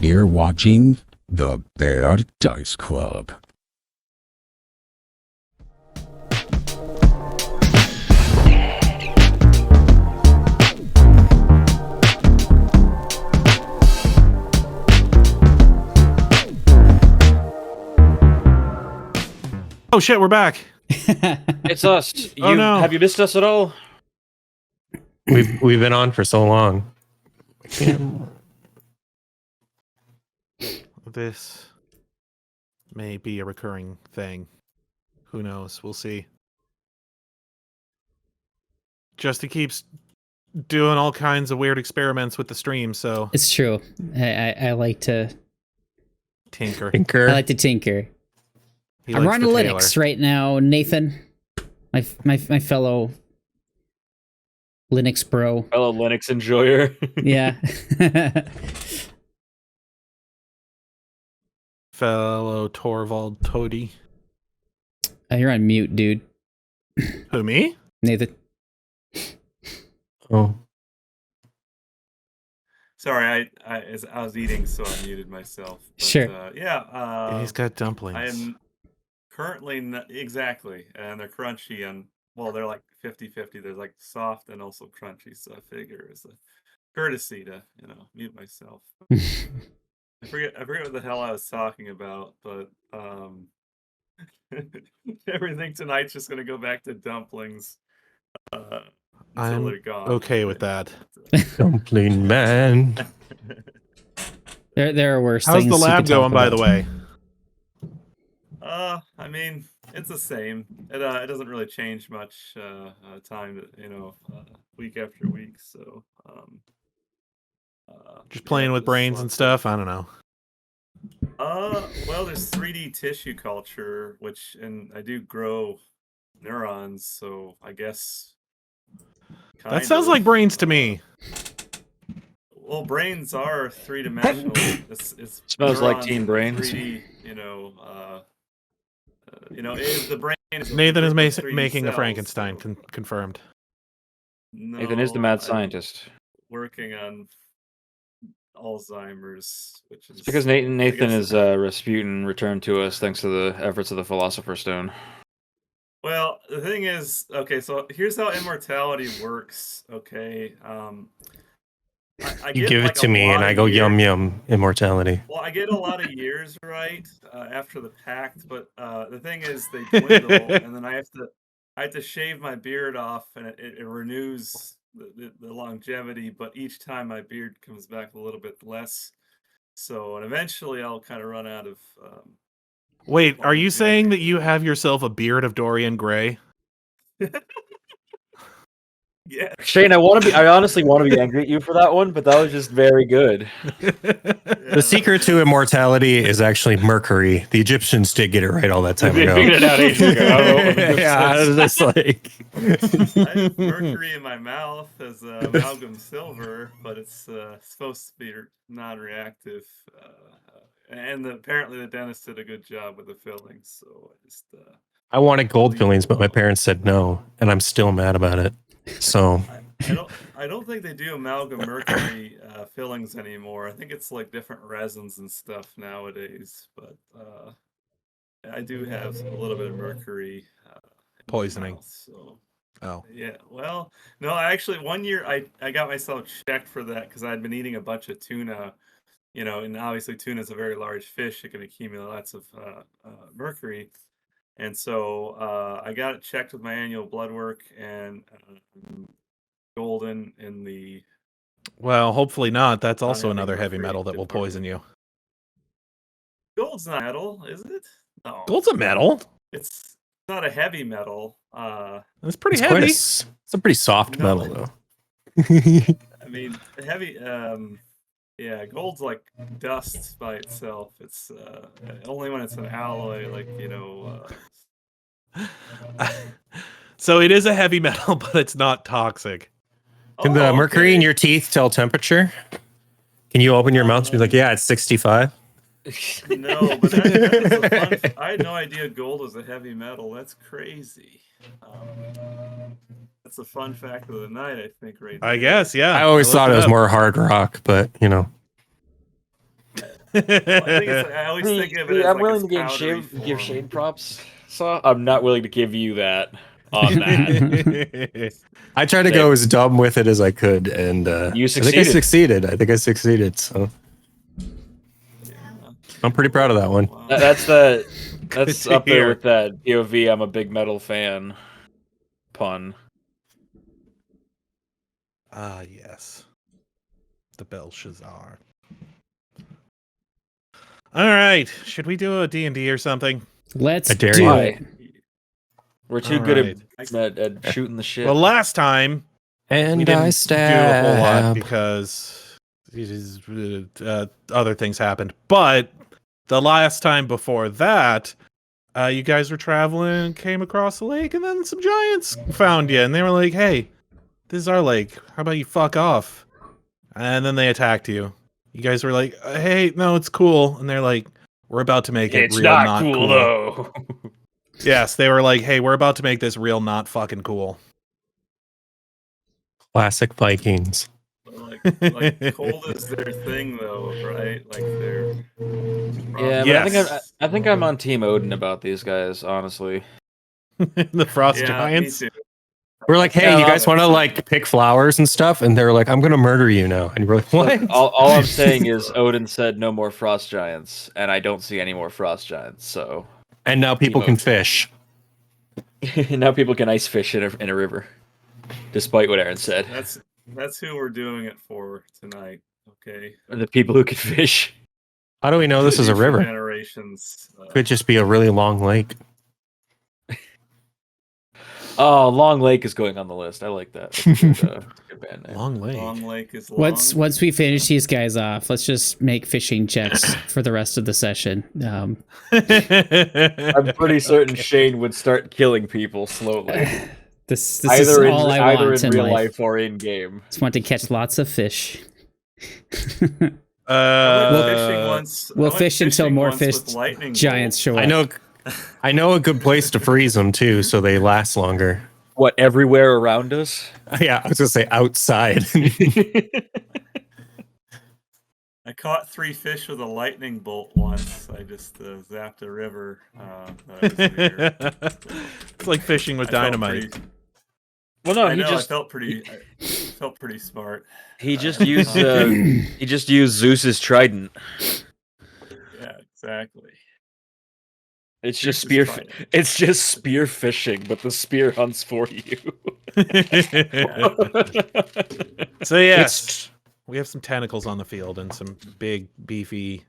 You're watching the Bear Dice Club. Oh shit, we're back. It's us. Oh, no. Have you missed us at all? We've been on for so long. This may be a recurring thing. Who knows? We'll see. Justin keeps doing all kinds of weird experiments with the stream, so It's true. I like to tinker. I like to tinker. He I'm likes on the Linux right now, Nathan. My fellow Linux bro. Fellow Linux enjoyer. Yeah. Fellow Torvald Toady. You're on mute, dude. Who, me? Nathan. Oh, Sorry, I was eating, so I muted myself. But, Sure. Yeah, he's got dumplings. I am currently exactly, and they're crunchy, and well, they're like 50-50. They're like soft and also crunchy. So I figure it's a courtesy to mute myself. I forget what the hell I was talking about, but everything tonight's just gonna go back to dumplings. Until I'm they're gone. okay with that. dumpling man. There are worse How's things. the you lab could talk going, by about. the way? I mean, it's the same. It doesn't really change much time, week after week. So, Just playing with brains and stuff? I don't know. Well, there's 3D tissue culture, and I do grow neurons, so I guess. That sounds like brains to me. Well, brains are three-dimensional. It's Smells like neurons teen in brains. 3D, the brain is Nathan is 3D making a cells, Frankenstein, so- confirmed. Nathan is the mad scientist. Working on Alzheimer's, which is It's because Nathan I guess- is Rasputin returned to us thanks to the efforts of the Philosopher's Stone. Well, the thing is, okay, so here's how immortality works. Okay, I You get, give like, it to a me, lot and of I go years- yum yum. Immortality. Well, I get a lot of years right after the pact, but the thing is, they dwindle, and then I have to shave my beard off, and it renews the longevity. But each time my beard comes back a little bit less. So, and eventually, I'll kind of run out of. Wait, are you longevity. saying that you have yourself a beard of Dorian Gray? Yeah. Shane, I honestly want to be angry at you for that one, but that was just very good. The secret to immortality is actually Mercury. The Egyptians did get it right all that time They ago. figured it out ages ago. Yeah, I was just like. I have mercury in my mouth as amalgam silver, but it's supposed to be non-reactive. And apparently the dentist did a good job with the fillings, so I just. I wanted gold fillings, but my parents said no, and I'm still mad about it. So I don't think they do amalgam mercury fillings anymore. I think it's like different resins and stuff nowadays. But I do have a little bit of mercury in my Poisoning. mouth, so. Oh. Yeah, well, no, actually, one year I got myself checked for that because I'd been eating a bunch of tuna, and obviously tuna is a very large fish. It can accumulate lots of mercury. And so I got it checked with my annual blood work, and golden in the. Well, hopefully not. That's also Non-heavy another heavy mercury metal that will department. poison you. Gold's not metal, is it? No, Gold's a metal. it's not a heavy metal. It's pretty it's quite heavy. it's a pretty soft No. metal, though. I mean, heavy. Yeah, gold's like dust by itself. It's only when it's an alloy, like So it is a heavy metal, but it's not toxic. Can the Oh, mercury in okay. your teeth tell temperature? Can you open your mouth and be like, yeah, it's 65? No, but that is I had no idea gold was a heavy metal. That's crazy. That's a fun fact of the night, I think, right I there. guess, yeah. I always looked thought it was up. more hard rock, but, I always think of it as I'm like willing its to powdery give form. shade props. So I'm not willing to give you that on that. I tried to go as dumb with it as I could, and You I think I succeeded. succeeded. So Yeah. I'm pretty proud of that one. Wow. That's to up there hear. with that POV. I'm a big metal fan pun. Ah, yes. The Belshazzar. All right. Should we do a D&D or something? Let's I dare do you. it. We're too All good right. at shooting the shit. Well, last time we And didn't I do a whole lot stab. because other things happened. But the last time before that, you guys were traveling, came across the lake, and then some giants found you, and they were like, "Hey, this is our lake. How about you fuck off?" And then they attacked you. You guys were like, "Hey, no, it's cool," and they're like, "We're about to make it It's real not cool." cool though. Yes, they were like, "Hey, we're about to make this real not fucking cool." Classic Vikings. Like cold is their thing, though, right? Like they're. Yeah, but Yes. I think I'm on Team Odin about these guys, honestly. The frost Yeah, giants. me too. We're like, hey, Yeah, you guys want to like pick flowers and stuff? And they're like, I'm gonna murder you now. And we're like, what? Look, all I'm saying is Odin said no more frost giants, and I don't see any more frost giants. So And now people Team can Odin. fish. now people can ice fish in a river, despite what Aaron said. That's who we're doing it for tonight. Okay. The people who can fish. How do we know this is a Future river? Generations. Could just be a really long lake. Oh, Long Lake is going on the list. I like that. That's a good band name. Long lake. Long Lake is long. Once we finish these guys off, let's just make fishing checks for the rest of the session. I'm pretty certain Shane would start killing people slowly. This is all I either want in in real life. life or in game. Just want to catch lots of fish. I went fishing once. we'll I went fish until fishing more once fish with lightning giants show up. I know a good place to freeze them too, so they last longer. What, everywhere around us? Yeah, I was gonna say outside. I caught 3 fish with a lightning bolt once. I just zapped a river. That was weird. It's like fishing with I felt dynamite. pretty- Well, no, I he know, just I felt pretty smart. he just used Zeus's trident. Yeah, exactly. It's just Zeus's spear. trident. It's just spear fishing, but the spear hunts for you. So yes, we have some tentacles on the field and some big, beefy,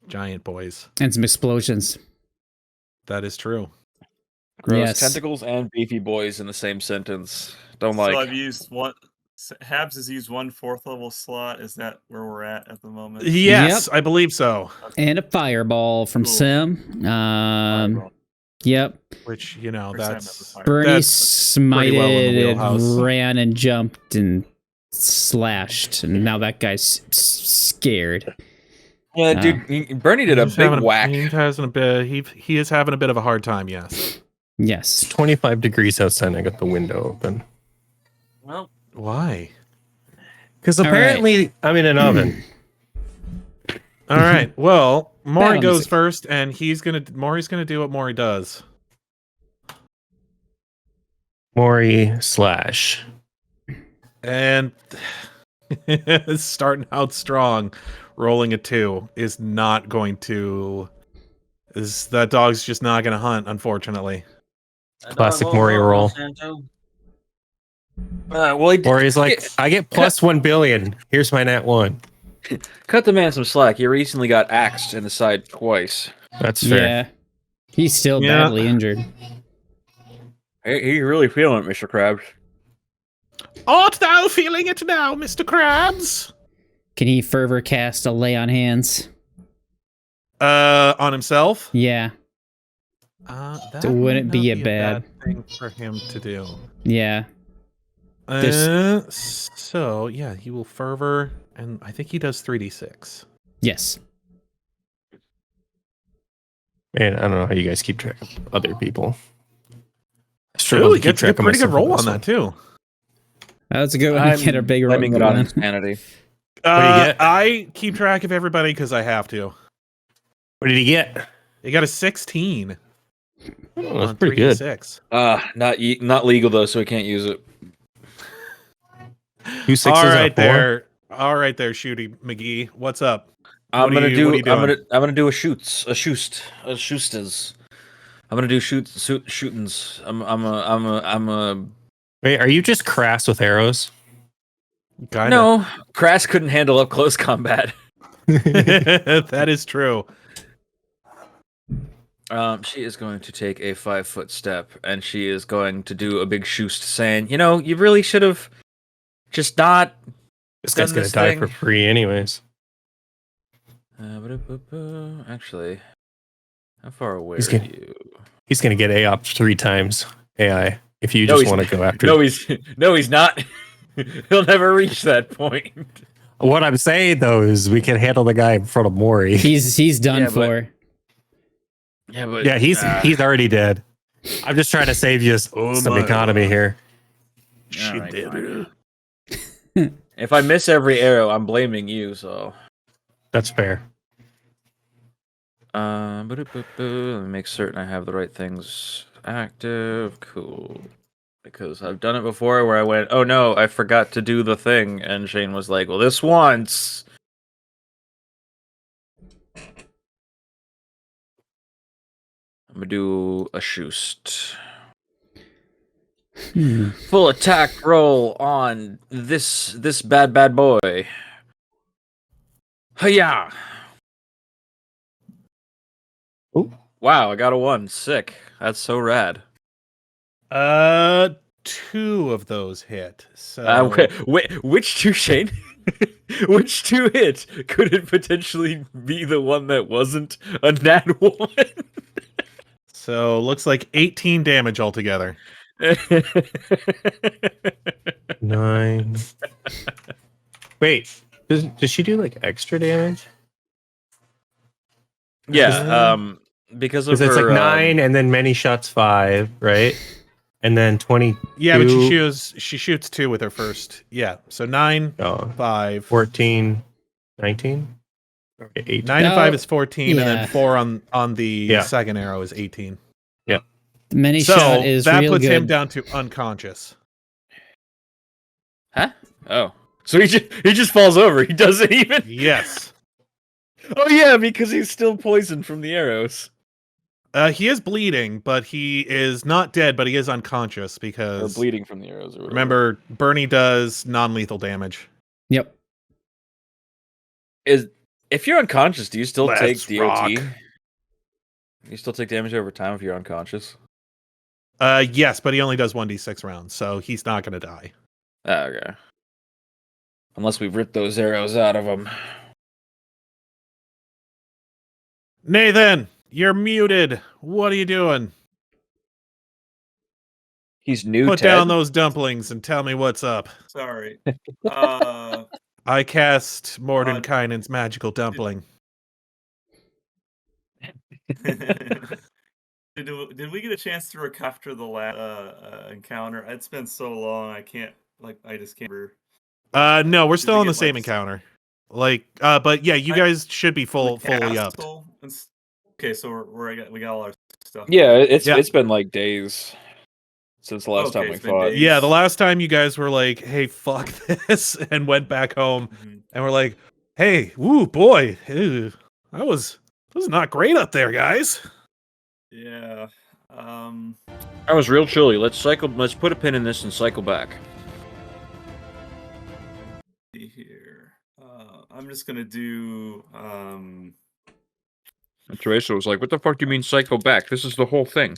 giant boys. And some explosions. That is true. Gross Yes. tentacles and beefy boys in the same sentence. Don't So like. I've used one. Habs has used 1 4th level slot. Is that where we're at the moment? Yes, I believe so. And a fireball from Cool. Sim. Fireball. Yep. Which, First time that's... ever fired. Bernie That's pretty well in the smited, wheelhouse. ran and jumped and slashed, and now that guy's scared. Yeah, dude, Bernie did a He's big having whack. He is having a bit of a hard time, yes. Yes. 25 degrees outside. I got the window open. Well, Why? Because All right. apparently I'm in an oven. All right. Well, Mrohy on goes music. first, and Maury's gonna do what Mrohy does. Mrohy / And starting out strong, rolling a 2 is not going to. That dog's just not going to hunt, unfortunately. Classic Mrohy roll. well, Mrohy's like, I get plus 1 billion. Here's my nat 1. cut the man some slack. He recently got axed in the side twice. That's fair. Yeah. He's still Yeah. badly injured. Hey, he really feeling it, Mr. Krabs. Art thou feeling it now, Mr. Krabs? Can he fervor cast a lay on hands? On himself? Yeah. That So wouldn't might be not a bad- thing for him to do. Yeah. So yeah, he will fervor, and I think he does 3d6. Yes. Man, I don't know how you guys keep track of other people. Ooh, he gets a pretty good roll on that too. That was a good one. I'm to get a big blaming it on one. insanity. do you get? I keep track of everybody because I have to. What did he get? He got a 16. Oh, that's pretty good. 6. Not legal though, so we can't use it. 2 sixes All out right of 4. there. All right there, Shooty McGee. What's up? I'm What are gonna you do. doing? I'm gonna do a shoosters. I'm gonna do shootings. I'm a. Wait, are you just crass with arrows? Kinda. No, Crass couldn't handle up close combat. That is true. She is going to take a 5-foot step, and she is going to do a big shoost, saying, "You know, you really should have just not." This guy's done gonna this die thing. for free, anyways. Actually, how far away He's are gonna- you? He's gonna get AOP 3 times AI if you No, just he's- want to go after. No, he's not. He'll never reach that point. What I'm saying though is we can handle the guy in front of Mrohy. He's done Yeah, but- for. Yeah, but Yeah, he's already dead. I'm just trying to save you some economy here. all right, fine. If I miss every arrow, I'm blaming you. So, That's fair. let me make certain I have the right things active. Cool. Because I've done it before where I went, oh no, I forgot to do the thing. And Shane was like, well, this once. I'm going to do a shoost. Full attack roll on this bad boy. Hiya! Ooh. Wow, I got a 1. Sick. That's so rad. 2 of those hit. So Which 2, Shane? Which 2 hit? Could it potentially be the one that wasn't a nat 1? So looks like 18 damage altogether. 9. Wait, does she do like extra damage? Yeah, because of Because it's her, like 9 and then many shots 5, right? And then 20. Yeah, but she shoots 2 with her first. Yeah, so 9, 5, 14, 19. Okay, 18. 9 and 5 is 14, and yeah. then 4 on the Yeah. second arrow is 18. The many So shot is that real puts good. him down to unconscious. Huh? Oh. So he just falls over. He doesn't even... Yes. Oh yeah, because he's still poisoned from the arrows. He is bleeding, but he is not dead, but he is unconscious Or because bleeding from the arrows. Or whatever. remember, Bernie does non-lethal damage. Yep. If you're unconscious, do you still Let's take rock. DOT? You still take damage over time if you're unconscious? Yes, but he only does 1d6 rounds, so he's not going to die. Oh, okay. Unless we rip those arrows out of him. Nathan, you're muted. What are you doing? He's new. Put Ted. down those dumplings and tell me what's up. Sorry. I cast Mordenkainen's magical dumpling. Did we get a chance to recapture the last encounter? It's been so long, I just can't remember. No, we're still we on the get, same like, encounter. But yeah, you guys should be The fully up. castle and okay, so we got all our stuff. Yeah, Yeah. it's been like days since the last Okay, time we it's been fought. days. Yeah, the last time you guys were like, "Hey, fuck this," and went back home, Mhm. and we're like, "Hey, woo, boy, ew, that was not great up there, guys." Yeah. I was real chilly. Let's put a pin in this and cycle back. See here. I'm just gonna do. And Teresa was like, "What the fuck do you mean cycle back? This is the whole thing."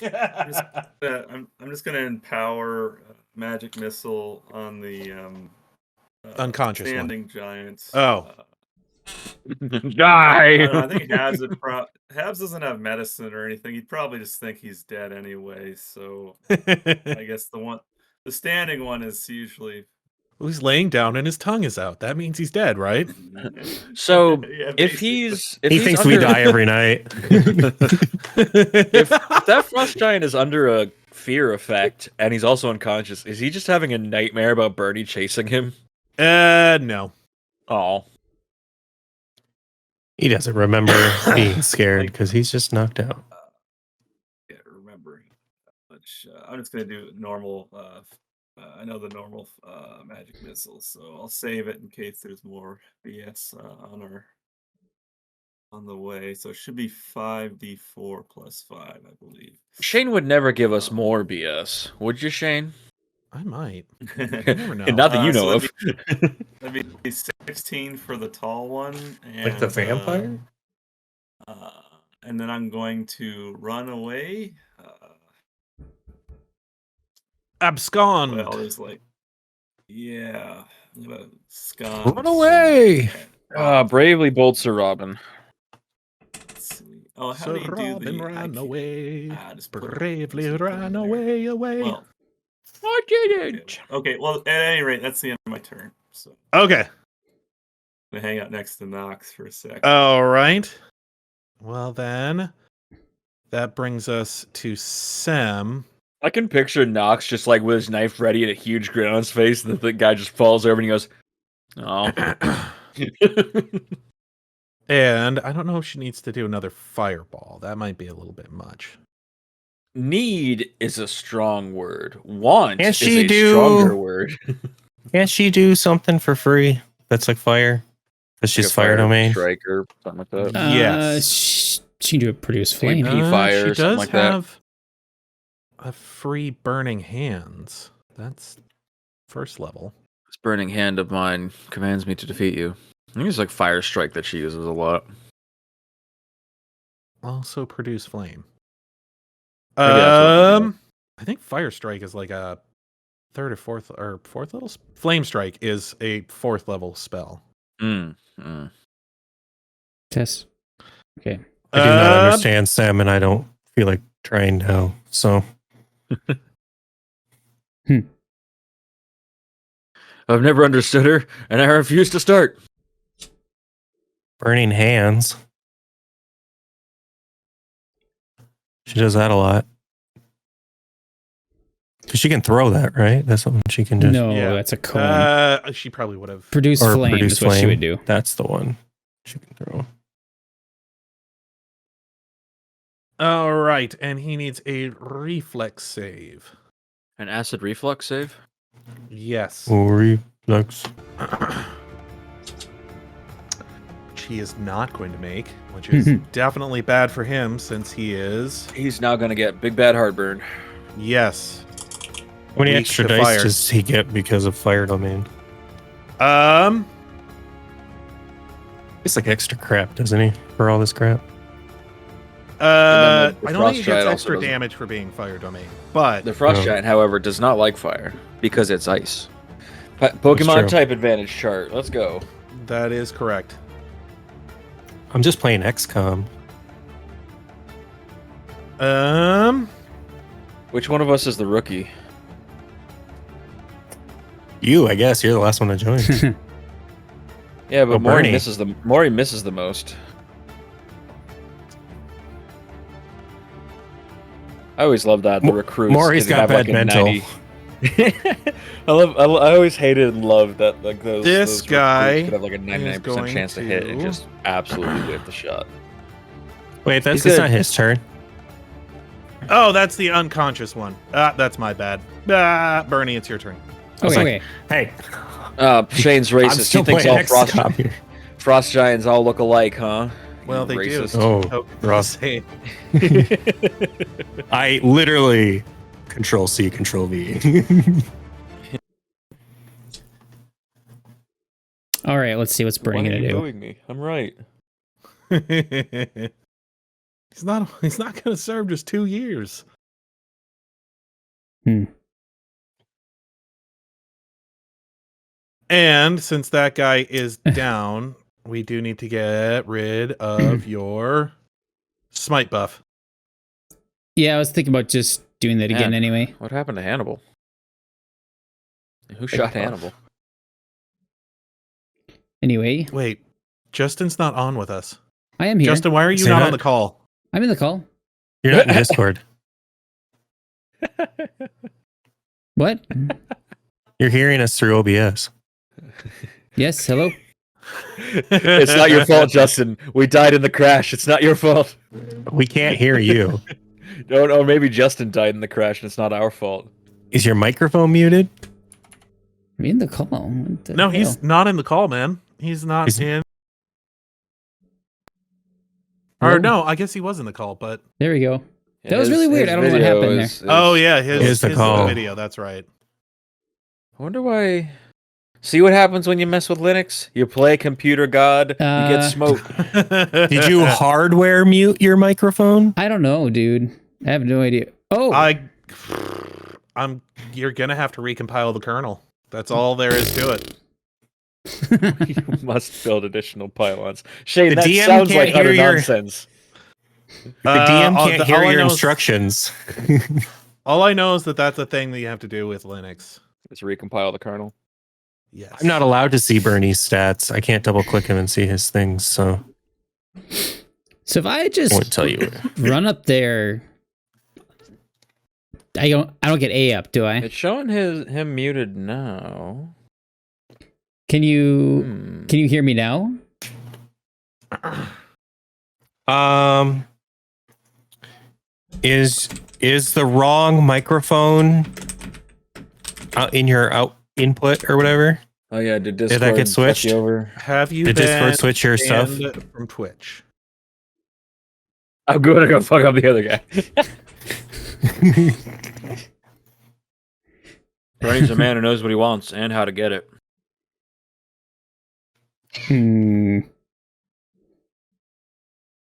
I'm just gonna empower magic missile on the Unconscious one. standing giants. Oh. Die. I think Habs doesn't have medicine or anything. He'd probably just think he's dead anyway. So I guess the standing one is usually. He's laying down and his tongue is out. That means he's dead, right? So Yeah, if basically. He he's thinks we under- die every night. if that frost giant is under a fear effect and he's also unconscious, is he just having a nightmare about Bernie chasing him? No. Oh, He doesn't remember being scared because he's just knocked out. Yeah, remembering. Which I'm just gonna do normal. I know the normal magic missiles, so I'll save it in case there's more BS on the way. So it should be 5d4 plus 5, I believe. Shane would never give us more BS, would you, Shane? I might. You never know. Not that you know of. That'd be 16 for the tall one, and, Like the vampire? And then I'm going to run away. Abscond. Well, there's like, yeah, I'm gonna scone. Run away! Bravely bold Sir Robin. Let's see. Oh, how Sir do you do Robin the? ran away. Just put it- Bravely just put it ran in there. away, away. Well, I didn't. okay. Well, at any rate, that's the end of my turn. So Okay. I'm gonna hang out next to Knox for a sec. All right. Well, then, that brings us to Sem. I can picture Knox just like with his knife ready and a huge grin on his face, and the guy just falls over and he goes, "Oh." And I don't know if she needs to do another fireball. That might be a little bit much. Need is a strong word. Want Can't is she a do- stronger word. Can't she do something for free that's like fire? Because she's Like a fire domain. striker, something like that. Yes. She can do a produce flame. AP fire, she something does like that. have a free burning hands. That's first level. This burning hand of mine commands me to defeat you. I think it's like fire strike that she uses a lot. Also produce flame. Maybe that's what I think fire strike is like a third or fourth level. Flame strike is a fourth level spell. Test. Okay. I do not understand Sam, and I don't feel like trying now. So I've never understood her, and I refuse to start. burning hands. She does that a lot. 'Cause she can throw that, right? That's something she can just. No, Yeah. that's a cone. She probably would have. Produce Or flame produce is what she flame. would do. That's the one she can throw. All right, and he needs a reflex save. An acid reflux save? Yes. Or reflex. Which he is not going to make, which is definitely bad for him since he is. He's now going to get big bad heartburn. Yes. How many Weak extra to dice fire. does he get because of fire domain? It's like extra crap, doesn't he? For all this crap. I the don't Frost think he Giant gets also extra doesn't. damage for being fire domain, but The Frost Oh. Giant, however, does not like fire because it's ice. Pokemon true. type advantage chart. Let's go. that is correct. I'm just playing XCOM. Which one of us is the rookie? You, I guess. You're the last one to join. Yeah, but Oh, Mrohy Bernie. misses the most. I always love that the recruits. Maury's 'cause they got have, bad a mental. 90 I always hated and loved that like those. This those recruits guy could have like a 99% going chance to hit and to- just absolutely whip the shot. Wait, that's He's it's good. not his turn. Oh, that's the unconscious one. That's my bad. Bernie, it's your turn. was Okay. like, Okay. Hey, Shane's I'm racist. He still thinks playing all XCOM here. frost giants all look alike, huh? Well, they Racist. do. Oh, Ross. Say- I literally Control C, Control V. All right. Let's see what's Why Bernie are gonna you do. booing me? I'm right. He's not going to serve just 2 years. Hmm. And since that guy is down, we do need to get rid of your smite buff. Yeah, I was thinking about just doing that again Man. anyway. What happened to Hannibal? Who shot Hannibal? Anyway, Wait, Justin's not on with us. I am here. Justin, why are you Say not that. on the call? I'm in the call. You're not in Discord. What? You're hearing us through OBS. Yes. Hello. It's not your fault, Justin. We died in the crash. It's not your fault. We can't hear you. Or maybe Justin died in the crash and it's not our fault. Is your microphone muted? I'm in the call. What the No, hell? he's not in the call, man. He's not in. Or no, I guess he was in the call, but There we go. That was really weird. I don't know what happened there. oh yeah, Here's the his call. video. That's right. I wonder why. See what happens when you mess with Linux? You play computer god, you get smoked. Did you hardware mute your microphone? I don't know, dude. I have no idea. Oh, You're gonna have to recompile the kernel. That's all there is to it. You must build additional pylons. Shane, The that DM sounds can't like hear utter your- nonsense. The DM can't all hear I your know is- instructions. All I know is that that's a thing that you have to do with Linux. Let's recompile the kernel. Yes. I'm not allowed to see Bernie's stats. I can't double click him and see his things, so so if I I just won't tell you. run up there, I don't get A up, do I? It's showing him muted now. Can you hear me now? Is the wrong microphone in your input or whatever? Oh yeah, did that Discord get fuck you switched? over? Have you Did been Discord switch your stuff? banned from Twitch? I'm gonna go fuck up the other guy. Bernie's a man who knows what he wants and how to get it.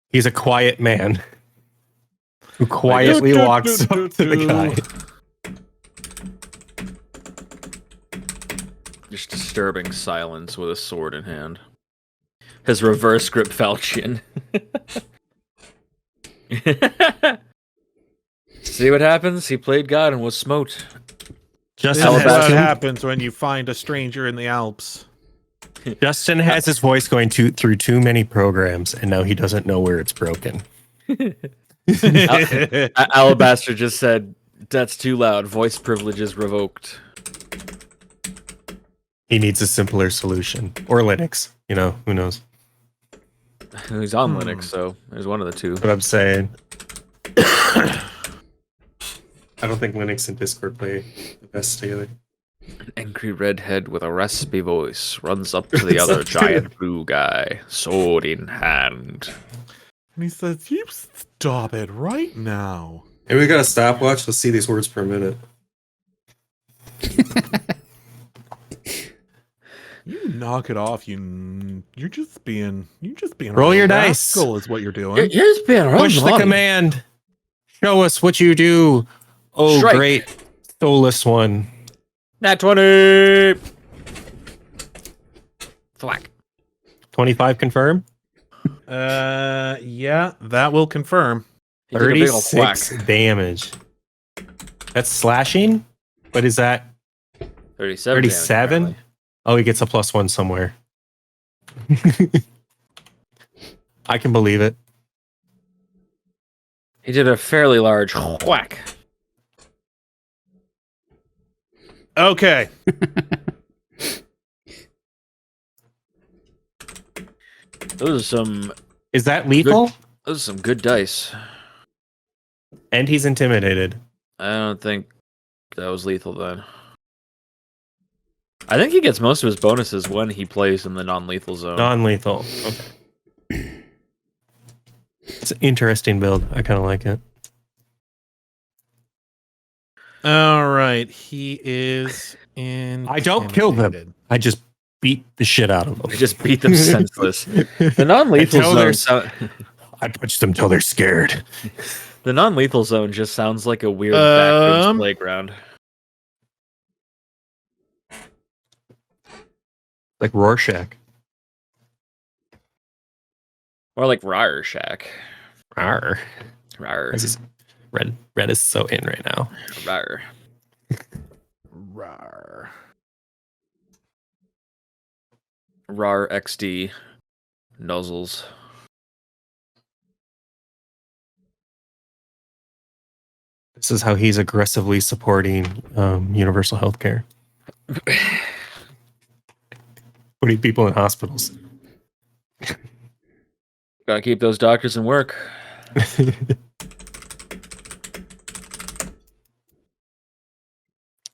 He's a quiet man who quietly walks up to the guy. Just disturbing silence with a sword in hand. His reverse grip falchion. See what happens? He played God and was smote. Justin This is what has, happens when you find a stranger in the Alps. Justin has his voice going through too many programs, and now he doesn't know where it's broken. Alabaster just said, "That's too loud. Voice privileges revoked." He needs a simpler solution. Or Linux. You know, who knows? He's on Linux, so there's one of the two. That's what I'm saying. I don't think Linux and Discord play the best together. An angry redhead with a raspy voice runs up to the other giant blue guy, sword in hand. And he says, "You stop it right now." Hey, we got a stopwatch. Let's see these words per minute. You knock it off. You're just being Roll a your rascal dice. is what you're doing. Here's been Push the command. Show us what you do. Oh, Strike. great. Soulless one. Nat 20! Thwack. 25 confirm. Yeah, that will confirm. He took a big ol' thwack. 36 damage. That's slashing? What is that? 37. 37? Oh, he gets a +1 somewhere. I can believe it. He did a fairly large whack. Okay. Those are some Is that lethal? good dice. And he's intimidated. I don't think that was lethal then. I think he gets most of his bonuses when he plays in the non-lethal zone. Non-lethal. Okay. It's an interesting build. I kind of like it. All right. He is in. I don't kill them. I just beat the shit out of them. I just beat them senseless. The non-lethal Until they're zone. I punch them till they're scared. The non-lethal zone just sounds like a weird backwards playground. Like Rorschach. Or like Rorschach. Rawr. Rawr. This is red is so in right now. Rawr. Rawr. Rar XD. Nuzzles. This is how he's aggressively supporting universal healthcare. Putting people in hospitals. Gotta keep those doctors in work.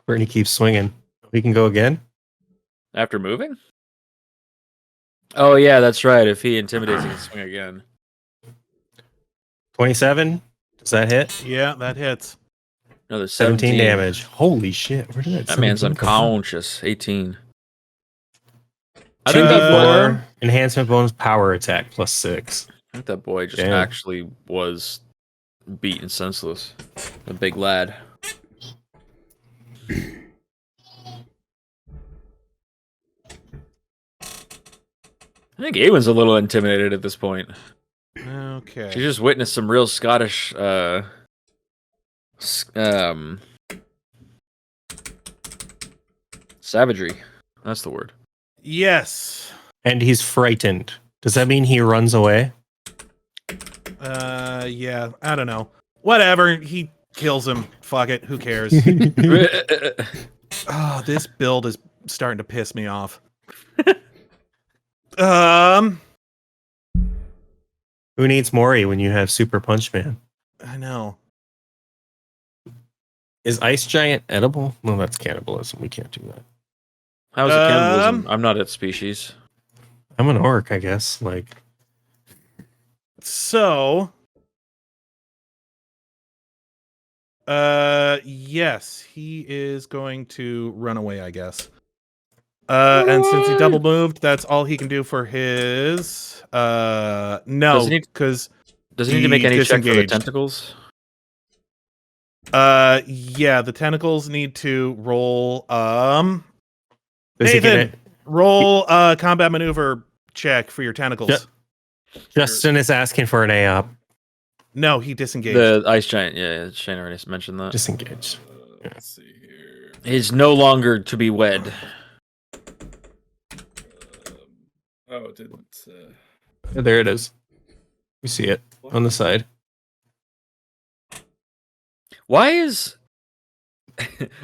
Bernie keeps swinging. We can go again. After moving? Oh yeah, that's right. If he intimidates, he can swing again. 27. Does that hit? Yeah, that hits. Another 17 damage. Holy shit! Where did That man's 17 come from? unconscious. 18. I think that 2d4 enhancement bonus power attack plus 6. I think that boy just Damn. actually was beaten senseless. A big lad. I think Aewen's a little intimidated at this point. Okay. She just witnessed some real Scottish savagery. That's the word. Yes. And he's frightened. Does that mean he runs away? Yeah, I don't know. Whatever, he kills him. Fuck it, who cares? Oh, this build is starting to piss me off. Who needs Mrohy when you have Super Punch Man? I know. Is Ice Giant edible? Well, that's cannibalism. We can't do that. How's it cannibalism? I'm not at species. I'm an orc, I guess. Like, So, yes, he is going to run away, I guess. And since he double moved, that's all he can do for his. No, because Does he need to make any check for the disengaged. tentacles? Yeah, the tentacles need to roll. does he get Nathan, it? roll combat maneuver check for your tentacles. Yep. Justin is asking for an AOP. No, he disengaged. The ice giant, yeah, Shane already mentioned that. Disengaged. Let's see here. He's no longer to be wed. Oh, it didn't. There it is. We see it on the side. Why is...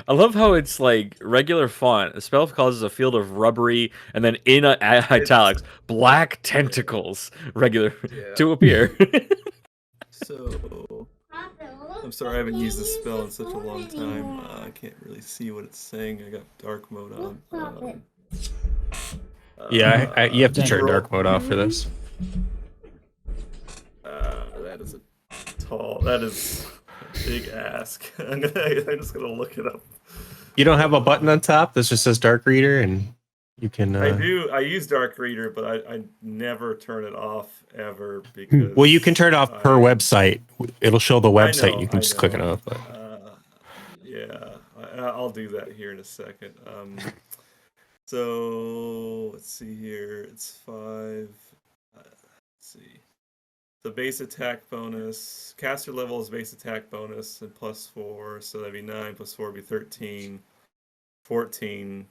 I love how it's like regular font. A spell causes a field of rubbery, and then in italics, black tentacles regular to appear. So, I'm sorry I haven't used this spell in such a long time. I can't really see what it's saying. I got dark mode on. Yeah, you have to turn dark mode off for this. That is that is a big ask. I'm just gonna look it up. You don't have a button on top that just says Dark Reader, and you can. I do. I use Dark Reader, but I never turn it off ever because. Well, you can turn it off per website. It'll show the website. know, You can just click it off. But. Yeah, I'll do that here in a second. So let's see here. It's 5. Let's see. The base attack bonus. Caster level is base attack bonus and +4, so that'd be 9 + 4 would be 13. 14.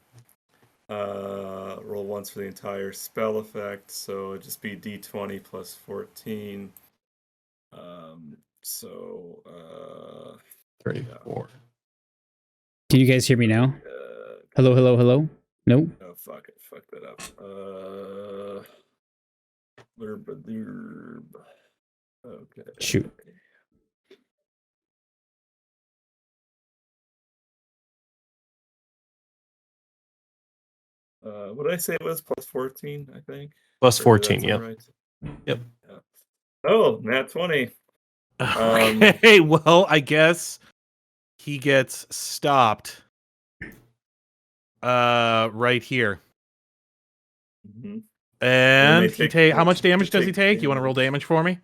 Roll once for the entire spell effect, so it'd just be d20 + 14. 34. Can you guys hear me now? Hello, hello, hello? No? Oh, fuck it. Fuck that up. Okay. Shoot. What did I say it was? +14, I think. Plus Or 14, that's yep. right? Yep. Yeah. Oh, nat 20. Okay, well, I guess he gets stopped. Right here. Mm-hmm. And he he take- how much damage they does he take take? You want to roll damage for me?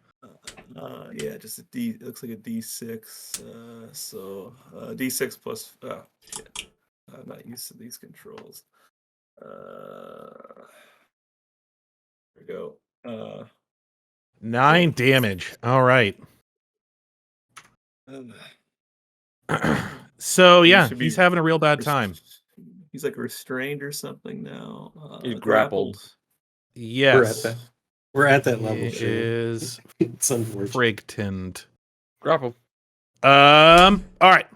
Yeah, just a D. It looks like a D6. So D6 plus. Oh shit! I'm not used to these controls. There we go. 9 damage. All right. So He yeah, should be he's having a real bad time. He's like restrained or something now. He's grappled. Yes. We're at that level. He is It's unfortunate. frightened. Grapple. All right.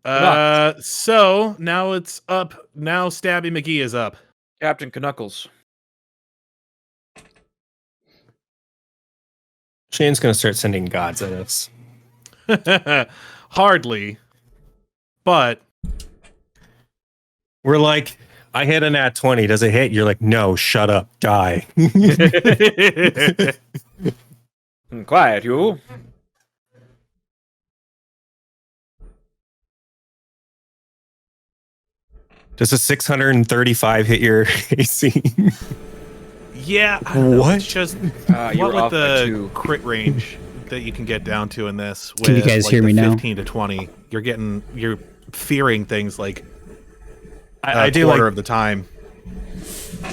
So now it's up. Now Stabby McGee is up. Captain Knuckles. Shane's gonna start sending gods at us. Hardly. But We're like, I hit a nat 20. Does it hit? You're like, no, shut up, die. Quiet, you. Does a 635 hit your AC? yeah, I don't know, What? it's just You what were with off by the 2. crit range that you can get down to in this. With, Can you guys like, hear the me now? 15 to 20. You're fearing things like I a do quarter like, of the time.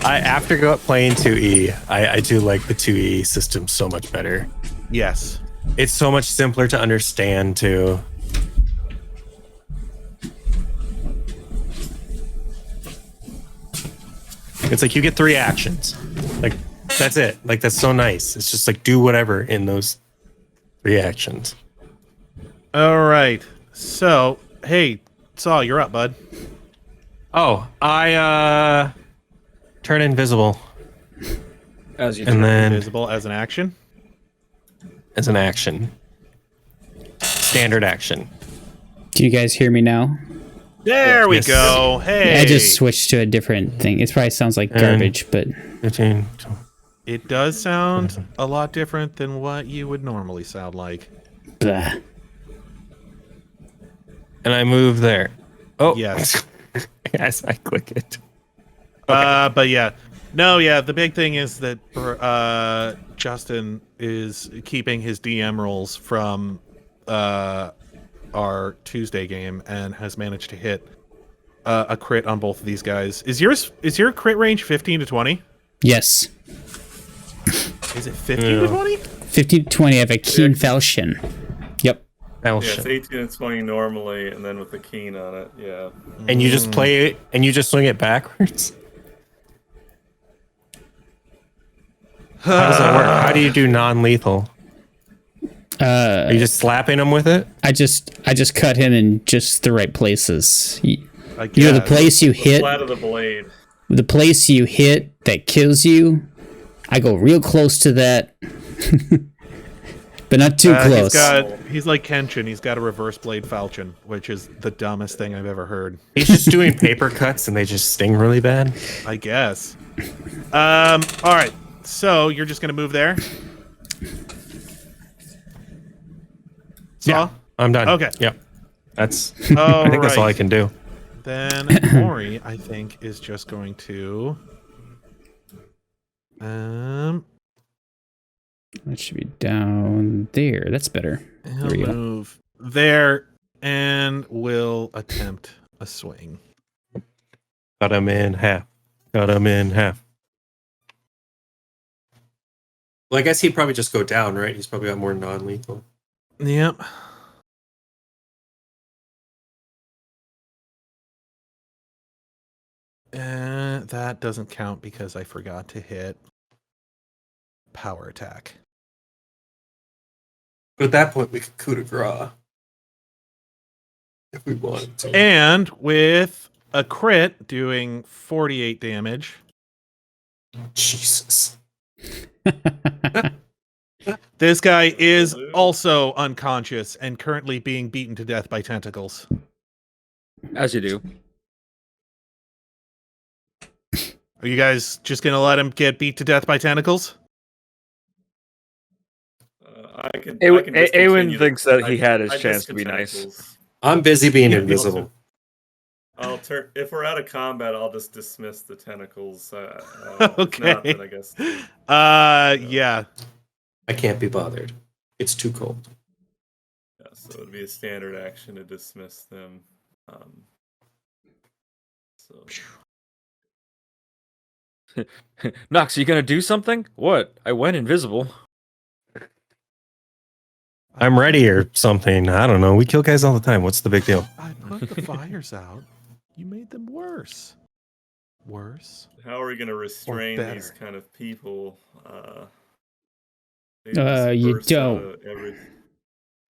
after playing 2E, I do like the 2E system so much better. Yes. It's so much simpler to understand too. It's like you get 3 actions. Like that's it. Like that's so nice. It's just like do whatever in those 3 actions. All right. So, hey, Saw, you're up, bud. Oh, I turn invisible As you and do. then Invisible as an action. as an action. Standard action. Do you guys hear me now? There we Yes. go. Hey. I just switched to a different thing. It probably sounds like garbage, but 15. It does sound a lot different than what you would normally sound like. blah. And I move there. Oh, Yes. as I click it. But yeah. No, yeah, the big thing is that Justin is keeping his DM rolls from our Tuesday game and has managed to hit a crit on both of these guys. Is your crit range 15 to 20? Yes. Is it 15 to 20? 50 to 20, I have a keen falchion. Yep. Yeah, it's 18 and 20 normally, and then with the keen on it, yeah. And you just play it and you just swing it backwards. How does that work? How do you do non-lethal? Are you just slapping him with it? I just cut him in just the right places. You I know the guess. place you hit, Flat of the blade. the place you hit that kills you. I go real close to that, but not too close. He's like Kenshin. He's got a reverse blade falchion, which is the dumbest thing I've ever heard. He's just doing paper cuts and they just sting really bad. I guess. All right. So you're just gonna move there. Yeah, I'm done. Okay. Yep. That's. All I think that's all I right. can do. Then Mrohy, I think, is just going to. That should be down there. That's better. He'll There we go. move there and will attempt a swing. Cut him in half. Cut him in half. Well, I guess he'd probably just go down, right? He's probably got more non-lethal. Yep. That doesn't count because I forgot to hit power attack. But at that point, we could coup de grace. If we wanted to. And with a crit doing 48 damage. Jesus. This guy is also unconscious and currently being beaten to death by tentacles. As you do. Are you guys just going to let him get beat to death by tentacles? I can Aewen discontinue thinks the- that he had his I chance to be discontinue nice. tentacles. I'm busy being Yeah, invisible. I'll turn. If we're out of combat, I'll just dismiss the tentacles. Okay. If not, then I guess. Yeah. I can't be bothered. It's too cold. Yeah, so it would be a standard action to dismiss them. So Knox, are you gonna do something? What? I went invisible. I'm ready or something. I don't know. We kill guys all the time. What's the big deal? I put the fires out. You made them worse. Worse? how are we going to restrain better. these kind of people? They You disperse out don't. of every-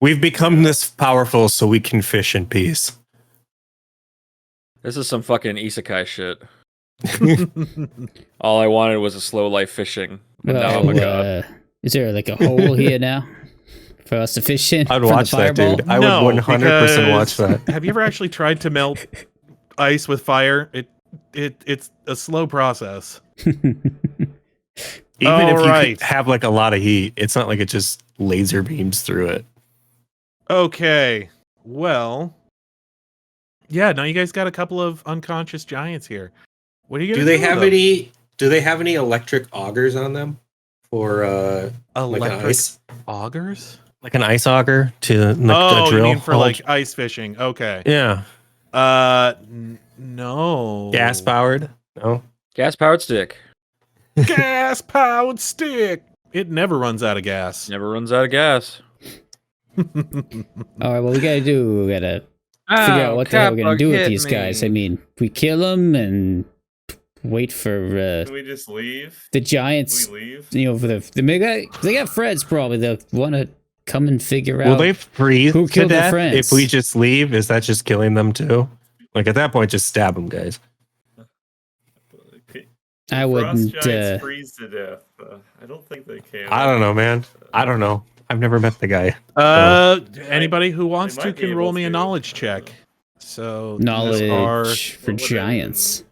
We've become this powerful so we can fish in peace. This is some fucking isekai shit. All I wanted was a slow life fishing. And now I'm a god. Is there like a hole here now for us to fish in? I'd from the watch that, fireball? dude. I would 100% watch that. Have you ever actually tried to melt ice with fire? It's a slow process. Even All if you right. have like a lot of heat, it's not like it just laser beams through it. Okay. Well, yeah, now you guys got a couple of unconscious giants here. What are you Do gonna they do with have them? any? Do they have any electric augers on them for like an electric ice? augers? Like an ice auger to Oh, drill. you mean for hole? like ice fishing? Okay. Yeah. No. Gas powered? No. Gas powered stick. Gas powered stick. It never runs out of gas. Never runs out of gas. All right, what we gotta do? We gotta figure out what the hell we're gonna do with these guys. I mean, we kill them and wait for Can we just leave? the giants. Can we leave? You know, for they got friends probably. They'll want to come and figure Will out. they freeze who to killed their death friends? if we just leave? Is that just killing them too? Like at that point, just stab them, guys. I Frost wouldn't. giants freeze to death. I don't think they can. I don't know, man. I don't know. I've never met the guy. Anybody who wants They to might be can roll able me a to. knowledge check. So these Knowledge are for What would giants.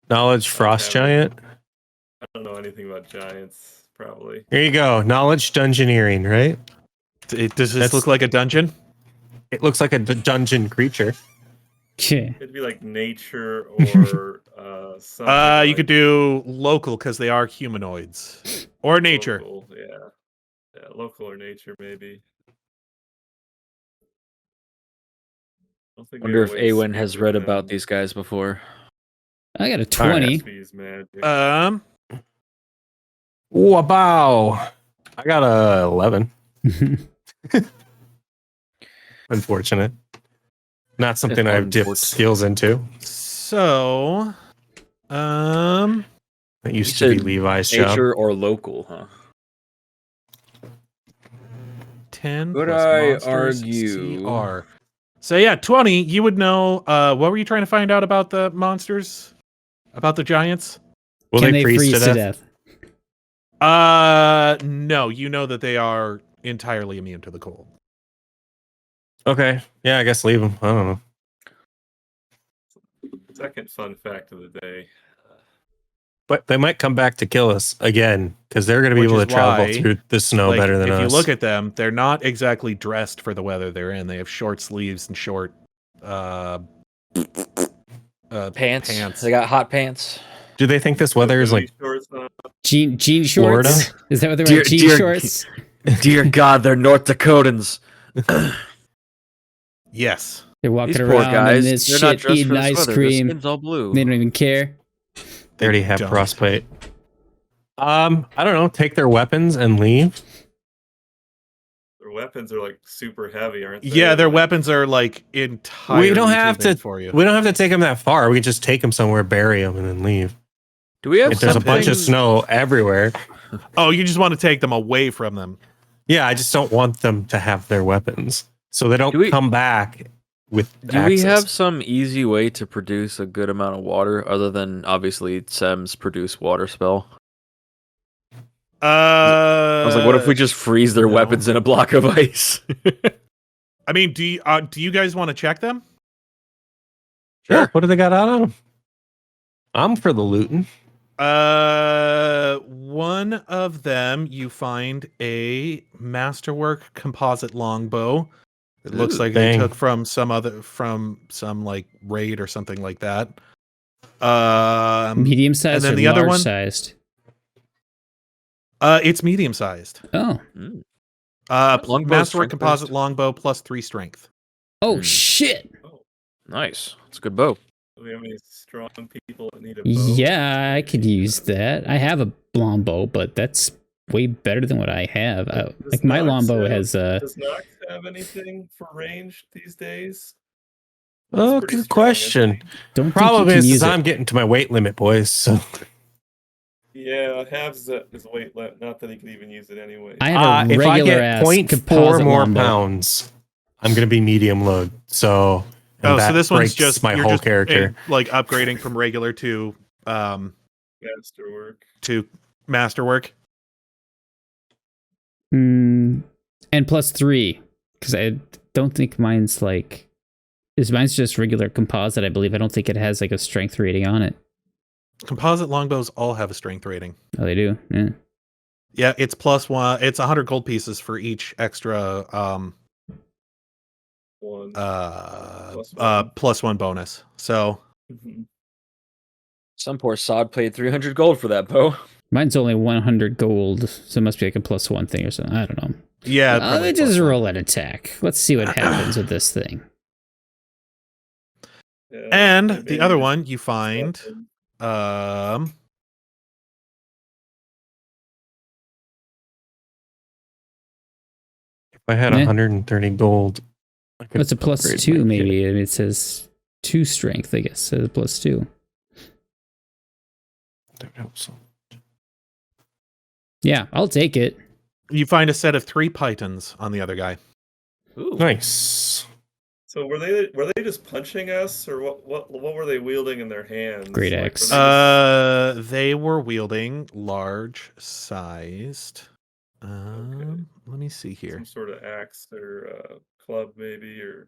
Knowledge frost Okay. giant. I don't know anything about giants. Probably. Here you go. Knowledge dungeoneering, right? Does this That's- look like a dungeon? It looks like a dungeon creature. Yeah. It'd be like nature or something. You like could do local because they are humanoids, or nature. Local, yeah, local or nature maybe. I don't think we Wonder have if a way to Aewen speak has with read them. about these guys before. I got a All right. 20. Fees, magic. Ooh, bow. I got a 11. Unfortunate. Not something I've dipped Unfortunate. skills into. So, That used You to be said Levi's job. Nature or local, huh? 10 Could plus I monsters argue- CR. So yeah, 20. You would know. What were you trying to find out about the monsters? About the giants? Will Can they freeze to death? No. You know that they are entirely immune to the cold. Okay. Yeah, I guess leave them. I don't know. Second fun fact of the day. But they might come back to kill us again because they're going to be Which able is to travel why, through the snow Like, better than us. if you look at them, they're not exactly dressed for the weather they're in. They have short sleeves and short Pants. They got hot pants. Do they think this weather is like Shorts on. Jean shorts? Florida? Is that what they're Dear- wearing? Jean dear- shorts? Dear God, they're North Dakotans. Yes. They're walking These poor around guys. in this They're not shit, dressed eating for this ice weather. Their cream. skin's all blue. They don't even care. they already have Don't. frostbite? I don't know. Take their weapons and leave. Their weapons are like super heavy, aren't they? Yeah, their Like, weapons are like entirely We don't have too big to. for you. We don't have to take them that far. We can just take them somewhere, bury them, and then leave. Do we have If there's a bunch of something- snow everywhere. Oh, you just want to take them away from them. Yeah, I just don't want them to have their weapons, so they don't Do we- come back with. Do we access. have some easy way to produce a good amount of water other than obviously Sem's produce water spell? I was like, what if we just freeze their no. weapons in a block of ice? I mean, do you guys want to check them? Yeah, what do they got out on them? I'm for the looting. One of them you find a masterwork composite longbow. It looks Ooh, like they dang. took from some like raid or something like that. Medium sized then or the other large one? sized? It's medium sized. Oh. Longbow Masterwork strength composite based? longbow plus 3 strength. Oh, Hmm. shit. Nice. It's a good bow. Do we have any strong people that need a bow? Yeah, I could use that. I have a longbow, but that's way better than what I have. Does Like my Knox longbow have- has Does Knox have anything for range these days? Oh, pretty good strong, question. isn't don't Problem think you is, can use I'm it. getting to my weight limit, boys. So Yeah, halves his weight limit. Not that he could even use it anyway. I have a if I regular get ass 0.4 composite more longbow. pounds, I'm gonna be medium load. So And so that this one's breaks just my you're whole just, character. like upgrading from regular to Masterwork. to masterwork. And +3, because I don't think mine's like. Mine's just regular composite, I believe. I don't think it has like a strength rating on it. Composite longbows all have a strength rating. Oh, they do? Yeah. Yeah, it's +1. It's 100 gold pieces for each extra One. +1 bonus. So Some poor sod paid 300 gold for that bow. Mine's only 100 gold, so it must be like a +1 thing or something. I don't know. yeah, Let me just roll an attack. Let's see what happens with this thing. Yeah, And maybe the other just one you find something. If I had Yeah. 130 gold, I could It's a upgrade +2, my maybe. kit. I mean, it says 2 strength, I guess. So +2. That helps so. Yeah, I'll take it. you find a set of 3 pythons on the other guy. Ooh. Nice. So were they just punching us, or what were they wielding in their hands? Great Like, axe. were they just- They were wielding large sized. Let me see here. some sort of axe or club, maybe, or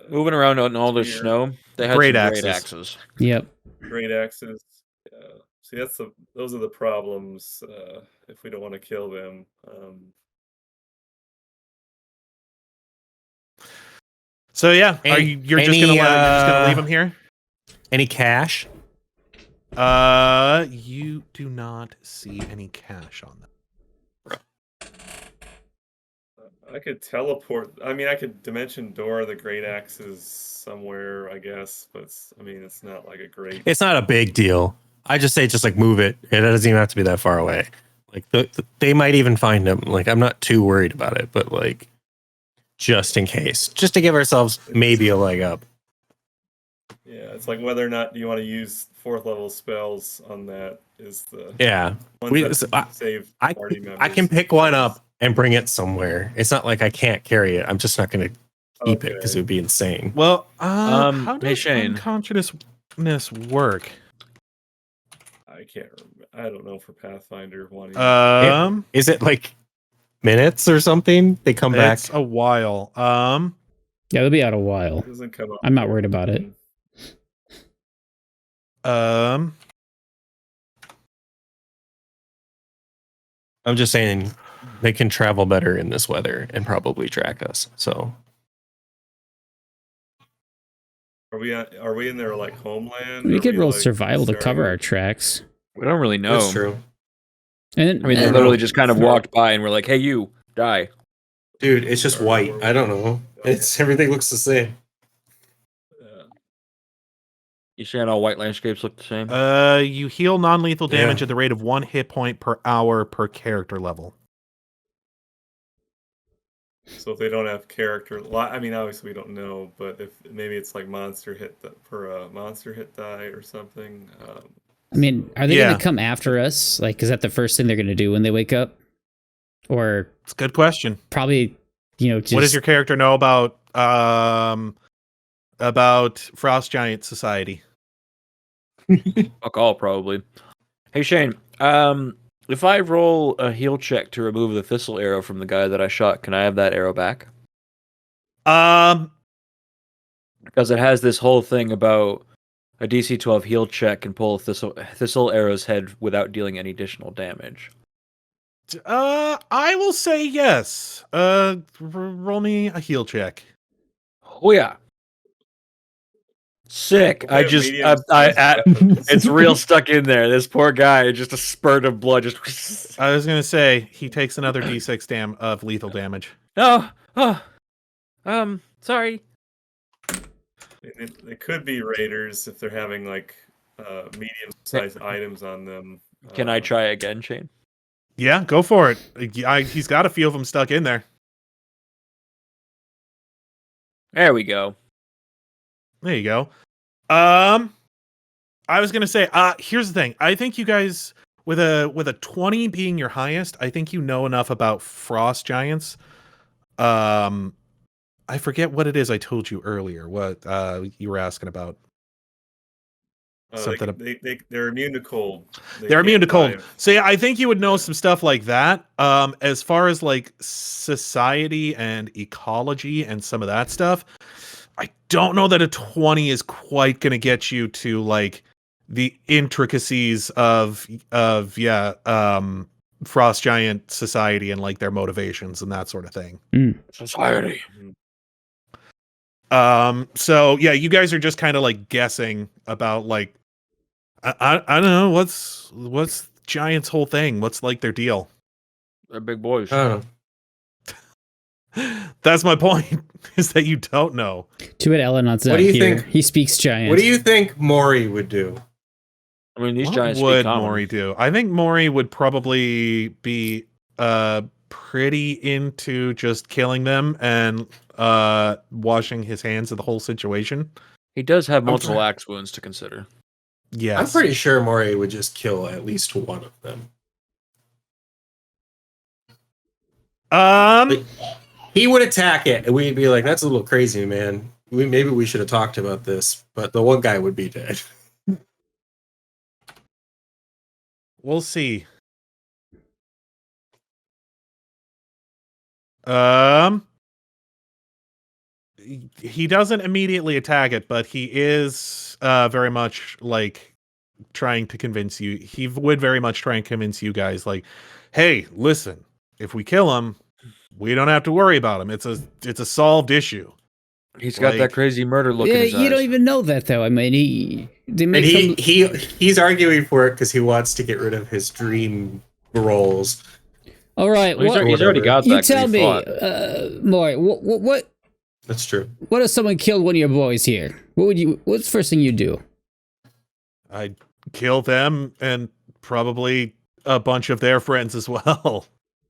Moving around on all this spear. snow, they had Great some axes. great axes. Yep. Great axes. See, those are the problems if we don't want to kill them. So yeah, Any- you're just gonna leave him here? Any cash? You do not see any cash on them. I could teleport. I mean, I could dimension door the great axes somewhere, I guess. But it's not like a great. It's not a big deal. I just say just like move it. It doesn't even have to be that far away. Like they might even find him. Like I'm not too worried about it, but like just in case, just to give ourselves maybe a leg up. Yeah, it's like whether or not you want to use 4th level spells on that is the Yeah, ones that save I party members. I can pick one up and bring it somewhere. It's not like I can't carry it. I'm just not going to keep it because it would be insane. Well, hey, how does Shane. unconsciousness work? I can't remember. I don't know for Pathfinder one. Is it like minutes or something? They come back. It's a while. Yeah, they'll be out a while. It doesn't come up. I'm not worried about it. I'm just saying they can travel better in this weather and probably track us. So Are we in their like homeland? We Are could roll like, survival to cover staring- our tracks. We don't really know. That's true. And I mean, they literally just kind of walked by and were like, "Hey, you die." Dude, it's just white. I don't know. It's everything looks the same. You saying all white landscapes look the same? You heal non-lethal damage Yeah. at the rate of 1 hit point per hour per character level. So if they don't have character, I mean, obviously we don't know, but if maybe it's like monster hit per monster hit die or something. I mean, are they Yeah. going to come after us? Like, is that the first thing they're going to do when they wake up? Or It's a good question. probably, just... What does your character know about Frost Giant Society? Fuck all, probably. Hey, Shane. If I roll a heal check to remove the thistle arrow from the guy that I shot, can I have that arrow back? Because it has this whole thing about a DC 12 heal check can pull a thistle arrow's head without dealing any additional damage. I will say yes. Roll me a heal check. Oh yeah. Sick. We have It's real stuck in there. This poor guy, just a spurt of blood. Just. I was gonna say he takes another d6 of lethal damage. Oh. Sorry. It could be raiders if they're having like medium-sized items on them. Can I try again, Shane? Yeah, go for it. He's got a few of them stuck in there. There we go. There you go. I was gonna say, here's the thing. I think you guys, with a 20 being your highest, I think you know enough about frost giants, I forget what it is I told you earlier. What you were asking about. Something. They're immune to cold. They're immune to cold. dive. So yeah, I think you would know some stuff like that. As far as like society and ecology and some of that stuff, I don't know that a 20 is quite going to get you to like the intricacies of frost giant society and like their motivations and that sort of thing. Society. So yeah, you guys are just kind of like guessing about like I don't know what's Giant's whole thing. What's like their deal? They're big boys. I don't know. That's my point. Is that you don't know? Too bad El-Anon's What not do you here. think- He speaks giant. What do you think Mrohy would do? I mean, these What giants would speak common. Mrohy do? I think Mrohy would probably be pretty into just killing them and washing his hands of the whole situation. He does have multiple axe wounds to consider. Yes. I'm pretty sure Mrohy would just kill at least one of them. He would attack it, and we'd be like, "That's a little crazy, man. Maybe we should have talked about this." But the one guy would be dead. We'll see. He doesn't immediately attack it, but he is very much like trying to convince you. He would very much try and convince you guys, like, "Hey, listen, if we kill him, we don't have to worry about him. It's a solved issue." He's got that crazy murder look in his eyes. You don't even know that though. I mean, he's arguing for it because he wants to get rid of his dream roles. All right, Well, he's already got that. You 'cause tell he me, fought. Moy, what? That's true. What if someone killed one of your boys here? What's the first thing you do? I'd kill them and probably a bunch of their friends as well.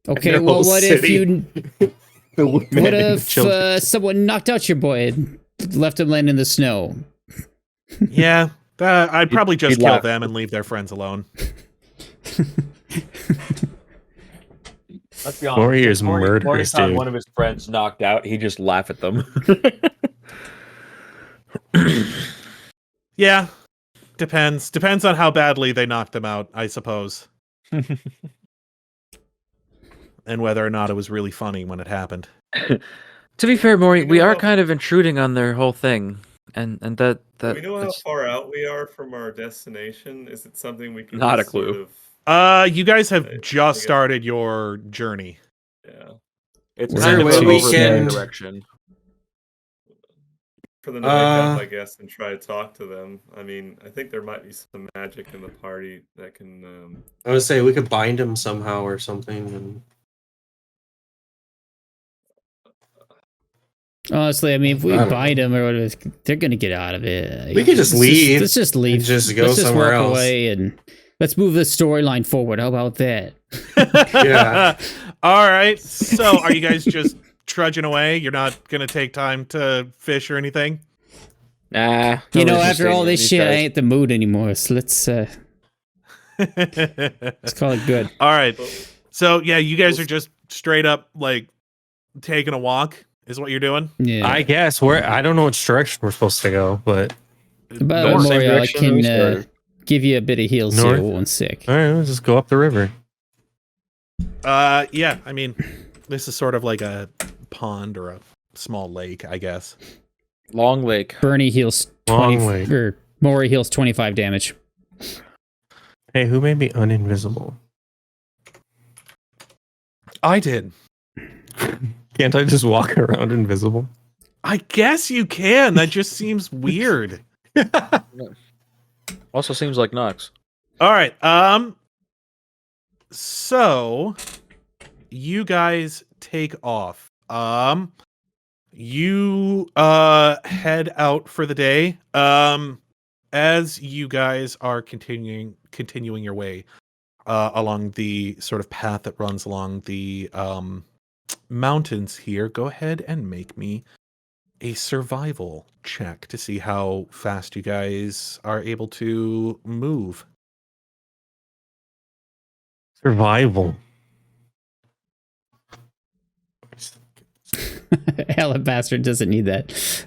Okay, Their well, whole what city. if what if someone knocked out your boy and left him laying in the snow? Yeah, I'd probably just he'd kill laugh. them and leave their friends alone. Let's be honest. Mrohy is Mrohy murderous, had dude. one of his friends knocked out. He'd just laugh at them. Yeah, depends on how badly they knocked them out, I suppose, and whether or not it was really funny when it happened. To be fair, Mrohy, You we know are how- kind of intruding on their whole thing, and that Do we know how that's- far out we are from our destination? Is it something we can Not a just sort clue. of- You guys have I just guess- started your journey. yeah. it's Is kind there of a way an we over can- direction. For them to wake up, I guess, and try to talk to them. I mean, I think there might be some magic in the party that can. I would say we could bind him somehow or something. And Honestly, I mean, if we I don't bind them or whatever, they're gonna get out of it. We could just leave Let's just leave. and just go let's just somewhere walk else. away and let's move the storyline forward. How about that? Yeah. All right. So, are you guys just trudging away? You're not gonna take time to fish or anything? Nah. You know, nobody's after all interested in this these shit, I guys. ain't the mood anymore. So let's call it good. All right. So, yeah, you guys are just straight up like taking a walk. Is what you're doing? Yeah. I guess I don't know which direction we're supposed to go, but But North, same Memorial, I direction we can started. give you a bit of heals North? here. One sec. all right, let's just go up the river. Yeah. I mean, this is sort of like a pond or a small lake, I guess. Long Lake. Bernie heals Long 20 way. or Mori heals 25 damage. Hey, who made me uninvisible? I did. Can't I just walk around invisible? I guess you can. That just seems weird. Also seems like Knox. All right. So you guys take off. You head out for the day. As you guys are continuing your way along the sort of path that runs along the mountains here, go ahead and make me a survival check to see how fast you guys are able to move. Survival. Alabaster doesn't need that.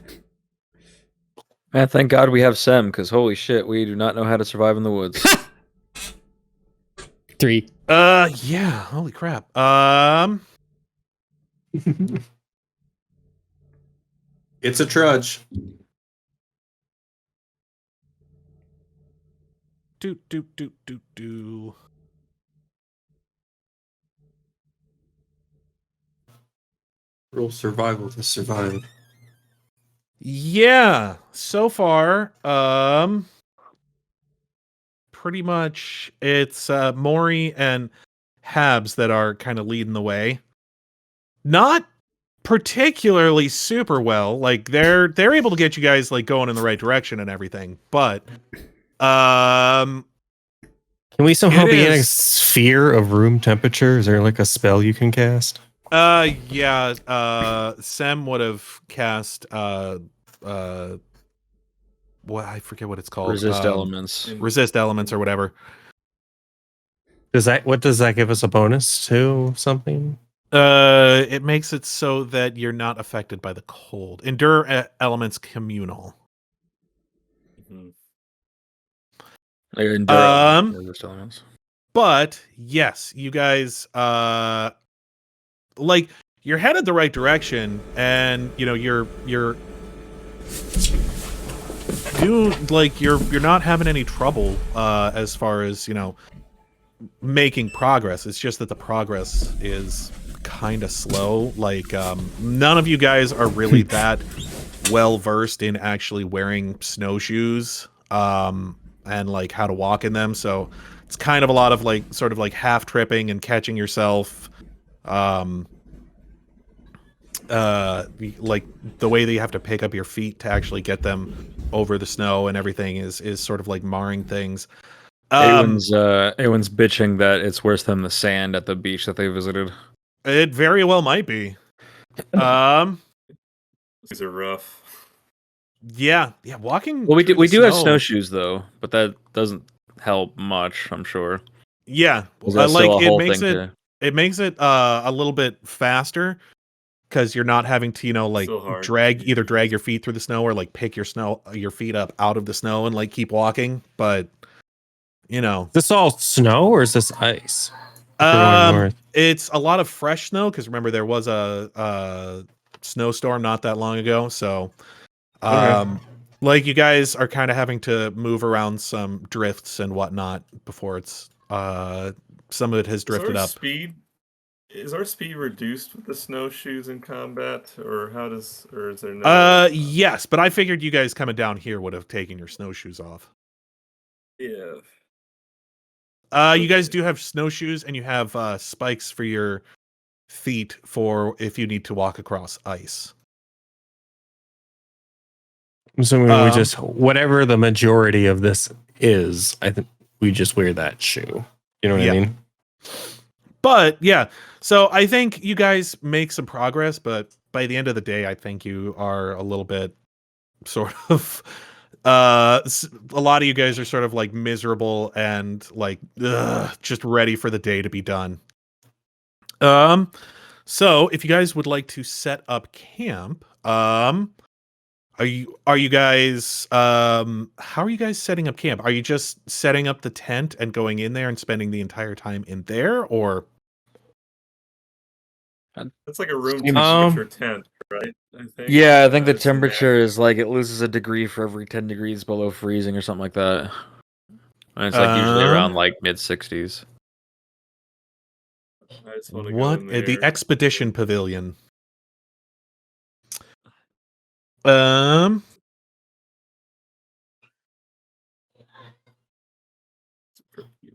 Man, thank God we have Sem, because holy shit, we do not know how to survive in the woods. 3. Yeah. Holy crap. It's a trudge. Do. Roll survival to survive. Yeah. So far, pretty much it's Mrohy and Habs that are kind of leading the way. Not particularly super well. Like they're able to get you guys like going in the right direction and everything, but Can we somehow be in a sphere of room temperature? Is there like a spell you can cast? Yeah. Sem would have cast what I forget what it's called. Resist elements. Resist elements or whatever. Does that give us a bonus to something? It makes it so that you're not affected by the cold. Endure elements communal. Resist elements. But yes, you guys like you're headed the right direction, and you know you're not having any trouble as far as making progress. It's just that the progress is kind of slow. Like none of you guys are really that well versed in actually wearing snowshoes and like how to walk in them, so it's kind of a lot of like sort of like half tripping and catching yourself. Like the way that you have to pick up your feet to actually get them over the snow and everything is sort of like marring things. Aewen's bitching that it's worse than the sand at the beach that they visited. It very well might be. These are rough. Yeah, walking. Well, we do snow, have snowshoes though, but that doesn't help much, I'm sure. Yeah, like it makes it a little bit faster because you're not having to like drag your feet through the snow or like pick your feet up out of the snow and like keep walking. But is this all snow or is this ice? It's a lot of fresh snow because remember there was a snowstorm not that long ago, so like you guys are kind of having to move around some drifts and whatnot before it's some of it has drifted up. Is our speed reduced with the snowshoes in combat, or is there no? Yes, but I figured you guys coming down here would have taken your snowshoes off. Yeah. You guys do have snowshoes, and you have spikes for your feet for if you need to walk across ice. So we just whatever the majority of this is, I think we just wear that shoe. You know what I mean? But yeah, so I think you guys make some progress, but by the end of the day, I think you are a little bit sort of a lot of you guys are sort of like miserable and like just ready for the day to be done. So if you guys would like to set up camp, are you guys how are you guys setting up camp? Are you just setting up the tent and going in there and spending the entire time in there, or it's like a room temperature tent, right? I think. Yeah, I think the temperature is like it loses a degree for every 10 degrees below freezing or something like that. And it's like usually around like mid-60s. What the expedition pavilion?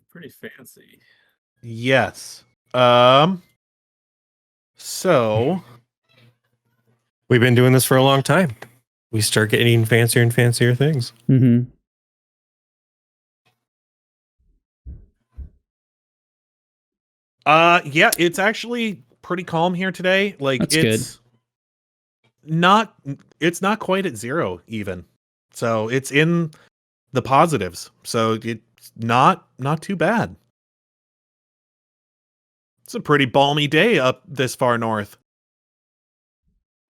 Pretty fancy. Yes. So we've been doing this for a long time. We start getting fancier and fancier things. Mm-hmm. Yeah, it's actually pretty calm here today. Like That's it's not quite at 0 even. So it's in the positives. So it's not too bad. It's a pretty balmy day up this far north.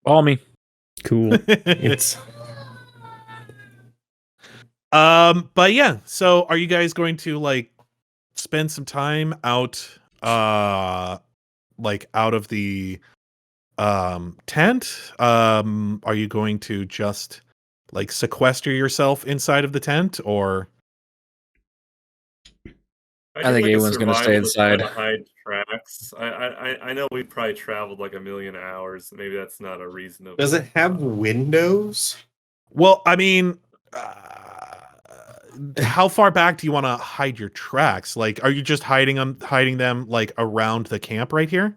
All me. Cool. It's But yeah, so are you guys going to like spend some time out like out of the tent? Are you going to just like sequester yourself inside of the tent, or I think Aewen's gonna stay inside. To hide tracks. I know we probably traveled like 1,000,000 hours. Maybe that's not a reasonable. Does it have windows? well, I mean, how far back do you want to hide your tracks? Like, are you just hiding them like around the camp right here?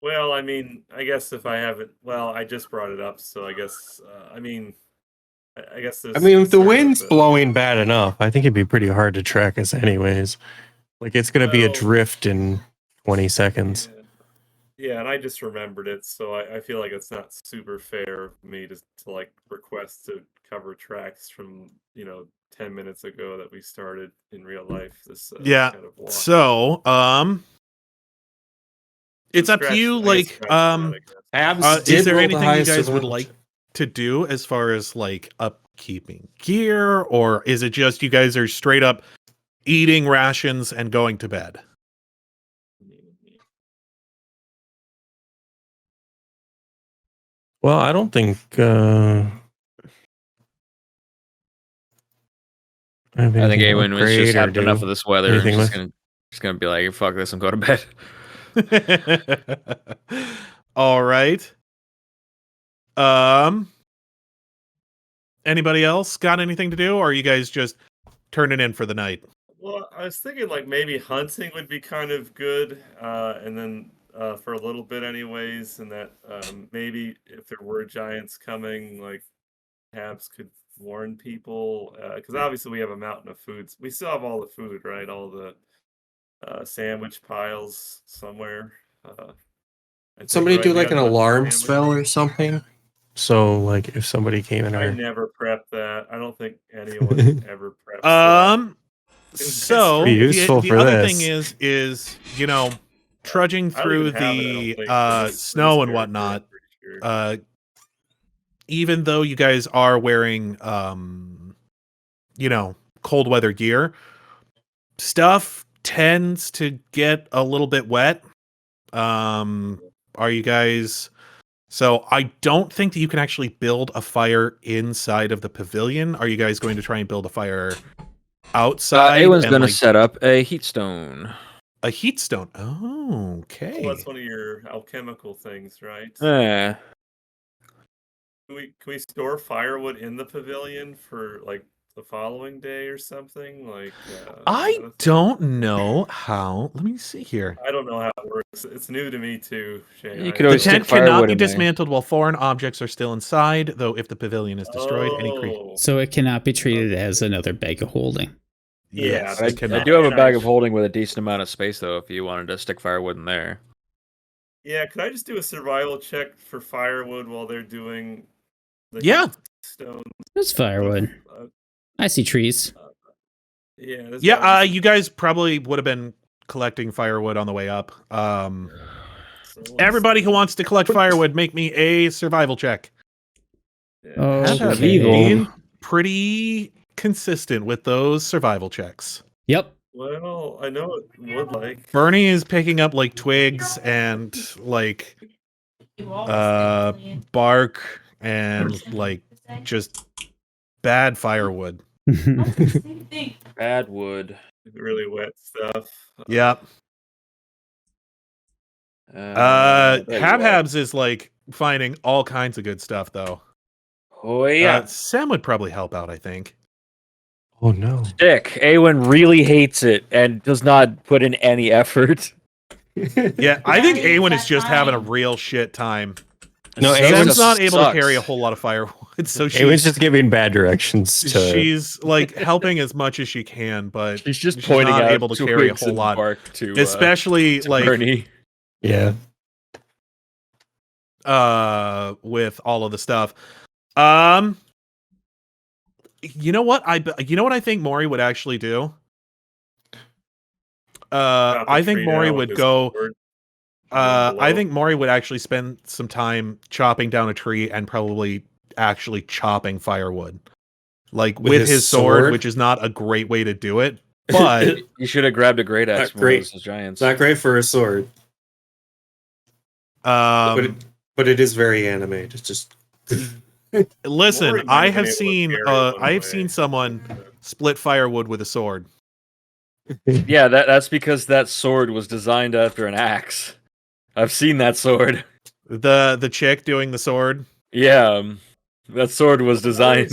Well, I mean, I guess if I haven't, well, I just brought it up, so I guess, I mean, I guess there's. I mean, if the sort of wind's a- blowing bad enough, I think it'd be pretty hard to track us anyways. Like, it's going to be a Well, drift in 20 seconds. Yeah, and I just remembered it, so I feel like it's not super fair of me to like request to cover tracks from 10 minutes ago that we started in real life. This Yeah. kind of walk. So, it's up to you. Like, is there anything you guys would like to do as far as like upkeeping gear, or is it just you guys are straight up eating rations and going to bed? well, I don't think. I think Aewen was just had enough of this weather. And she's gonna be like, "Fuck this! I'm going to bed." All right. Anybody else got anything to do, or are you guys just turning in for the night? Well, I was thinking like maybe hunting would be kind of good, and then for a little bit anyways, and that maybe if there were giants coming, like Habs could warn people, because obviously we have a mountain of foods. We still have all the food, right? All the sandwich piles somewhere. Somebody do like an alarm spell or something. So, like, if somebody came in, I never prepped that. I don't think anyone ever preps that. So Be useful the for other this. thing is trudging through the snow and whatnot. Even though you guys are wearing cold weather gear, stuff tends to get a little bit wet. Are you guys? So I don't think that you can actually build a fire inside of the pavilion. Are you guys going to try and build a fire outside? Aewen's going to set up a heat stone. A heat stone. Oh, okay. Well, that's one of your alchemical things, right? Yeah. Can we store firewood in the pavilion for like the following day or something? Like I don't know how. Let me see here. I don't know how it works. It's new to me too, Shane. You could always the tent stick cannot be firewood in there. dismantled while foreign objects are still inside, though if the pavilion is destroyed, any creature. So it cannot be treated as another bag of holding. Yes, Yeah, it cannot. I do have a bag of holding with a decent amount of space, though, if you wanted to stick firewood in there. Yeah, could I just do a survival check for firewood while they're doing the Yeah. stone? There's firewood. I see trees. Yeah. You guys probably would have been collecting firewood on the way up. Everybody who wants to collect firewood, make me a survival check. Oh, Habhab being pretty consistent with those survival checks. Yep. Well, I know it would like. Bernie is picking up like twigs and like bark and like just bad firewood. Bad wood. Really wet stuff. Yep. Habhab's is like finding all kinds of good stuff though. Oh yeah. Sam would probably help out, I think. Oh no. Stick. Aewen really hates it and does not put in any effort. Yeah, I think Aewen is just having a real shit time. No, Sam's Aewen's not able to sucks. carry a whole lot of firewood, so Aewen's just giving bad directions to. she's like helping as much as she can, but She's just pointing not out able to carry a twigs whole and lot, bark to especially like Bernie. Yeah. with all of the stuff. You know what I think Mrohy would actually do? I think Mrohy would go. I think Mrohy would actually spend some time chopping down a tree and probably actually chopping firewood. Like with his sword, which is not a great way to do it, but You should have grabbed a great axe from those giants. It's not great for a sword. But it is very anime. It's just listen, I have seen someone split firewood with a sword. Yeah, that's because that sword was designed after an axe. I've seen that sword. The chick doing the sword. Yeah, that sword was designed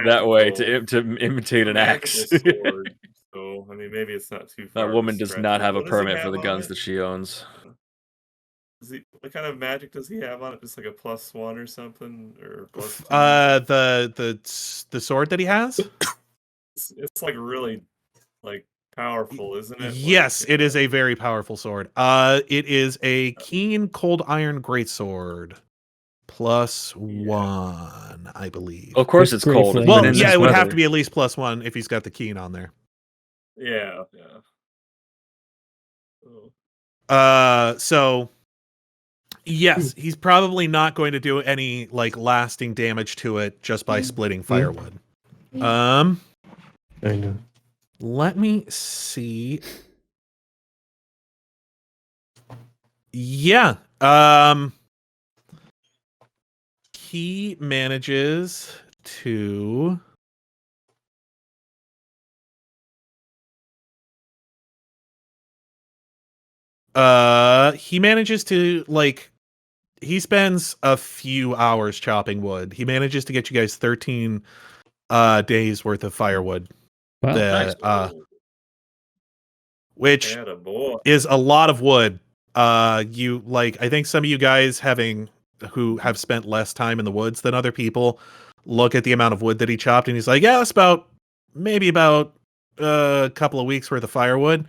that way to imitate an axe. Sword, so I mean, maybe it's not too far. That woman does not have a permit for the guns that she owns. What kind of magic does he have on it? Just like a +1 or something, or +2? The sword that he has. It's like really like powerful, isn't it? Yes, it is a very powerful sword. It is a keen cold iron greatsword. +1, I believe. Of course, it's cold. Well, yeah, it would have to be at least +1 if he's got the keen on there. Yeah. So yes, he's probably not going to do any like lasting damage to it just by splitting firewood. I know. Let me see. Yeah. He manages to like he spends a few hours chopping wood. He manages to get you guys 13 days worth of firewood. Wow. Which is a lot of wood. You like I think some of you guys who have spent less time in the woods than other people look at the amount of wood that he chopped and he's like, yeah, it's maybe about a couple of weeks worth of firewood.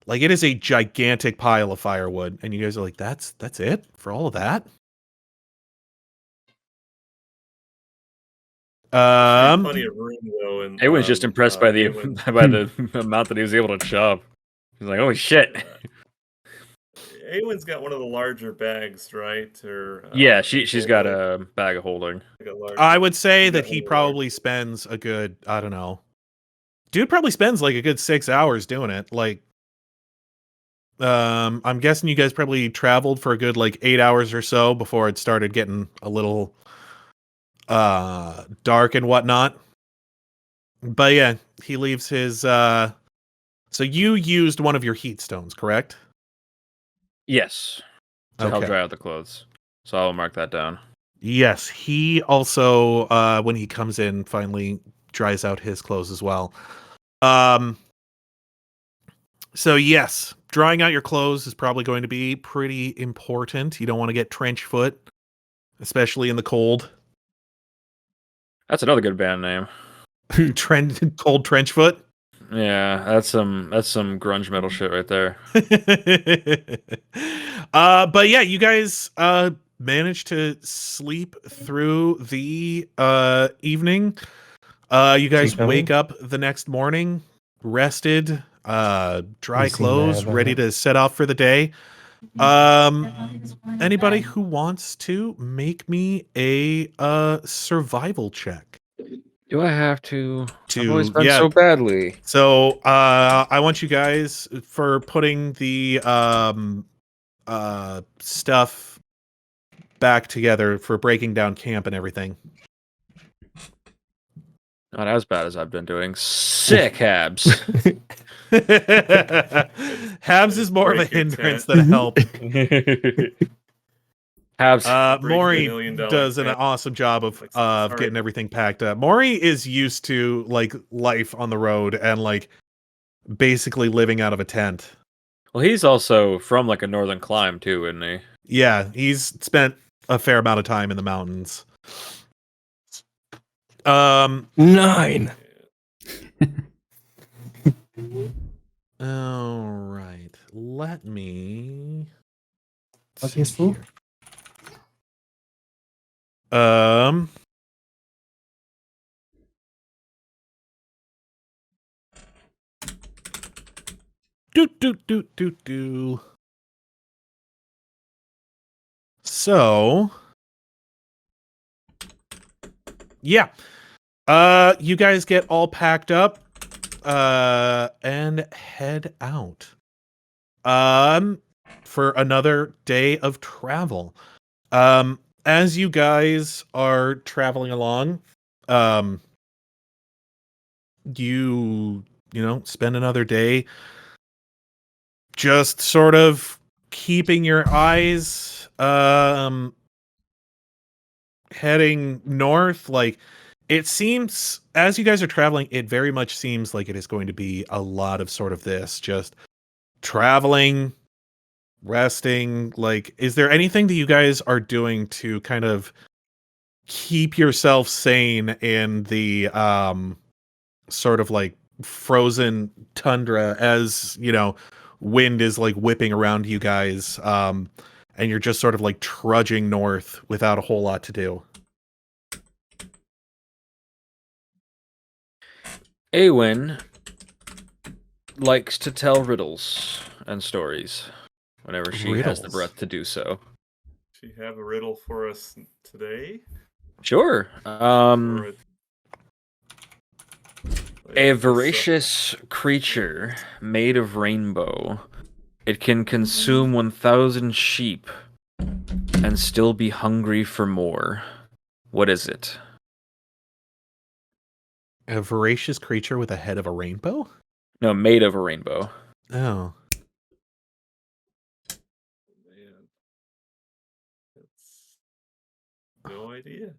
Like it is a gigantic pile of firewood, and you guys are like, that's it for all of that. Plenty of room though. And Aewen's just impressed by the amount that he was able to chop. He's like, holy shit. Aewen's got one of the larger bags, right? Or yeah, she's got a bag of holding. I would say that he probably spends a good, I don't know. Dude probably spends like a good 6 hours doing it. Like, I'm guessing you guys probably traveled for a good like 8 hours or so before it started getting a little dark and whatnot. But yeah, he leaves his so you used one of your heat stones, correct? Yes. To help dry out the clothes. So I'll mark that down. Yes, he also when he comes in finally dries out his clothes as well. So yes, drying out your clothes is probably going to be pretty important. You don't want to get trench foot, especially in the cold. That's another good band name. Cold trench foot. Yeah, that's some grunge metal shit right there. But yeah, you guys managed to sleep through the evening. You guys wake up the next morning, rested, dry clothes, ready to set off for the day. Anybody who wants to make me a survival check? Do I have to? I've always been so badly. So I want you guys for putting the stuff back together for breaking down camp and everything. Not as bad as I've been doing. Sick, Habs. Habs is more of a hindrance than a help. Habs. Mrohy does an awesome job of getting everything packed up. Mrohy is used to like life on the road and like basically living out of a tent. Well, he's also from like a northern clime too, isn't he? Yeah, he's spent a fair amount of time in the mountains. 9. All right. Let me Okay, spool. Do. So, yeah. You guys get all packed up and head out. For another day of travel. As you guys are traveling along, you spend another day just sort of keeping your eyes heading north. Like, it seems, as you guys are traveling, it very much seems like it is going to be a lot of sort of this, just traveling, resting. Like, is there anything that you guys are doing to kind of keep yourself sane in the sort of like frozen tundra, as wind is like whipping around you guys, and you're just sort of like trudging north without a whole lot to do? Aewen likes to tell riddles and stories whenever she has the Riddles? breath to do so. Do you have a riddle for us today? Sure. Or A voracious creature made of rainbow. It can consume 1,000 sheep and still be hungry for more. What is it? A voracious creature with a head of a rainbow? No, made of a rainbow. Oh. Man. That's no idea.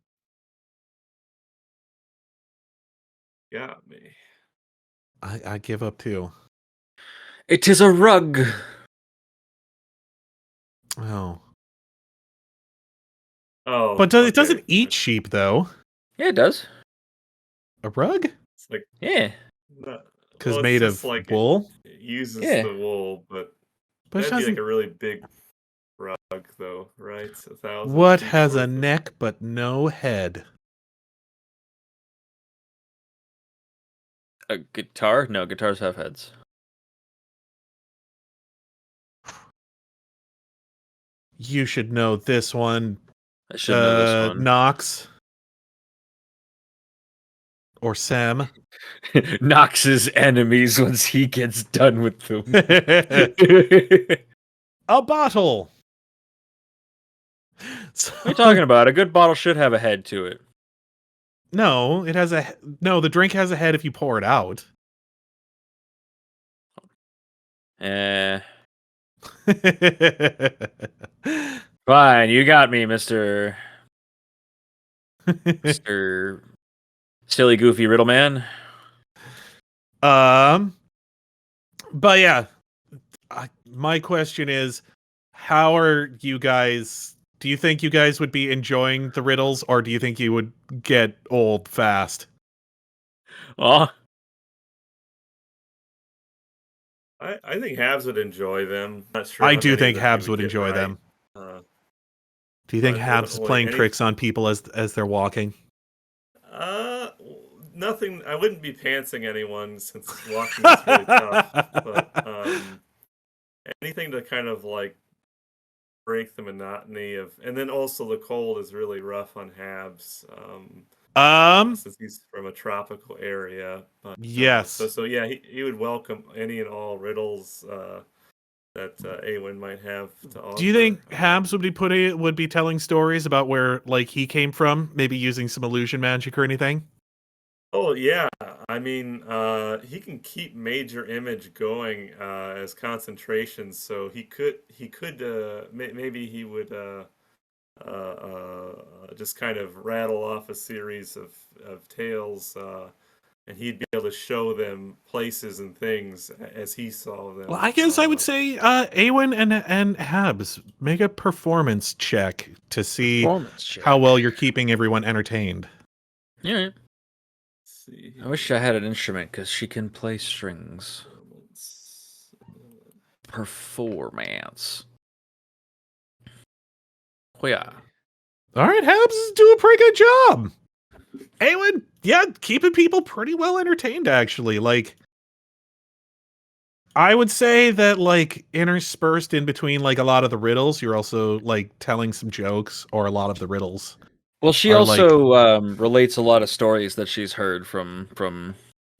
Got me. I give up too. It is a rug. Oh. Oh, But it doesn't okay. eat sheep, though. Yeah, it does. A rug? It's like Yeah. Because it's made just of like wool? It uses Yeah. the wool, but But it that'd be like doesn't. a really big rug, though, right? 1,000 What sheep's has a worth of- neck but no head? A guitar? No, guitars have heads. You should know this one. I should know this one. Knox. Or Sam. Knox's enemies once he gets done with them. A bottle. So, What are you talking about? A good bottle should have a head to it. No, it has the drink has a head if you pour it out. Fine, you got me, Mr. Mr. Silly Goofy Riddle Man. But yeah, my question is, how are you guys? Do you think you guys would be enjoying the riddles, or do you think you would get old fast? Oh, I think Habs would enjoy them. Not sure I how do many think of them we Habs would get enjoy right. them. Do you think but Habs is only playing any- tricks on people as they're walking? Nothing. I wouldn't be pantsing anyone since walking is really tough. But anything to kind of like break the monotony of, and then also the cold is really rough on Habs. Since he's from a tropical area. But, Yes. So yeah, he would welcome any and all riddles that Aewen might have to offer. Do you think Habs would be telling stories about where like he came from, maybe using some illusion magic or anything? Oh yeah, I mean, he can keep major image going as concentration, so he could maybe he would just kind of rattle off a series of tales, and he'd be able to show them places and things as he saw them. Well, I guess I would say Aewen and Habs make a performance check to see how well you're keeping everyone entertained. Yeah. See. I wish I had an instrument because she can play strings. Performance. Oh, yeah. All right, Habs is doing a pretty good job. Aewen, yeah, keeping people pretty well entertained, actually. Like, I would say that like interspersed in between like a lot of the riddles, you're also like telling some jokes, or a lot of the riddles. Well, she Or, like- also relates a lot of stories that she's heard from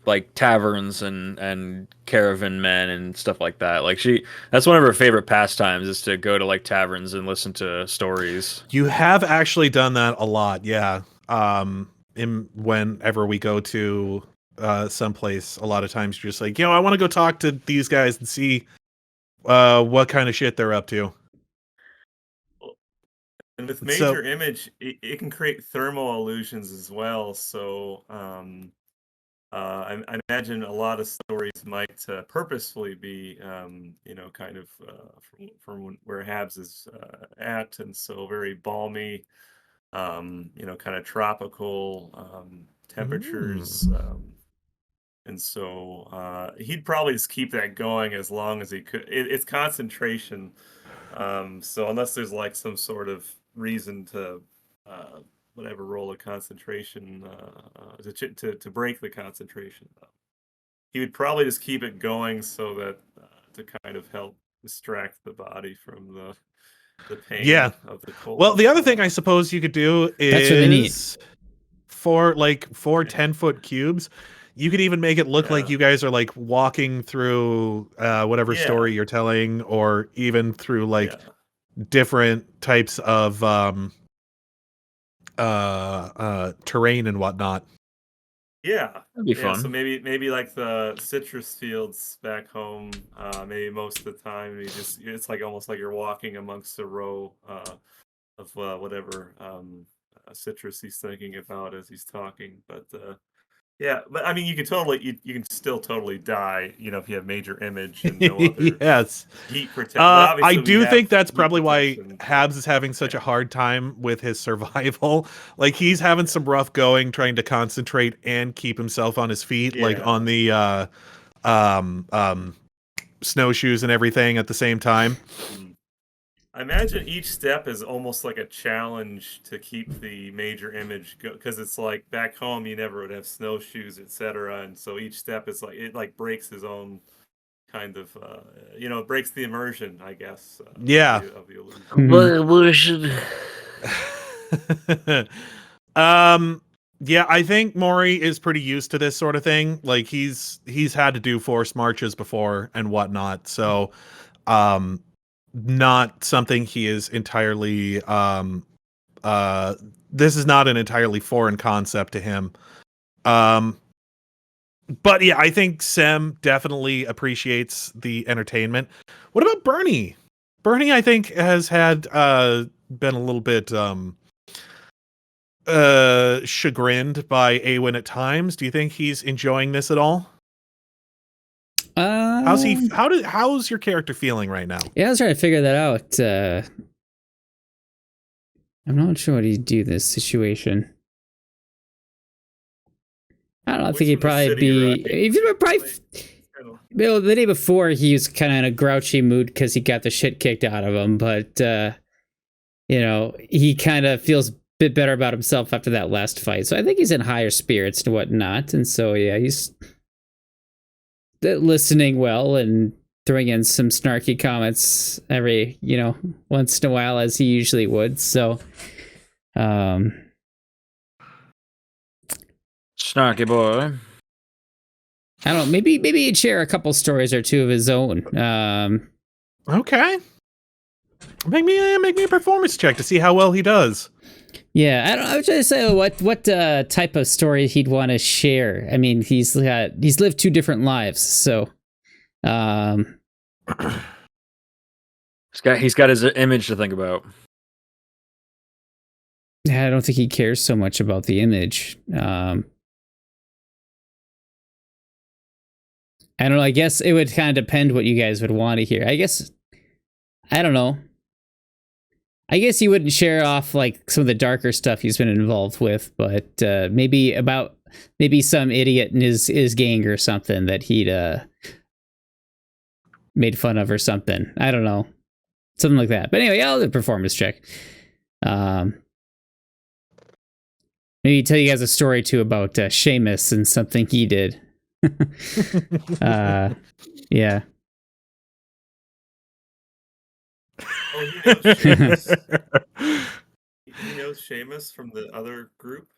like taverns and caravan men and stuff like that. Like that's one of her favorite pastimes is to go to like taverns and listen to stories. You have actually done that a lot, yeah. Whenever we go to someplace, a lot of times you're just like, I want to go talk to these guys and see what kind of shit they're up to. And with major image, it can create thermal illusions as well. So I imagine a lot of stories might purposefully be, kind of from where Habs is at, and so very balmy, kind of tropical temperatures. And so he'd probably just keep that going as long as he could. It's concentration. So unless there's like some sort of reason to whatever roll of concentration to break the concentration, he would probably just keep it going so that to kind of help distract the body from the pain of the cold. Well, the other thing I suppose you could do is That's really neat. For 10-foot cubes, you could even make it look like you guys are like walking through whatever story you're telling, or even through like different types of terrain and whatnot. Yeah, that'd be fun. So maybe like the citrus fields back home. Maybe most of the time, it's like almost like you're walking amongst a row of whatever citrus he's thinking about as he's talking. But but I mean, you can still totally die, if you have major image and no other heat protection. I do think that's probably why Habs is having such a hard time with his survival. Like, he's having some rough going trying to concentrate and keep himself on his feet, like on the snowshoes and everything at the same time. I imagine each step is almost like a challenge to keep the major image because it's like back home you never would have snowshoes, etc. And so each step is like it breaks his own kind of it breaks the immersion, I guess. Of the illusion. I think Mrohy is pretty used to this sort of thing. Like, he's had to do forced marches before and whatnot, so not something he is entirely this is not an entirely foreign concept to him. But yeah, I think Sem definitely appreciates the entertainment. What about Bernie? Bernie, I think, has had been a little bit chagrined by Aewen at times. Do you think he's enjoying this at all? How's your character feeling right now? Yeah, I was trying to figure that out. I'm not sure what he'd do in this situation. I don't know. I think he'd probably be. The day before, he was kind of in a grouchy mood because he got the shit kicked out of him. But he kind of feels a bit better about himself after that last fight. So I think he's in higher spirits and whatnot. And so he's listening well and throwing in some snarky comments every once in a while, as he usually would. So snarky boy. I don't know, maybe he'd share a couple stories or two of his own. Okay, make me a performance check to see how well he does. Yeah, I was trying to say what type of story he'd want to share. I mean, he's lived two different lives, so he's got his image to think about. I don't think he cares so much about the image. I don't know. I guess it would kind of depend what you guys would want to hear. I don't know. I guess he wouldn't share off like some of the darker stuff he's been involved with, but maybe some idiot in his gang or something that he'd made fun of or something. I don't know. Something like that. But anyway, I'll do a performance check. Maybe tell you guys a story too about Seamus and something he did. Yeah. Oh, he knows Seamus. He knows Seamus from the other group.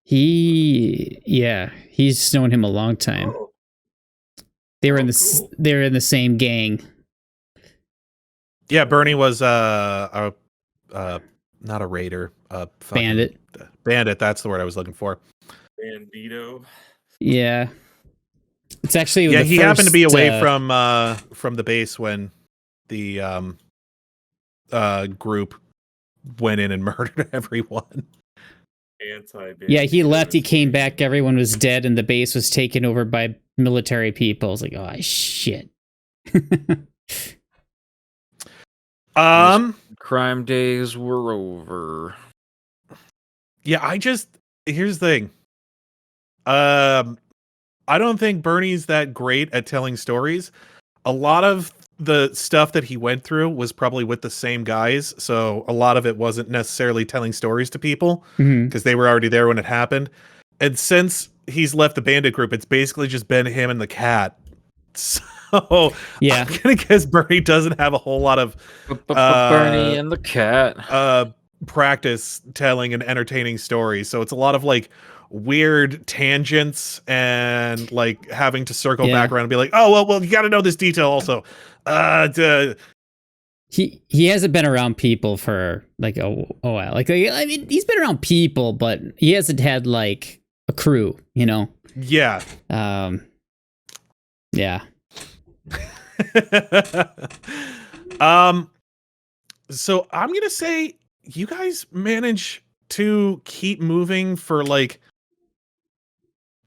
He's known him a long time. Oh, They were Oh, in the cool. they were in the same gang. Yeah, Bernie was not a raider, Bandit. Bandit. That's the word I was looking for. Bandito. Yeah. It's actually Yeah, the he happened to be first, away from the base when the group went in and murdered everyone. Yeah, he left, he came back, everyone was dead, and the base was taken over by military people. I was like, oh shit. Crime days were over. Yeah, here's the thing. I don't think Bernie's that great at telling stories. A lot of the stuff that he went through was probably with the same guys, so a lot of it wasn't necessarily telling stories to people because they were already there when it happened. And since he's left the bandit group, it's basically just been him and the cat. So yeah, I'm gonna guess Bernie doesn't have a whole lot of Bernie and the cat. Practice telling and entertaining stories. So it's a lot of like weird tangents and like having to circle back around and be like, oh well, you got to know this detail also. He hasn't been around people for like a while. Like I mean, he's been around people, but he hasn't had like a crew, you know. Yeah. Yeah. So I'm gonna say you guys manage to keep moving for like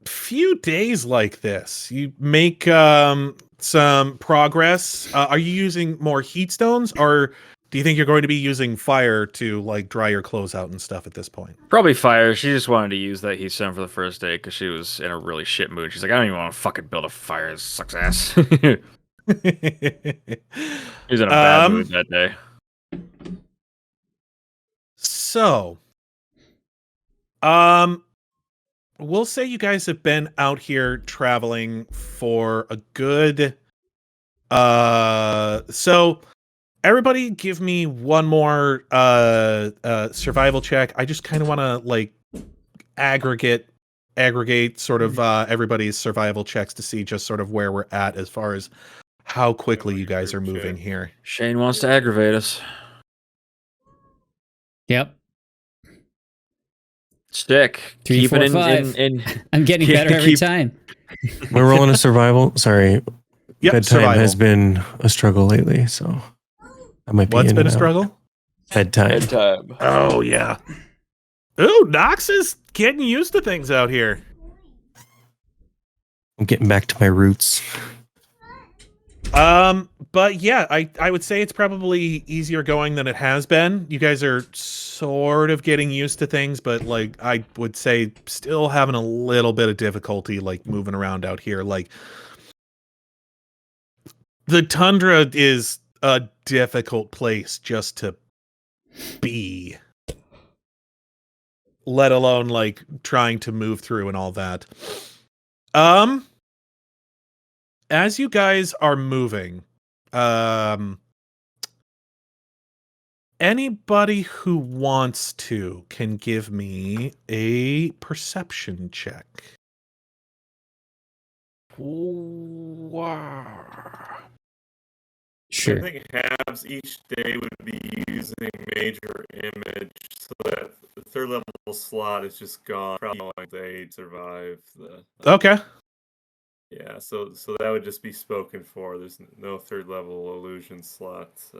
few days like this. You make some progress. Are you using more heat stones, or do you think you're going to be using fire to like dry your clothes out and stuff at this point? Probably fire. She just wanted to use that heat stone for the first day because she was in a really shit mood. She's like, I don't even want to fucking build a fire. This sucks ass. He was in a bad mood that day. So, we'll say you guys have been out here traveling for a good so everybody give me one more survival check. I just kind of want to like aggregate sort of everybody's survival checks to see just sort of where we're at as far as how quickly you guys are moving here. Shane wants to aggravate us. Yep. Stick. 3, Keep 4, it 5. in. I'm getting better every time. We're rolling a survival. Sorry. Yep, Bedtime survival. has been a struggle lately, so I might be What's in been and a out. struggle? Bedtime. Oh yeah. Ooh, Knox is getting used to things out here. I'm getting back to my roots. But yeah, I would say it's probably easier going than it has been. You guys are sort of getting used to things, but like I would say still having a little bit of difficulty like moving around out here. Like the tundra is a difficult place just to be, let alone like trying to move through and all that. As you guys are moving, anybody who wants to can give me a perception check. Wow. Sure. I think halves each day would be using major image, so that the third level slot is just gone. Probably like they survive the. Okay. Yeah, so that would just be spoken for. There's no third level illusion slots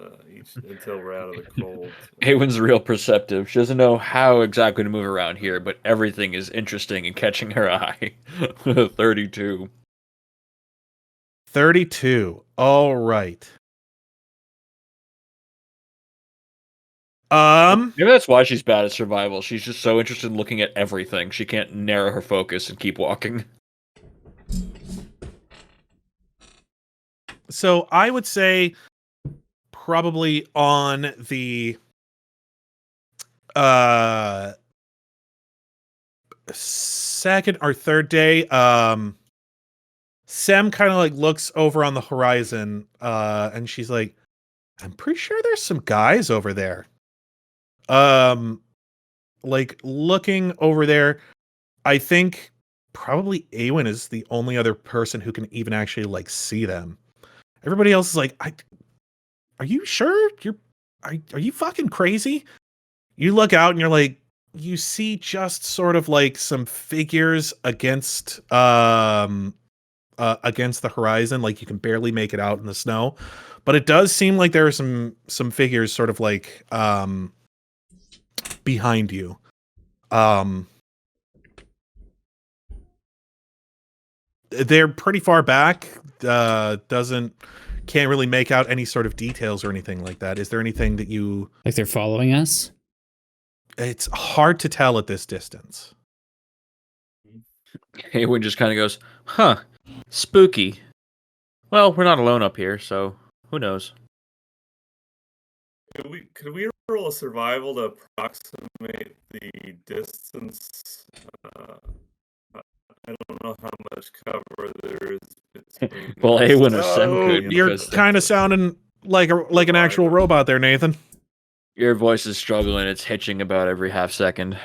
until we're out of the cold. Aewen's real perceptive. She doesn't know how exactly to move around here, but everything is interesting and catching her eye. 32. 32. All right. Maybe that's why she's bad at survival. She's just so interested in looking at everything. She can't narrow her focus and keep walking. So I would say probably on the second or third day, Sem kind of like looks over on the horizon and she's like, I'm pretty sure there's some guys over there. Like looking over there, I think probably Aewen is the only other person who can even actually like see them. Everybody else is like, are you sure? Are you fucking crazy? You look out and you're like, you see just sort of like some figures against the horizon, like you can barely make it out in the snow. But it does seem like there are some figures sort of like behind you. They're pretty far back. Can't really make out any sort of details or anything like that. Is there anything that you Like they're following us? It's hard to tell at this distance. Aewen just kind of goes, huh, spooky. Well, we're not alone up here, so who knows? Could we roll a survival to approximate the distance? I don't know how much cover there is between. Well, us. Aewen or Sem could. You're because kind of sounding like an actual robot there, Nathan. your voice is struggling. It's hitching about every half second.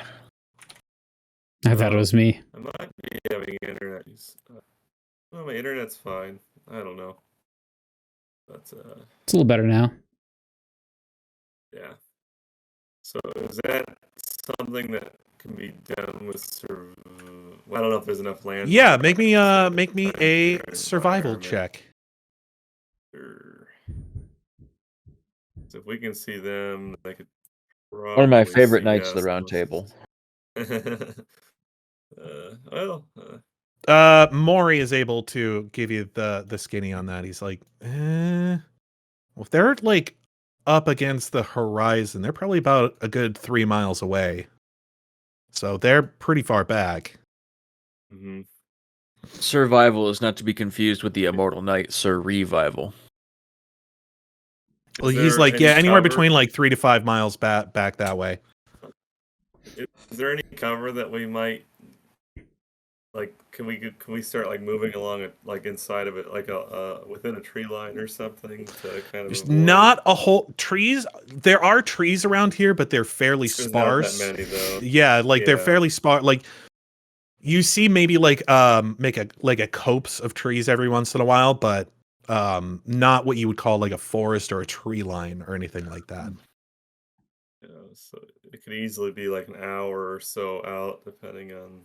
I thought it was me. I might be having internet use. Well, my internet's fine. I don't know. But It's a little better now. yeah. So is that something that can be done with well, I don't know if there's enough land. Yeah, make me a survival check. Sure. So if we can see them, they could. One of my probably favorite see nights of us. the round table. Mrohy is able to give you the skinny on that. He's like, well, if they're like up against the horizon, they're probably about a good 3 miles away. So they're pretty far back. Mm-hmm. Survival is not to be confused with the Immortal Knight, Sir Revival. Well, he's like, yeah, anywhere between like 3 to 5 miles back that way. Is there any cover that we might like? Can we start like moving along it, like inside of it, like within a tree line or something to kind of? There's avoid... not a whole trees. There are trees around here, but they're fairly There's sparse. not that many though. Yeah, like they're fairly sparse. Like you see maybe like make a copse of trees every once in a while, but not what you would call like a forest or a tree line or anything like that. Yeah, so it could easily be like an hour or so out, depending on.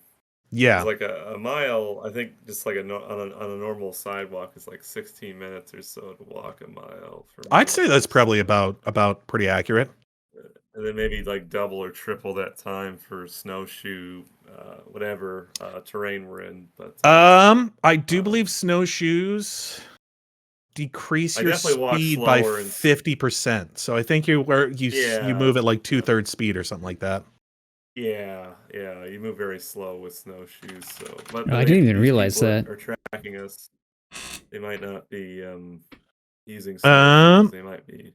Yeah, Like a mile, I think, just like on a normal sidewalk is like 16 minutes or so to walk a mile. I'd say that's probably about pretty accurate. And then maybe like double or triple that time for snowshoe, whatever terrain we're in. But I do believe snowshoes decrease I your definitely walk speed by slower and- 50%. So I think you Yeah. move at like 2/3 speed or something like that. yeah, you move very slow with snowshoes. So, but Oh, I didn't even these realize people that. are tracking us. They might not be using Um, snowshoes. They might be.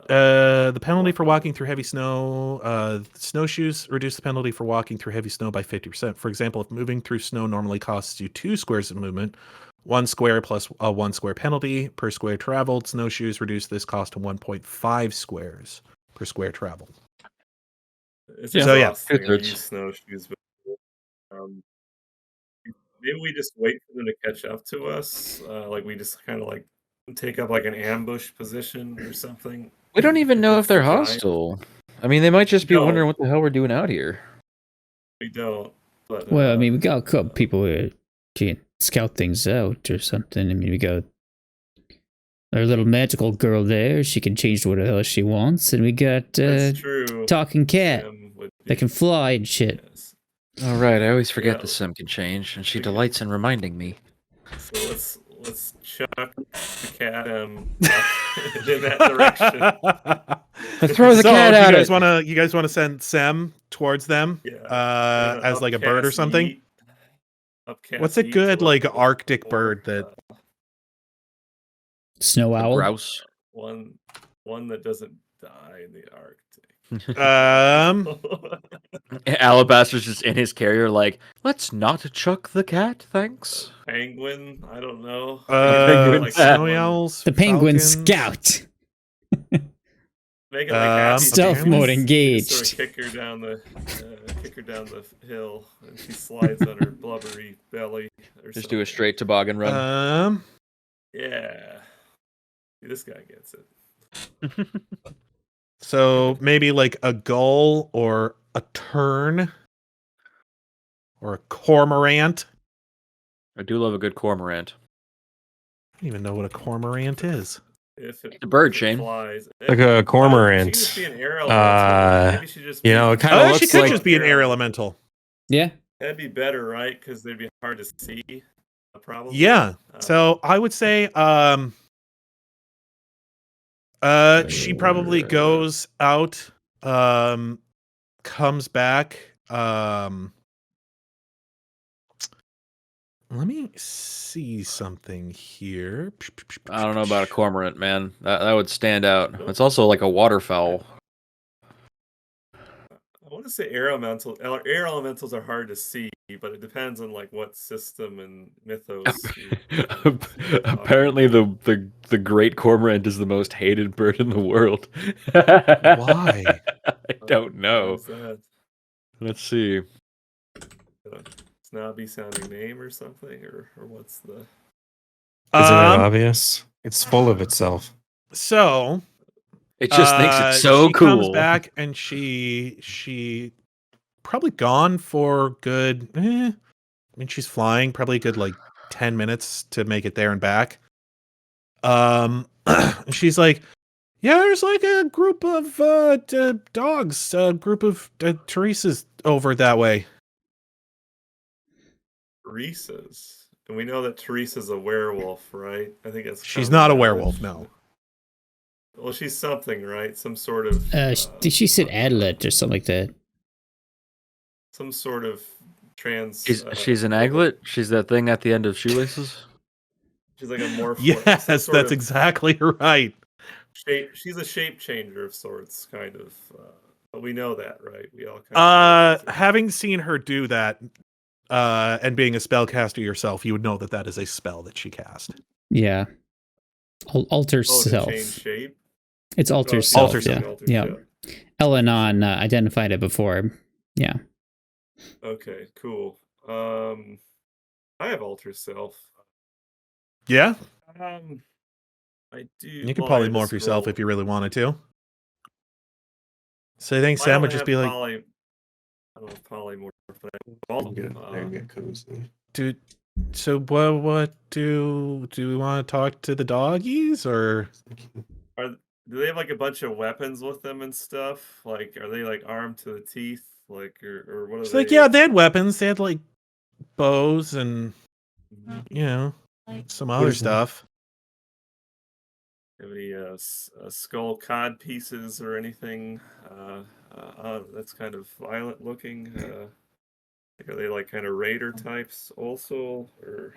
The penalty for walking through heavy snow, snowshoes reduce the penalty for walking through heavy snow by 50%. For example, if moving through snow normally costs you 2 squares of movement, 1 square plus a 1 square penalty per square traveled, snowshoes reduce this cost to 1.5 squares per square traveled. It's So, yeah. exhausting. I Two-thirds. use snowshoes, but maybe we just wait for them to catch up to us. Like we just kind of like take up like an ambush position or something. We don't even know if they're Giant. hostile. I mean, they might just be No. wondering what the hell we're doing out here. We don't. But Well, I mean, we got a couple people who can scout things out or something. I mean, we got our little magical girl there. She can change to what the hell she wants. And we got that's true. talking cat Sam would that can be- fly and shit. yes. All right, I always forget Yeah. the sim can change, and she delights in reminding me. So let's chuck the cat in that direction. Throw the So, cat do at you guys want to send Sem towards them Yeah. as like a bird or Upcast something? yeet. Upcast What's a yeet good to like level Arctic 4, bird that Snow owl. Grouse. one that doesn't die in the Arctic. Alabaster's just in his carrier, like, let's not chuck the cat, thanks. Penguin? I don't know. Penguin like hat. Snowy owls. The penguin falcons. scout. Make it like happy Stealth Days. mode You engaged. just sort of kick her down the hill, and she slides on her blubbery belly. Or Just something. do a straight toboggan run. Yeah. See, this guy gets it. So maybe like a gull or a tern or a cormorant. I do love a good cormorant. I don't even know what a cormorant is. If it, It's a bird, if it Shane. Flies. Like a cormorant. She could just be an air Uh, Maybe she just You know, it kind Oh, of she looks could like just be an air elemental. Yeah. That'd be better, right? Because they'd be hard to see. Probably. Yeah. So I would say she probably goes out, comes back. Let me see something here. I don't know about a cormorant, man. That would stand out. It's also like a waterfowl. I want to say air elementals. Air elementals are hard to see, but it depends on like what system and mythos. Apparently, the great cormorant is the most hated bird in the world. Why? I don't know. What's that? Let's see. Snobby sounding name or something, or what's the? Isn't it obvious? It's full of itself. So It just thinks it's so she cool. comes back and she probably gone for good. I mean, she's flying probably a good like 10 minutes to make it there and back. She's like, yeah, there's like a group of dogs, a group of Teresa's over that way. Teresa's, and we know that Teresa's a werewolf, right? I think that's. She's common not a knowledge. werewolf, no. Well, she's something, right? Some sort of. Did she said Adlet or something like that? Some sort of trans. She's an aglet. She's that thing at the end of shoelaces. She's like a morph. Yes, that's exactly right. She's a shape changer of sorts, kind of. But we know that, right? We all kind of. Having seen her do that, and being a spellcaster yourself, you would know that that is a spell that she cast. Yeah. Alter self. To change shape. It's alter Oh, self. alter Yeah. self. Yeah. El-Anon identified it before. Yeah. Okay, cool. I have alter self. Yeah, I do. you could well, I had to polymorph yourself scroll. if you really wanted to. So I think I Sam don't would just have be like, I don't know if polymorph, but I have all of them. There you get cozy. dude. So what do we want to talk to the doggies or? Do they have like a bunch of weapons with them and stuff? Like, are they like armed to the teeth? Like, or what are It's they? like, yeah, they had weapons. They had like bows and you know some other Poison. stuff. Have any skull cod pieces or anything? That's kind of violent looking. Are they like kind of raider types also, or?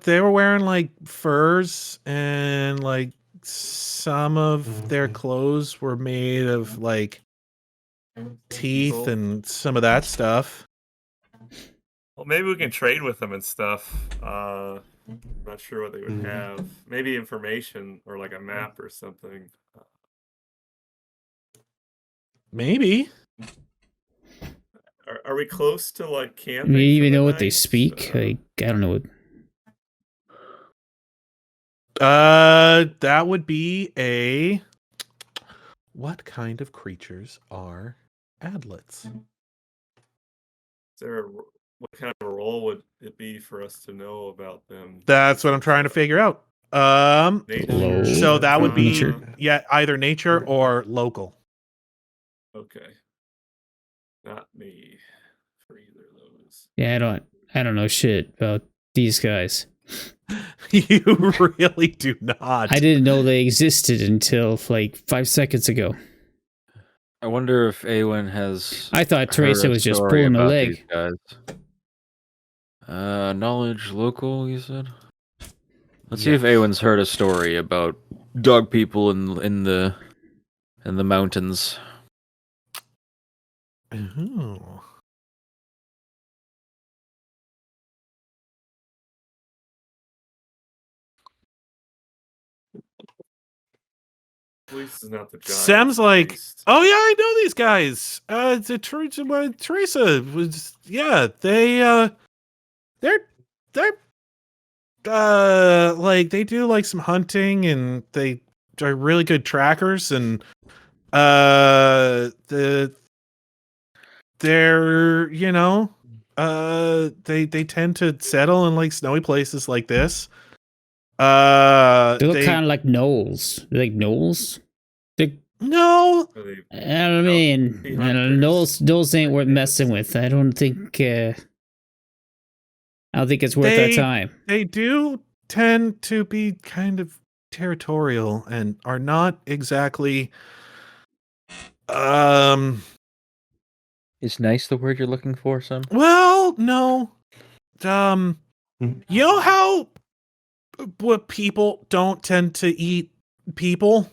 They were wearing like furs and like some of their clothes were made of like teeth and some of that stuff. Well, maybe we can trade with them and stuff. Not sure what they would have. Maybe information or like a map or something. Maybe. Are we close to like camping? Do you for even the know what they night? speak? Like, I don't know what. That would be a. What kind of creatures are adlets? Is there what kind of a role would it be for us to know about them? That's what I'm trying to figure out. Nature, So that would be Nature. either nature or local. Okay. Not me for either of those. Yeah, I don't know shit about these guys. You really do not. I didn't know they existed until like 5 seconds ago. I wonder if Aewen has. I thought Teresa heard a was just story pulling a about leg. these guys. Knowledge local, you said. Let's see if Aewen's heard a story about dog people in the mountains. Ooh. At least it's not the giant. Sam's like, beast. oh yeah, I know these guys. Teresa was, yeah, they're like they do like some hunting and they are really good trackers and they're they tend to settle in like snowy places like this. They look kind of like gnolls. Like gnolls? No, Are they- I mean, Bounty hunters. gnolls ain't worth messing with. I don't think it's worth our time. they do tend to be kind of territorial and are not exactly Is nice the word you're looking for, Sam? well, no. You know how what people don't tend to eat people?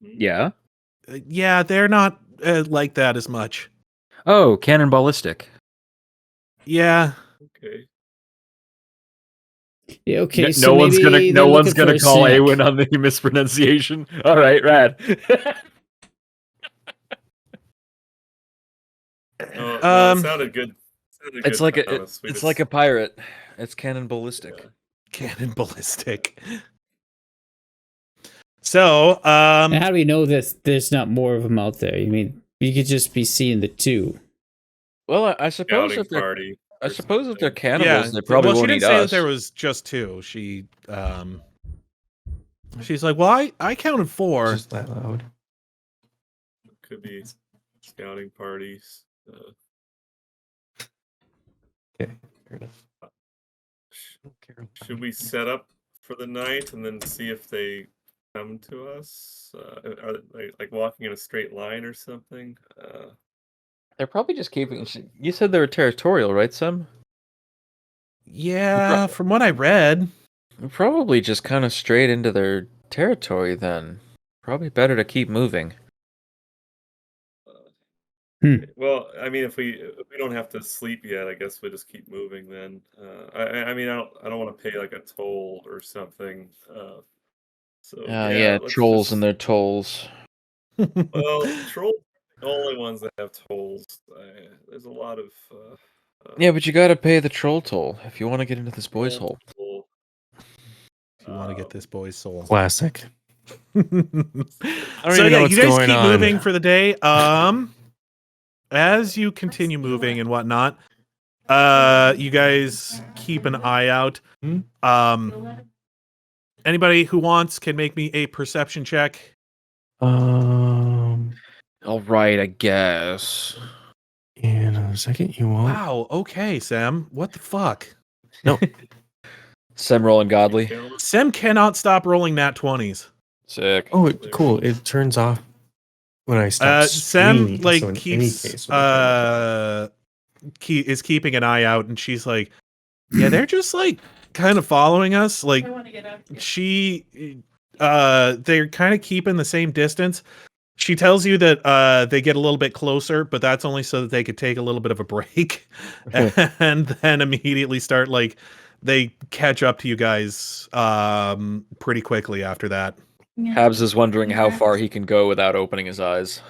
Yeah. Yeah, they're not like that as much. Oh, cannonballistic. Yeah. Okay. Yeah, okay, No, so one's gonna maybe no they're one's looking for gonna a call snack. Aewen on the mispronunciation. All right, rad. No, it Um, sounded good. It's good, like Thomas. We it's just- like a pirate. It's cannonballistic. Yeah. Cannonballistic. So, And how do we know that there's not more of them out there? You mean you could just be seeing the two? Well, I suppose Scouting if they're party. I suppose if they're something. cannibals, they probably well, she won't didn't eat say us. that there was just two. She's like, well, I counted 4. Just that loud. Could be scouting parties. Okay, fair enough. Should we set up for the night and then see if they come to us? Are they like walking in a straight line or something? They're probably just keeping. You said they were territorial, right, Sam? Yeah, from what I read. Probably just kind of straight into their territory. Then probably better to keep moving. Well, I mean, if we don't have to sleep yet, I guess we just keep moving then. I mean, I don't want to pay like a toll or something. So Yeah, let's trolls just- and their tolls. Well, trolls are the only ones that have tolls. There's a lot of Yeah, but you gotta pay the troll toll if you want to get into this boy's hole. toll. If you want to get this boy's soul. Classic. So even know yeah, what's you guys going keep on. moving for the day. As you continue moving and whatnot, you guys keep an eye out. Anybody who wants can make me a perception check. All right, I guess. In a second, you won't. Wow. Okay, Sam. What the fuck? No. Sem rolling godly. Sam cannot stop rolling nat 20s. Sick. Oh, cool. It turns off when I stop Sam streaming. like so in any keeps case, when I turn it is keeping an eye out, and she's like, yeah, they're just like kind of following us. Like they're kind of keeping the same distance. She tells you that they get a little bit closer, but that's only so that they could take a little bit of a break, and then immediately start like they catch up to you guys pretty quickly after that. Habs is wondering how far he can go without opening his eyes.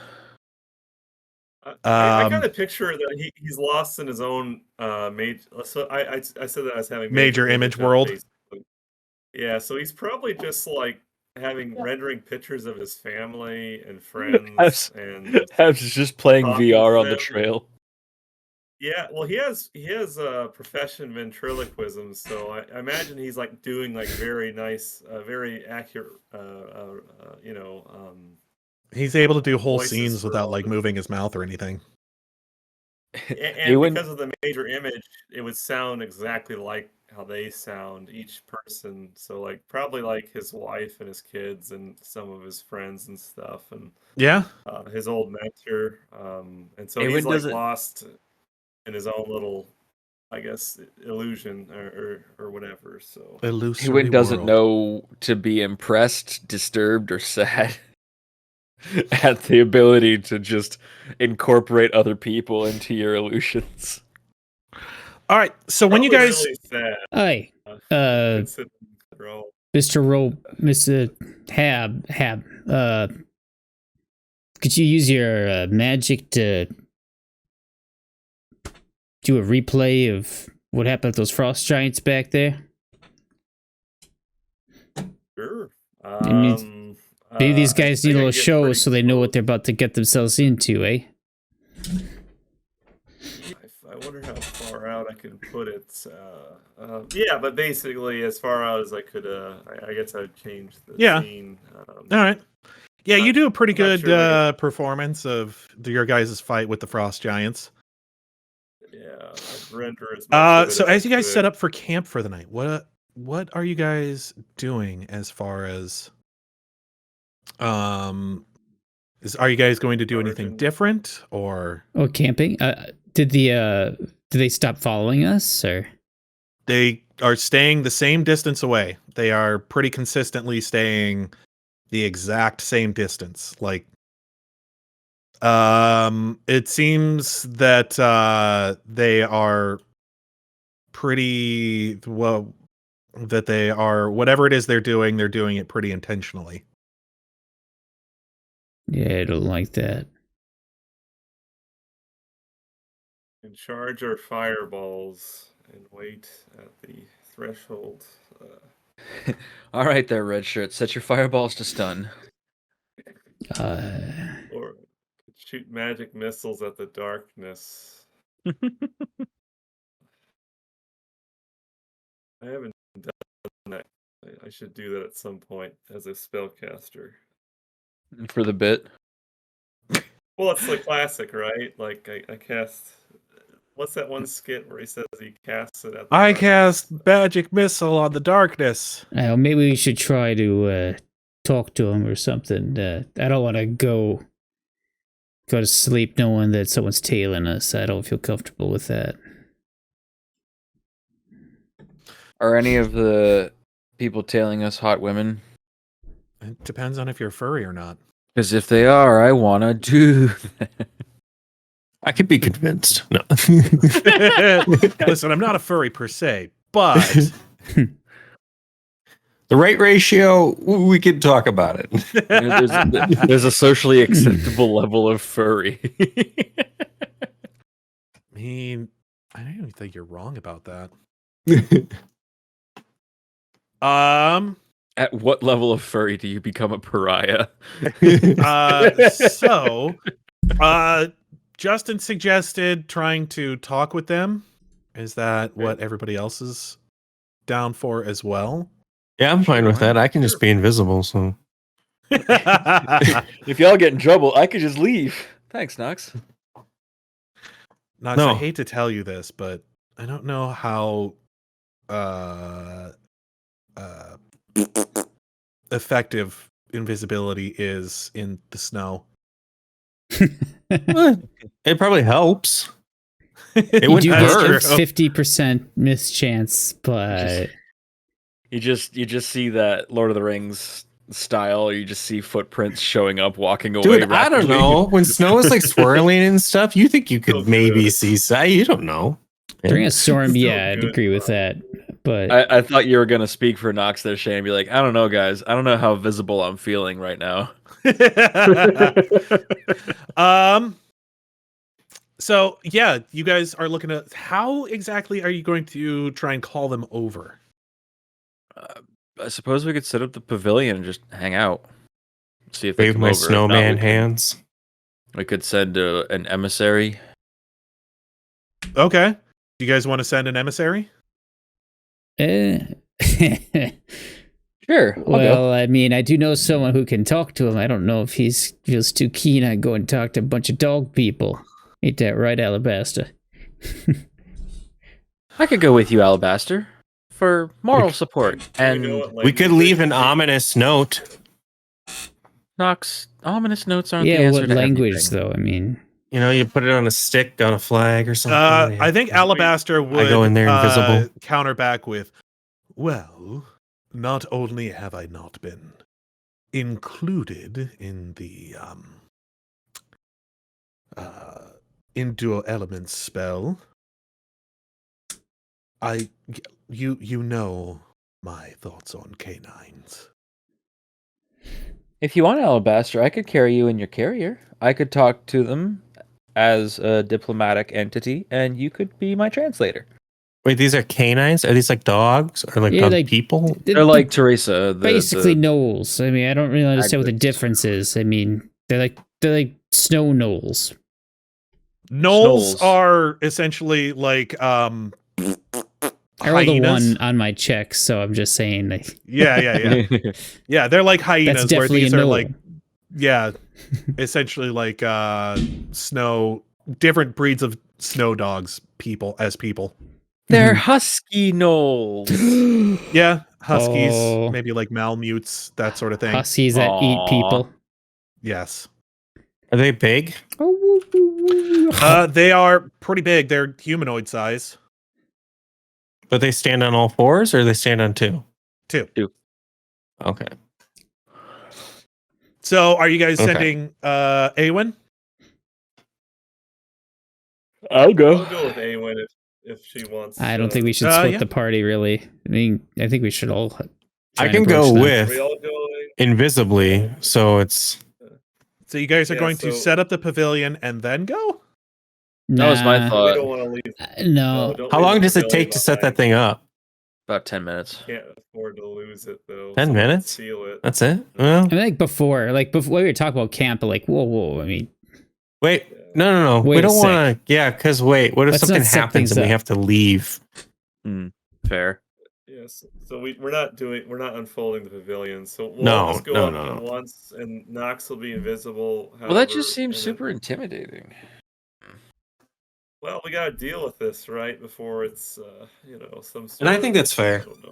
I kind of picture that he's lost in his own major. So I said that I was having Major image world. basically. Yeah, so he's probably just like rendering pictures of his family and friends and Habs is just playing talking VR to on the them. trail. Yeah, well, he has a profession ventriloquism, so I imagine he's like doing like very nice, very accurate, He's able to do whole voices scenes for without all like the- moving his mouth or anything. And Aewen- because of the major image, it would sound exactly like how they sound, each person. So like probably like his wife and his kids and some of his friends and stuff, and Yeah. his old mentor. And so Aewen he's like doesn't- lost in his own little, I guess, illusion or whatever. So Illusory Aewen doesn't world. know to be impressed, disturbed, or sad. at the ability to just incorporate other people into your illusions. All right. So when you Probably guys, really sad, Hey, considering the role. Mr. Hab, could you use your magic to do a replay of what happened with those frost giants back there? Sure. mean, Maybe these guys need a little show so they know what they're about to get themselves into, eh? I wonder how far out I can put it. Yeah, but basically, as far out as I could, I guess I'd change the scene. All right. Yeah, you do a pretty I'm not good sure performance of your guys' fight with the frost giants. Yeah, I'd render as much of it So as you guys could. set up for camp for the night, what are you guys doing as far as are you guys going to do anything Origin. different or Oh, camping? Did they stop following us or? they are staying the same distance away? They are pretty consistently staying the exact same distance. Like it seems that they are pretty well that they are whatever it is they're doing it pretty intentionally. Yeah, I don't like that. And charge our fireballs and wait at the threshold. All right, there, red shirt. Set your fireballs to stun. Or shoot magic missiles at the darkness. I haven't done that. I should do that at some point as a spellcaster. For the bit. Well, it's the classic, right? Like I cast. What's that one skit where he says he casts it at? The I darkness? cast magic missile on the darkness. Maybe we should try to talk to him or something. I don't want to go to sleep knowing that someone's tailing us. I don't feel comfortable with that. Are any of the people tailing us hot women? It depends on if you're furry or not. Because if they are, I want to do that. I could be convinced. No. Listen, I'm not a furry per se, but The right ratio, we could talk about it. There's a socially acceptable level of furry. I mean, I don't even think you're wrong about that. At what level of furry do you become a pariah? Justin suggested trying to talk with them. Is that what everybody else is down for as well? Yeah, I'm fine with that. I can just be invisible, so. If y'all get in trouble, I could just leave. Thanks, Knox. Knox, No. I hate to tell you this, but I don't know how effective invisibility is in the snow. It probably helps. It You would do get hurt. 50% mischance, but You just see that Lord of the Rings style. You just see footprints showing up, walking away. Dude, I don't rapidly. know. When snow is like swirling and stuff, you think you could Feels maybe good. see sight. You don't know. during a storm, Still yeah, I'd good, agree with though. that. But I thought you were gonna speak for Knox there, Shane. And be like, I don't know, guys. I don't know how visible I'm feeling right now. So yeah, you guys are looking at how exactly are you going to try and call them over? I suppose we could set up the pavilion and just hang out. See if they Wave come my over. If not, snowman we could- hands. We could send an emissary. Okay. Do you guys want to send an emissary? Sure. I'll go. well, I mean, I do know someone who can talk to him. I don't know if he feels too keen on going to talk to a bunch of dog people. Ain't that right, Alabaster? I could go with you, Alabaster, for moral support. And We could leave an ominous note. Knox, ominous notes aren't the Yeah, answer what to language, everything. though? I mean, You know, you put it on a stick, on a flag or something. I think Alabaster would go in there invisible. counter back with, well, not only have I not been included in the Endure Elements spell. You know my thoughts on canines. If you want Alabaster, I could carry you in your carrier. I could talk to them as a diplomatic entity, and you could be my translator. Wait, these are canines? Are these like dogs or like Yeah, dog like- people? They're like Teresa. Basically gnolls. I mean, I don't really understand what the Magus. difference is. I mean, they're like snow gnolls. Gnolls Snolls. are essentially like I rolled a hyenas. 1 on my check, so I'm just saying, like, Yeah. Yeah, they're like hyenas, that's where definitely these a are gnoll. like, yeah, essentially like different breeds of snow dogs, people. They're husky gnolls. Yeah, huskies, Oh. maybe like malmutes, that sort of thing. Huskies that eat Aw. people. Yes. Are they big? They are pretty big. They're humanoid size. But they stand on all fours or they stand on two? Two. Okay. So are you guys Okay. sending Aewen? I'll go. I'll go with Aewen if she wants. I don't think we should split yeah. the party, really. I mean, I think we should all try I and can approach go them. Are with we all going? invisibly, so it's So you guys are Yeah, going to so- set up the pavilion and then go? That was my Nah. thought. We don't want to leave. No. don't how leave long the does it pavilion take to set that behind. thing up? About 10 minutes. Can't afford to lose it though. 10 so minutes? Seal it. That's it? Well, I mean, like before we were talking about camp, but like, whoa. I mean, wait. No. Wait We a don't sec. want to. Yeah, because wait. What if Let's not something set happens things and we up. have to leave? Fair. Yes. So we're not unfolding the pavilion. So we'll No, all just go no, up no, at no. once, and Knox will be invisible. Well, that just however, seems and then- super intimidating. Well, we gotta deal with this right before it's some. And I sort think of- that's fair. I don't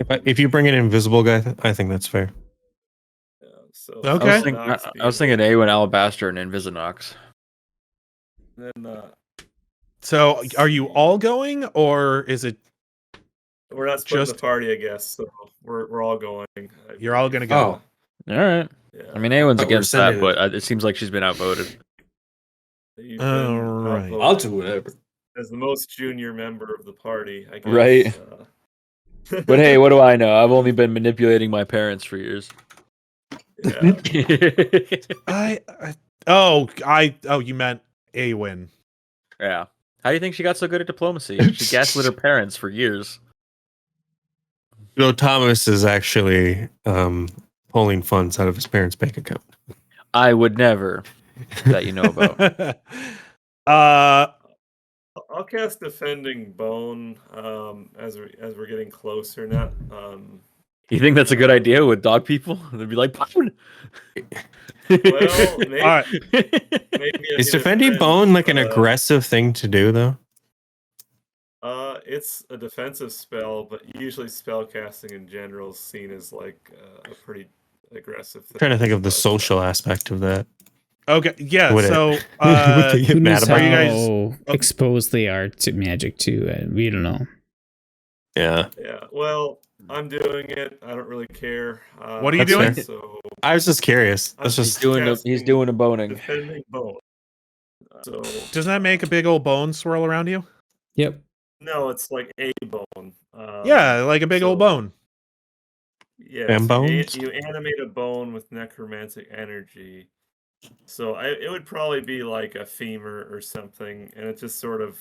know. If you bring an invisible guy, I think that's fair. Yeah, so Okay. I was thinking Aewen, Alabaster, and Invisinox. Then So are you all going, or is it we're not splitting Just- the party, I guess. So we're all going. I You're all believe. gonna go? All right. Yeah. I mean, Aewen's But we're against that, sending but it seems like she's been outvoted. You've been Alright. outvoted I'll do whatever. as the most junior member of the party, I guess. Right. But hey, what do I know? I've only been manipulating my parents for years. yeah. You meant Aewen. Yeah. How do you think she got so good at diplomacy? She gaslit her parents for years. Thomas is actually pulling funds out of his parents' bank account. I would never. That you know about. I'll cast Defending Bone as we're getting closer. Not You think that's a good idea with dog people? They'd be like, "Bone." well, maybe, All right. maybe I Is can defending defend, bone like an aggressive thing to do, though? It's a defensive spell, but usually spell casting in general is seen as like a pretty aggressive thing. I'm trying to think of the But, social aspect of that. Okay, yeah. Would it- So Would they get who mad knows about you how guys- exposed they are to magic too? We don't know. Yeah. yeah, well, I'm doing it. I don't really care. What are you That's doing? fair. So I was just curious. That's I'm He's just doing a boning. defending bone. So does that make a big old bone swirl around you? Yep. no, it's like a bone. Yeah, like a big old so- bone. Yeah, Bam so bones? you animate a bone with necromantic energy. So it would probably be like a femur or something, and it just sort of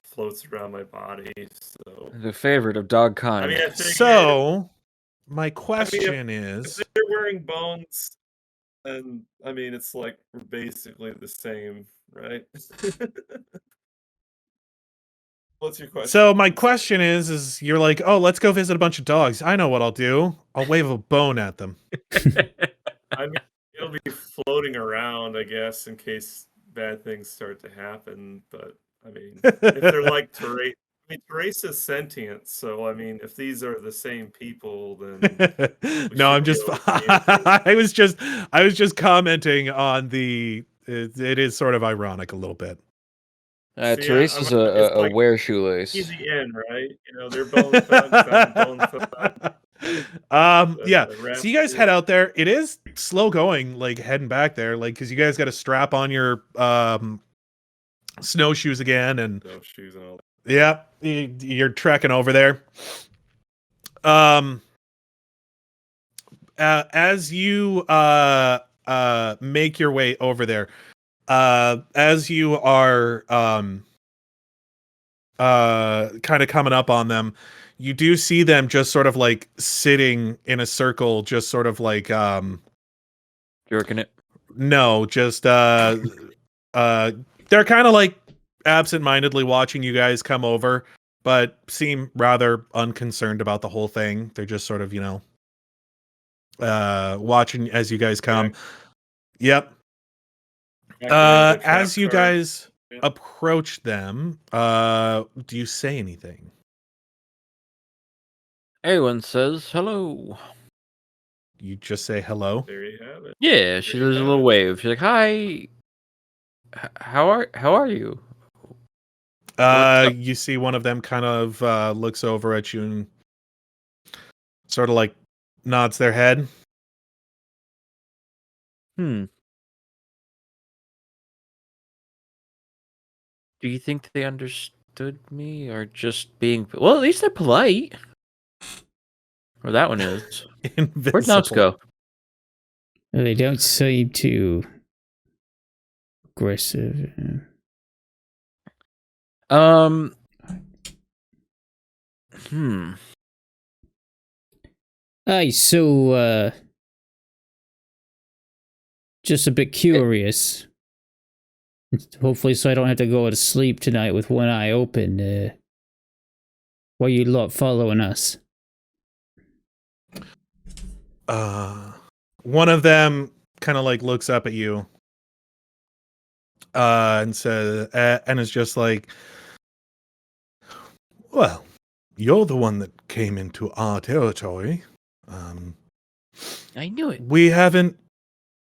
floats around my body. So The favorite of dog I kind. mean, I figured So my question if is, they're wearing bones, then I mean it's like we're basically the same, right? What's your question? so my question is you're like, oh, let's go visit a bunch of dogs. I know what I'll do. I'll wave a bone at them. I mean, it'll be floating around, I guess, in case bad things start to happen. But I mean, if they're like Teresa, I mean, Teresa's sentient, so I mean, if these are the same people, then No, I'm should just be okay. I was just commenting on the it is sort of ironic a little bit. See, Teresa's it's a like wear shoelace. easy in, right? You know, they're bone thugs, I'm bone thug. Yeah. the So you guys head out there. It is slow going, like heading back there, like because you guys got to strap on your snowshoes again, and snowshoes and all. yeah, you're trekking over there. As you make your way over there, as you are kind of coming up on them, you do see them just sort of like sitting in a circle, just sort of like Jerking it. no, just they're kind of like absent-mindedly watching you guys come over, but seem rather unconcerned about the whole thing. They're just sort of, watching as you guys come. Yep. As you guys approach them, do you say anything? Aewen says hello. You just say hello. There you have it. Yeah, she does a little wave. She's like, "Hi, how are you?" You see one of them kind of looks over at you and sort of like nods their head. Do you think they understood me, or just being? Well, at least they're polite. Or that one is. Where'd Knox go? They don't seem too aggressive. So just a bit curious. Hopefully, so I don't have to go to sleep tonight with one eye open. Why are you lot following us? One of them kind of like looks up at you and says, and is just like, well, you're the one that came into our territory. I knew it. We haven't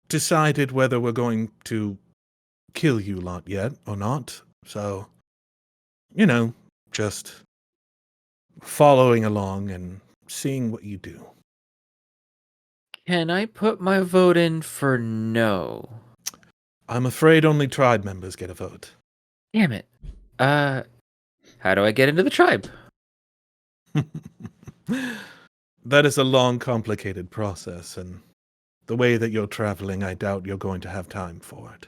decided whether we're going to kill you lot yet or not. So, just following along and seeing what you do. Can I put my vote in for no? I'm afraid only tribe members get a vote. Damn it. How do I get into the tribe? That is a long, complicated process, and the way that you're traveling, I doubt you're going to have time for it.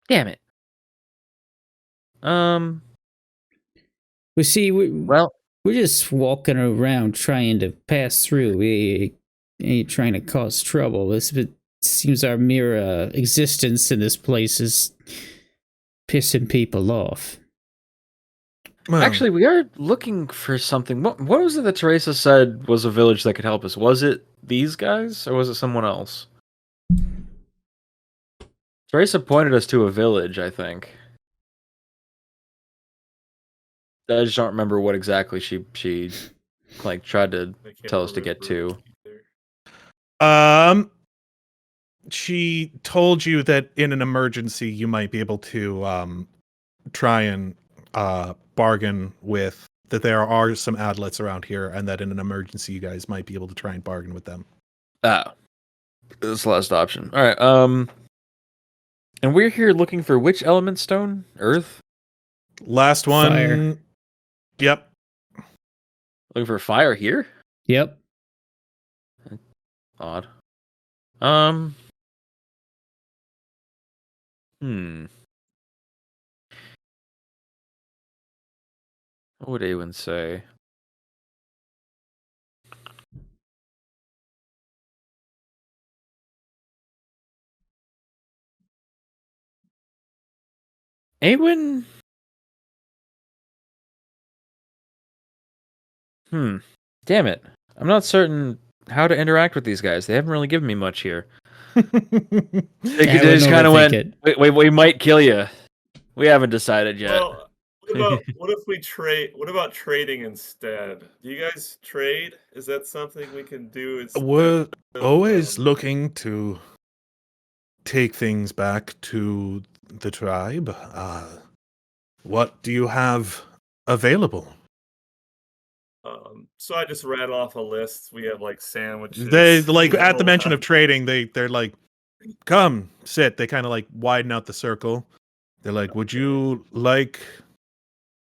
Damn it. We see, we're just walking around trying to pass through. We ain't trying to cause trouble. It seems our mere existence in this place is pissing people off. Well, Actually, we are looking for something. What was it that Teresa said was a village that could help us? Was it these guys, or was it someone else? Teresa pointed us to a village, I think. I just don't remember what exactly she like tried to tell us to get to. She told you that in an emergency you might be able to try and bargain with that there are some adlets around here, and that in an emergency you guys might be able to try and bargain with them. Ah, this last option. All right. And we're here looking for which element stone? Earth. Last one. Fire. Yep. Looking for fire here. Yep. Odd. What would Aewen say? Aewen? Damn it. I'm not certain how to interact with these guys. They haven't really given me much here. They just kind of went, wait, we might kill you. We haven't decided yet. Well, what if we trade? What about trading instead? Do you guys trade? Is that something we can do? We're always looking to take things back to the tribe. What do you have available? So I just read off a list. We have like sandwiches. They like we at have the a mention lot- of trading, they're like, come sit. They kind of like widen out the circle. They're like, would you like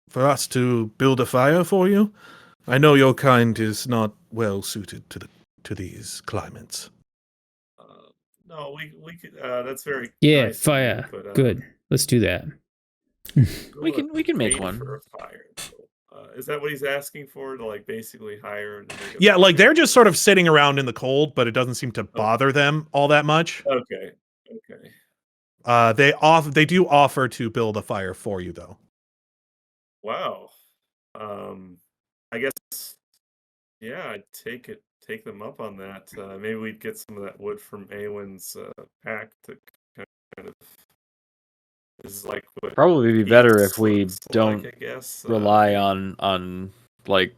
for us to build a fire for you? I know your kind is not well suited to these climates. No, we could. That's very Yeah, nice of you, fire. but, Good. Let's do that. We can make paid one. for a fire. So, is that what he's asking for? To like basically hire? To make a Yeah, like fire? they're just sort of sitting around in the cold, but it doesn't seem to bother them all that much. Okay. Okay. They do offer to build a fire for you though. Wow. I guess. Yeah, I'd take them up on that. Maybe we'd get some of that wood from Aewen's pack to kind of. This is like what Probably be better peace if we looks don't like, I guess. rely on like.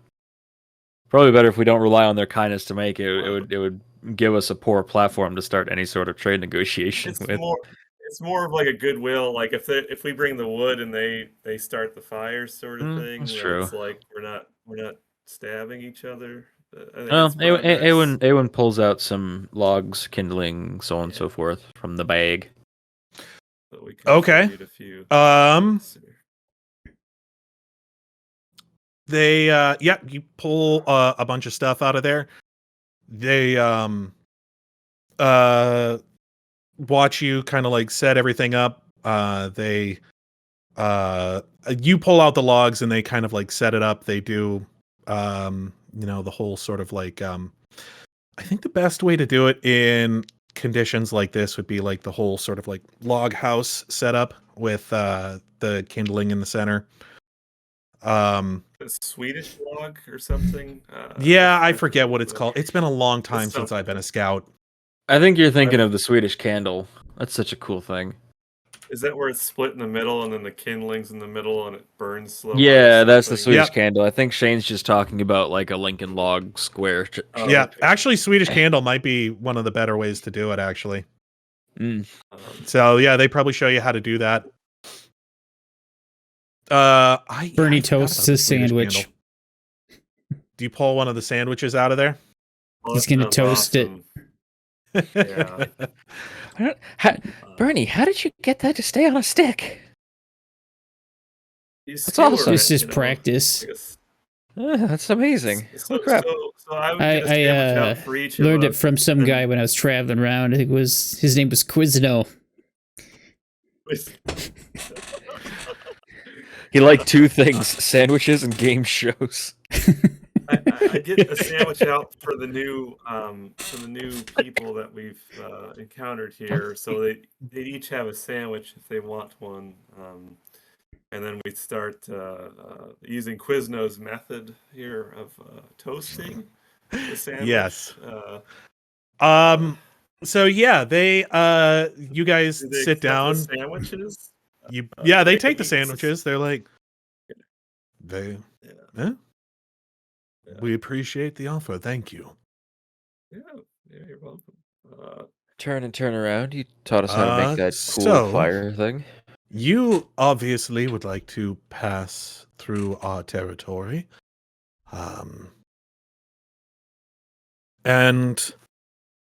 Probably better if we don't rely on their kindness to make it. It would give us a poor platform to start any sort of trade negotiation It's with. more of like a goodwill. Like if we bring the wood and they start the fire sort of thing. That's then true. It's like we're not stabbing each other. I think Well, it's progress. Aewen pulls out some logs, kindling, so on and so forth from the bag. But we Okay. contribute a few. They you pull a bunch of stuff out of there. They watch you kind of like set everything up. They you pull out the logs and they kind of like set it up. They do the whole sort of like I think the best way to do it in conditions like this would be like the whole sort of like log house setup with the kindling in the center. A Swedish log or something. Yeah, I forget what it's called. It's been a long time since something. I've been a scout. I think you're thinking of the Swedish candle. That's such a cool thing. Is that where it's split in the middle and then the kindling's in the middle and it burns slowly? Yeah, or that's the something? Swedish Yep. candle. I think Shane's just talking about like a Lincoln log square. Oh, Yeah, okay. actually, Swedish candle might be one of the better ways to do it. Actually, Mm. so yeah, they probably show you how to do that. I Bernie forgot toasts about the his Swedish sandwich. candle. Do you pull one of the sandwiches out of there? Oh, He's that gonna sounds toast it. awesome. Yeah. Bernie, how did you get that to stay on a stick? You That's skewer awesome. It's it, just practice. I guess. That's amazing. So, Oh, crap. so I would get a sandwich out for each learned of it us. from some and- guy when I was traveling around. I think his name was Quizno. He liked two things: sandwiches and game shows. I get a sandwich out for the new people that we've encountered here. So they each have a sandwich if they want one, and then we start using Quizno's method here of toasting the sandwich. Yes. Do So yeah, they you guys they sit accept the down. sandwiches. They take the it's- sandwiches. They're like, they, Yeah. eh? Yeah. We appreciate the offer. Thank you. Yeah, you're welcome. Turn and turn around. You taught us how to make that cool so- fire thing. You obviously would like to pass through our territory. And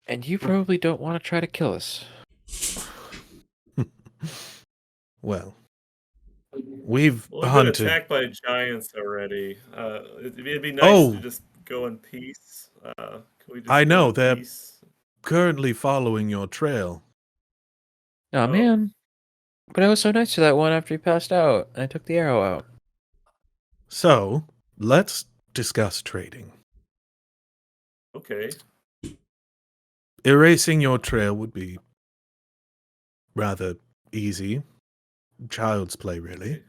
And you probably don't want to try to kill us. well, we've Well, we've been hunted. attacked by giants already. It'd be nice Oh. to just go in peace. Can we just I go know, in they're- peace? Currently following your trail. Oh, man. But I was so nice to that one after he passed out. And I took the arrow out. So let's discuss trading. Okay. Erasing your trail would be rather easy. Child's play, really. Okay.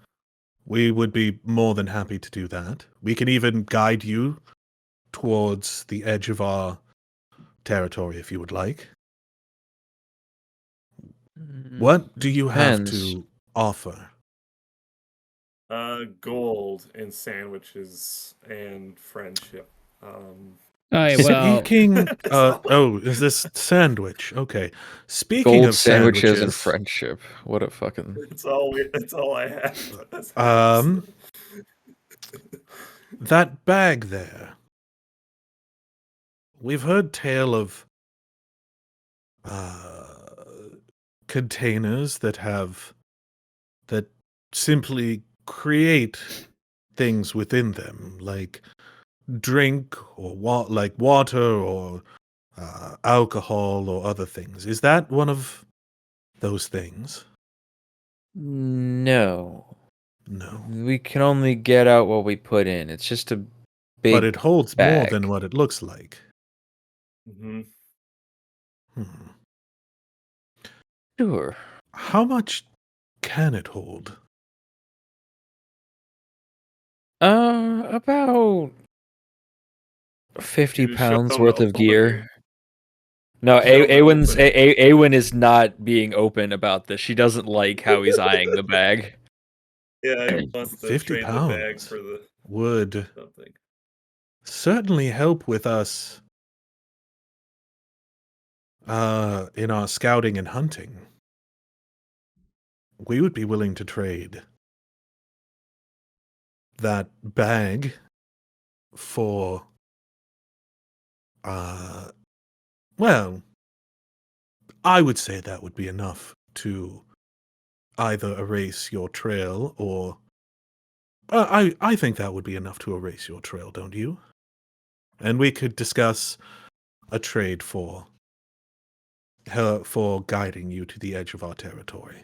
We would be more than happy to do that. We can even guide you towards the edge of our territory if you would like. What do you have Depends. to offer? Gold and sandwiches and friendship. All right, well, Speaking, is this sandwich? Okay. Speaking Gold of sandwiches and friendship. What a fucking... That's all I have. That's That bag there. We've heard tale of containers that simply create things within them, like drink or like water or alcohol or other things. Is that one of those things? No. No. We can only get out what we put in. It's just a big But it holds more bag. than what it looks like. Mm-hmm. Hmm. Sure. How much can it hold? About 50 You just show pounds them worth to of open gear. No, Show them to Aewen's open it. Aewen is not being open about this. She doesn't like how he's eyeing the bag. Yeah, he wants to 50 trade the bag pounds for the would something. certainly help with us in our scouting and hunting. We would be willing to trade that bag for well, I would say that would be enough to either erase your trail or I think that would be enough to erase your trail, don't you? And we could discuss a trade for guiding you to the edge of our territory.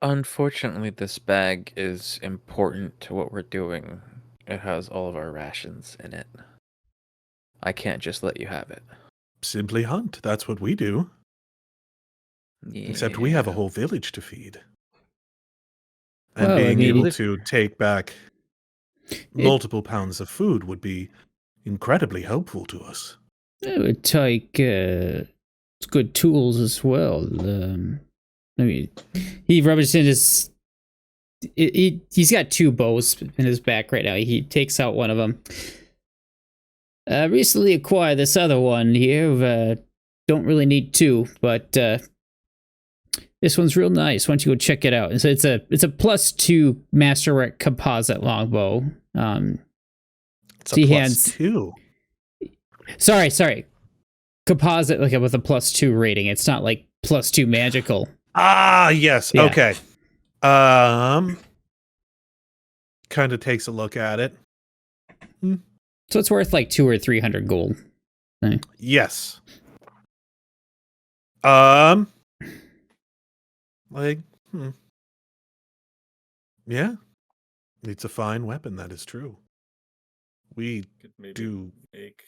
Unfortunately, this bag is important to what we're doing. It has all of our rations in it. I can't just let you have it. Simply hunt. That's what we do. Except we have a Yeah. whole village to feed. And Well, I being mean- able to take back multiple pounds of food would be incredibly helpful to us. It would take good tools as well. I mean, he rubs in his. He's got two bows in his back right now. He takes out one of them. Recently acquired this other one here. Don't really need two, but this one's real nice. Why don't you go check it out? And so it's a +2 masterwork composite longbow. It's a See plus hands. 2. Sorry. Composite, like with a +2 rating. It's not like +2 magical. Ah, yes. Yeah. Okay. Kind of takes a look at it. So it's worth like 200 or 300 gold. Yes. Like, yeah. It's a fine weapon, that is true. We Could maybe do make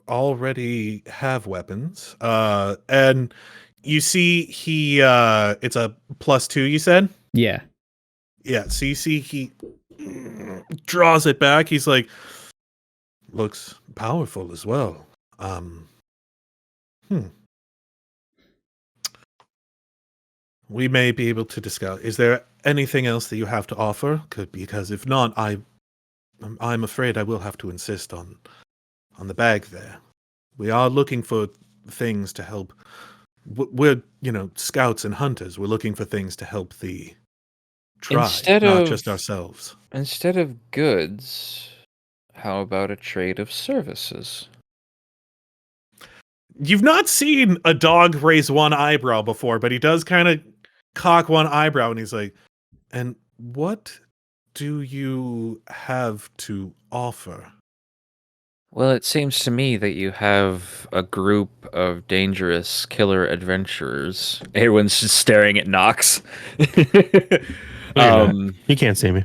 already have weapons. And you see he it's a +2, you said? Yeah. Yeah, so you see he draws it back. He's like, looks powerful as well. We may be able to discuss. Is there anything else that you have to offer? Because if not, I'm afraid I will have to insist on the bag there. We are looking for things to help. We're, scouts and hunters. We're looking for things to help the tribe, not just ourselves. Instead of goods, how about a trade of services? You've not seen a dog raise one eyebrow before, but he does kind of cock one eyebrow, and he's like, "And what do you have to offer?" Well, it seems to me that you have a group of dangerous killer adventurers. Everyone's just staring at Knox. You can't see me.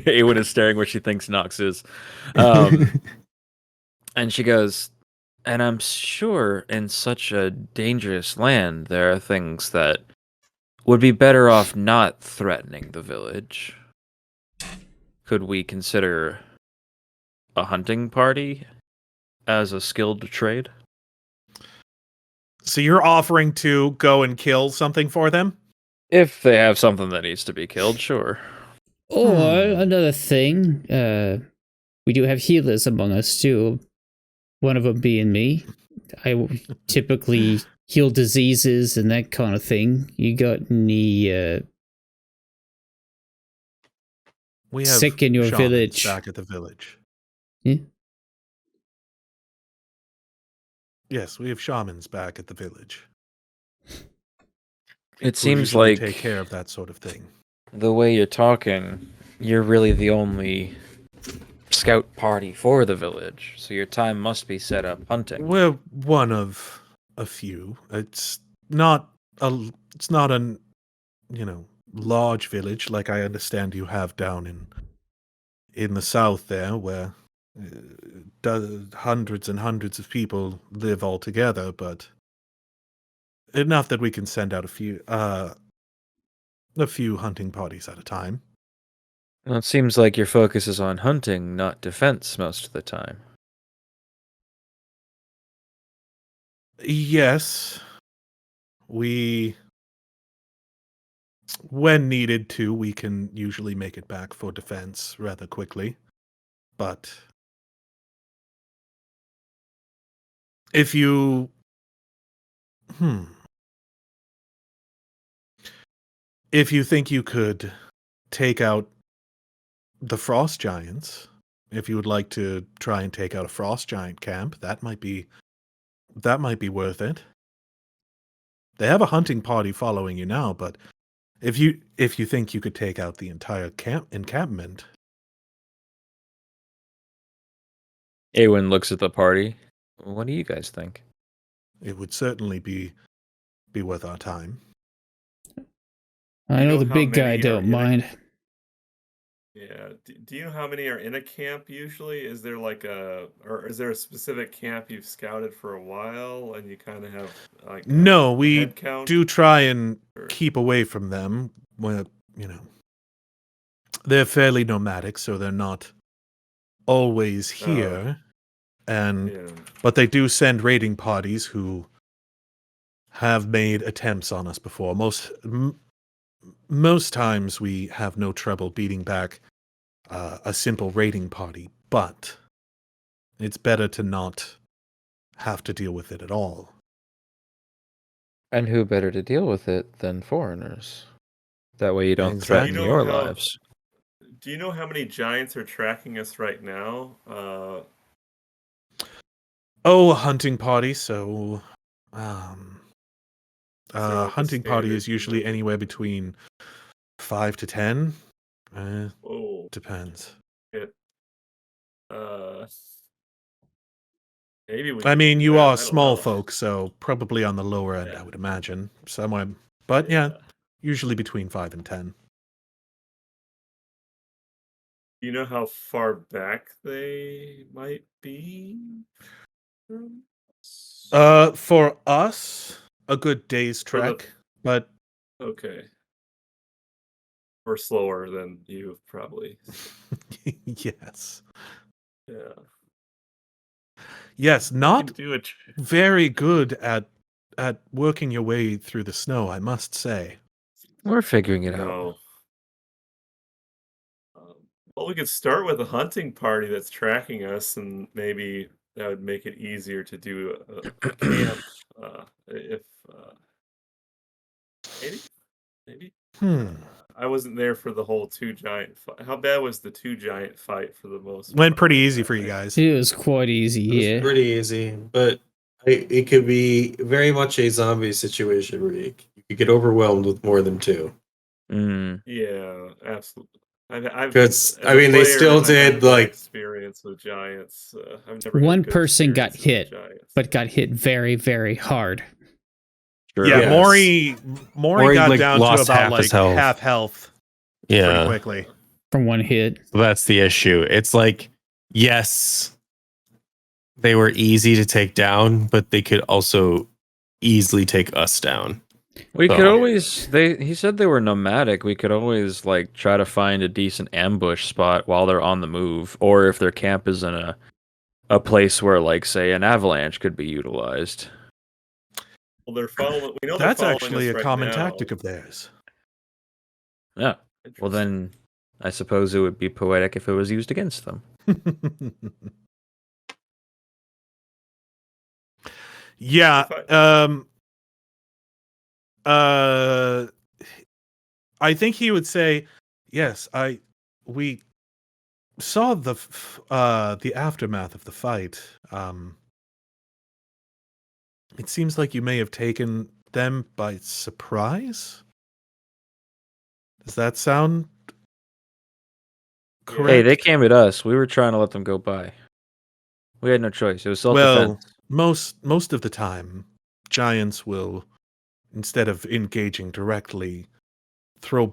Aewen is staring where she thinks Knox is. And she goes, and I'm sure in such a dangerous land, there are things that would be better off not threatening the village. Could we consider a hunting party as a skilled trade? So you're offering to go and kill something for them? If they have something that needs to be killed, sure. Or another thing, we do have healers among us too. One of them being me. I typically heal diseases and that kind of thing. You got any We have sick in your shamans village. back at the village. Yeah. Yes, we have shamans back at the village. It Who seems usually like take care of that sort of thing. the way you're talking, you're really the only scout party for the village, so your time must be set up hunting. We're one of a few. It's not a large village like I understand you have down in the south there, where hundreds and hundreds of people live all together, but enough that we can send out a few hunting parties at a time. Well, it seems like your focus is on hunting, not defense most of the time. Yes, when needed to, we can usually make it back for defense rather quickly. But if you... If you think you could take out the frost giants, if you would like to try and take out a frost giant camp, that might be worth it. They have a hunting party following you now, but if you think you could take out the entire encampment... Aewen looks at the party. What do you guys think? It would certainly be worth our time. I know know the how big guy many are don't in it? mind. Yeah. Do you know how many are in a camp usually? Is there or is there a specific camp you've scouted for a while and you kind of have like No, a we head count? do try and Or- keep away from them. Where, they're fairly nomadic, so they're not always here. Yeah. But they do send raiding parties who have made attempts on us before. Most times we have no trouble beating back a simple raiding party, but it's better to not have to deal with it at all. And who better to deal with it than foreigners? That way you don't Exactly. threaten You know your how- lives. Do you know how many giants are tracking us right now? Oh, a hunting party, so Is there like a hunting party standard is usually number? anywhere between 5 to 10. Oh, Depends. it. Maybe we. I could mean, do you that, are I don't small know. folk, so probably on the lower end, Yeah. I would imagine. Somewhere, but yeah, usually between 5 and 10. Do you know how far back they might be? from us? For us, a good day's For the- trek, but Okay. Or slower than you probably. yes. Yeah. Yes, We not can do it. very good at working your way through the snow, I must say. We're figuring it out. No. Well, we could start with a hunting party that's tracking us, and maybe that would make it easier to do a camp. If maybe. I wasn't there for the whole two giant fight. How bad was the two giant fight for the most? Went part? pretty easy for you guys. It was quite easy, It was yeah. pretty easy, but it could be very much a zombie situation where you could get overwhelmed with more than two. Mm. Yeah, absolutely. Because, as I a mean, they player, still I've had did, bad like- experience with giants. I've never had One good person got experiences hit, with giants. but got hit very, very hard. Sure. Yeah, Yes. Mrohy got like, down to lost about half his like health. half health pretty Yeah, quickly. From one hit. so that's the issue. It's like, yes, they were easy to take down, but they could also easily take us down. We So- could always he said they were nomadic. We could always like try to find a decent ambush spot while they're on the move, or if their camp is in a place where like say an avalanche could be utilized. Well, they're following. We know That's they're following actually us a right common now. tactic of theirs. Yeah. Well then I suppose it would be poetic if it was used against them. Yeah. If I think he would say, yes, we saw the aftermath of the fight. It seems like you may have taken them by surprise. Does that sound correct? Hey, they came at us. We were trying to let them go by. We had no choice. It was self-defense. Well, most of the time, giants will, instead of engaging directly, throw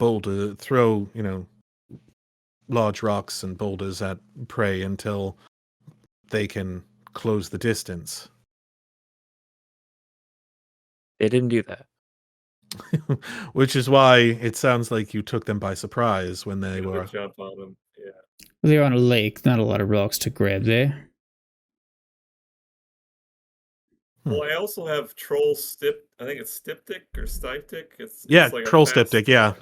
large rocks and boulders at prey until they can close the distance. They didn't do that. Which is why it sounds like you took them by surprise when they were. Jump on them. Yeah. They're on a lake, not a lot of rocks to grab there. Well, I also have troll stip. I think it's styptic or styptic. It's like troll a fast, styptic, yeah.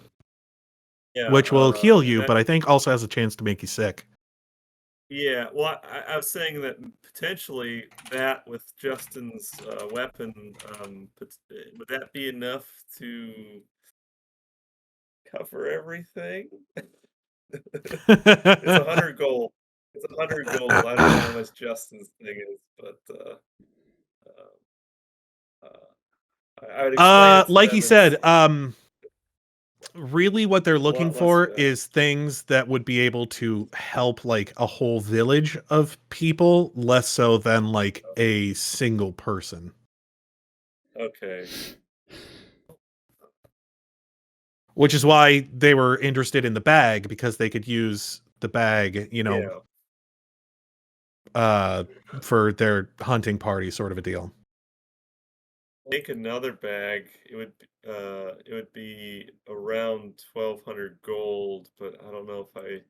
Yeah, Which will heal you, that- but I think also has a chance to make you sick. Yeah, well, I was saying that potentially that with Justin's weapon, would that be enough to cover everything? It's 100 gold. It's 100 gold. I don't know how much Justin's thing is, but I would explain it to Like them he as- said, really what they're looking less for good. is things that would be able to help like a whole village of people, less so than like a single person. Okay. Which is why they were interested in the bag, because they could use the bag, for their hunting party sort of a deal. Make another bag. It would be around 1,200 gold, but I don't know if I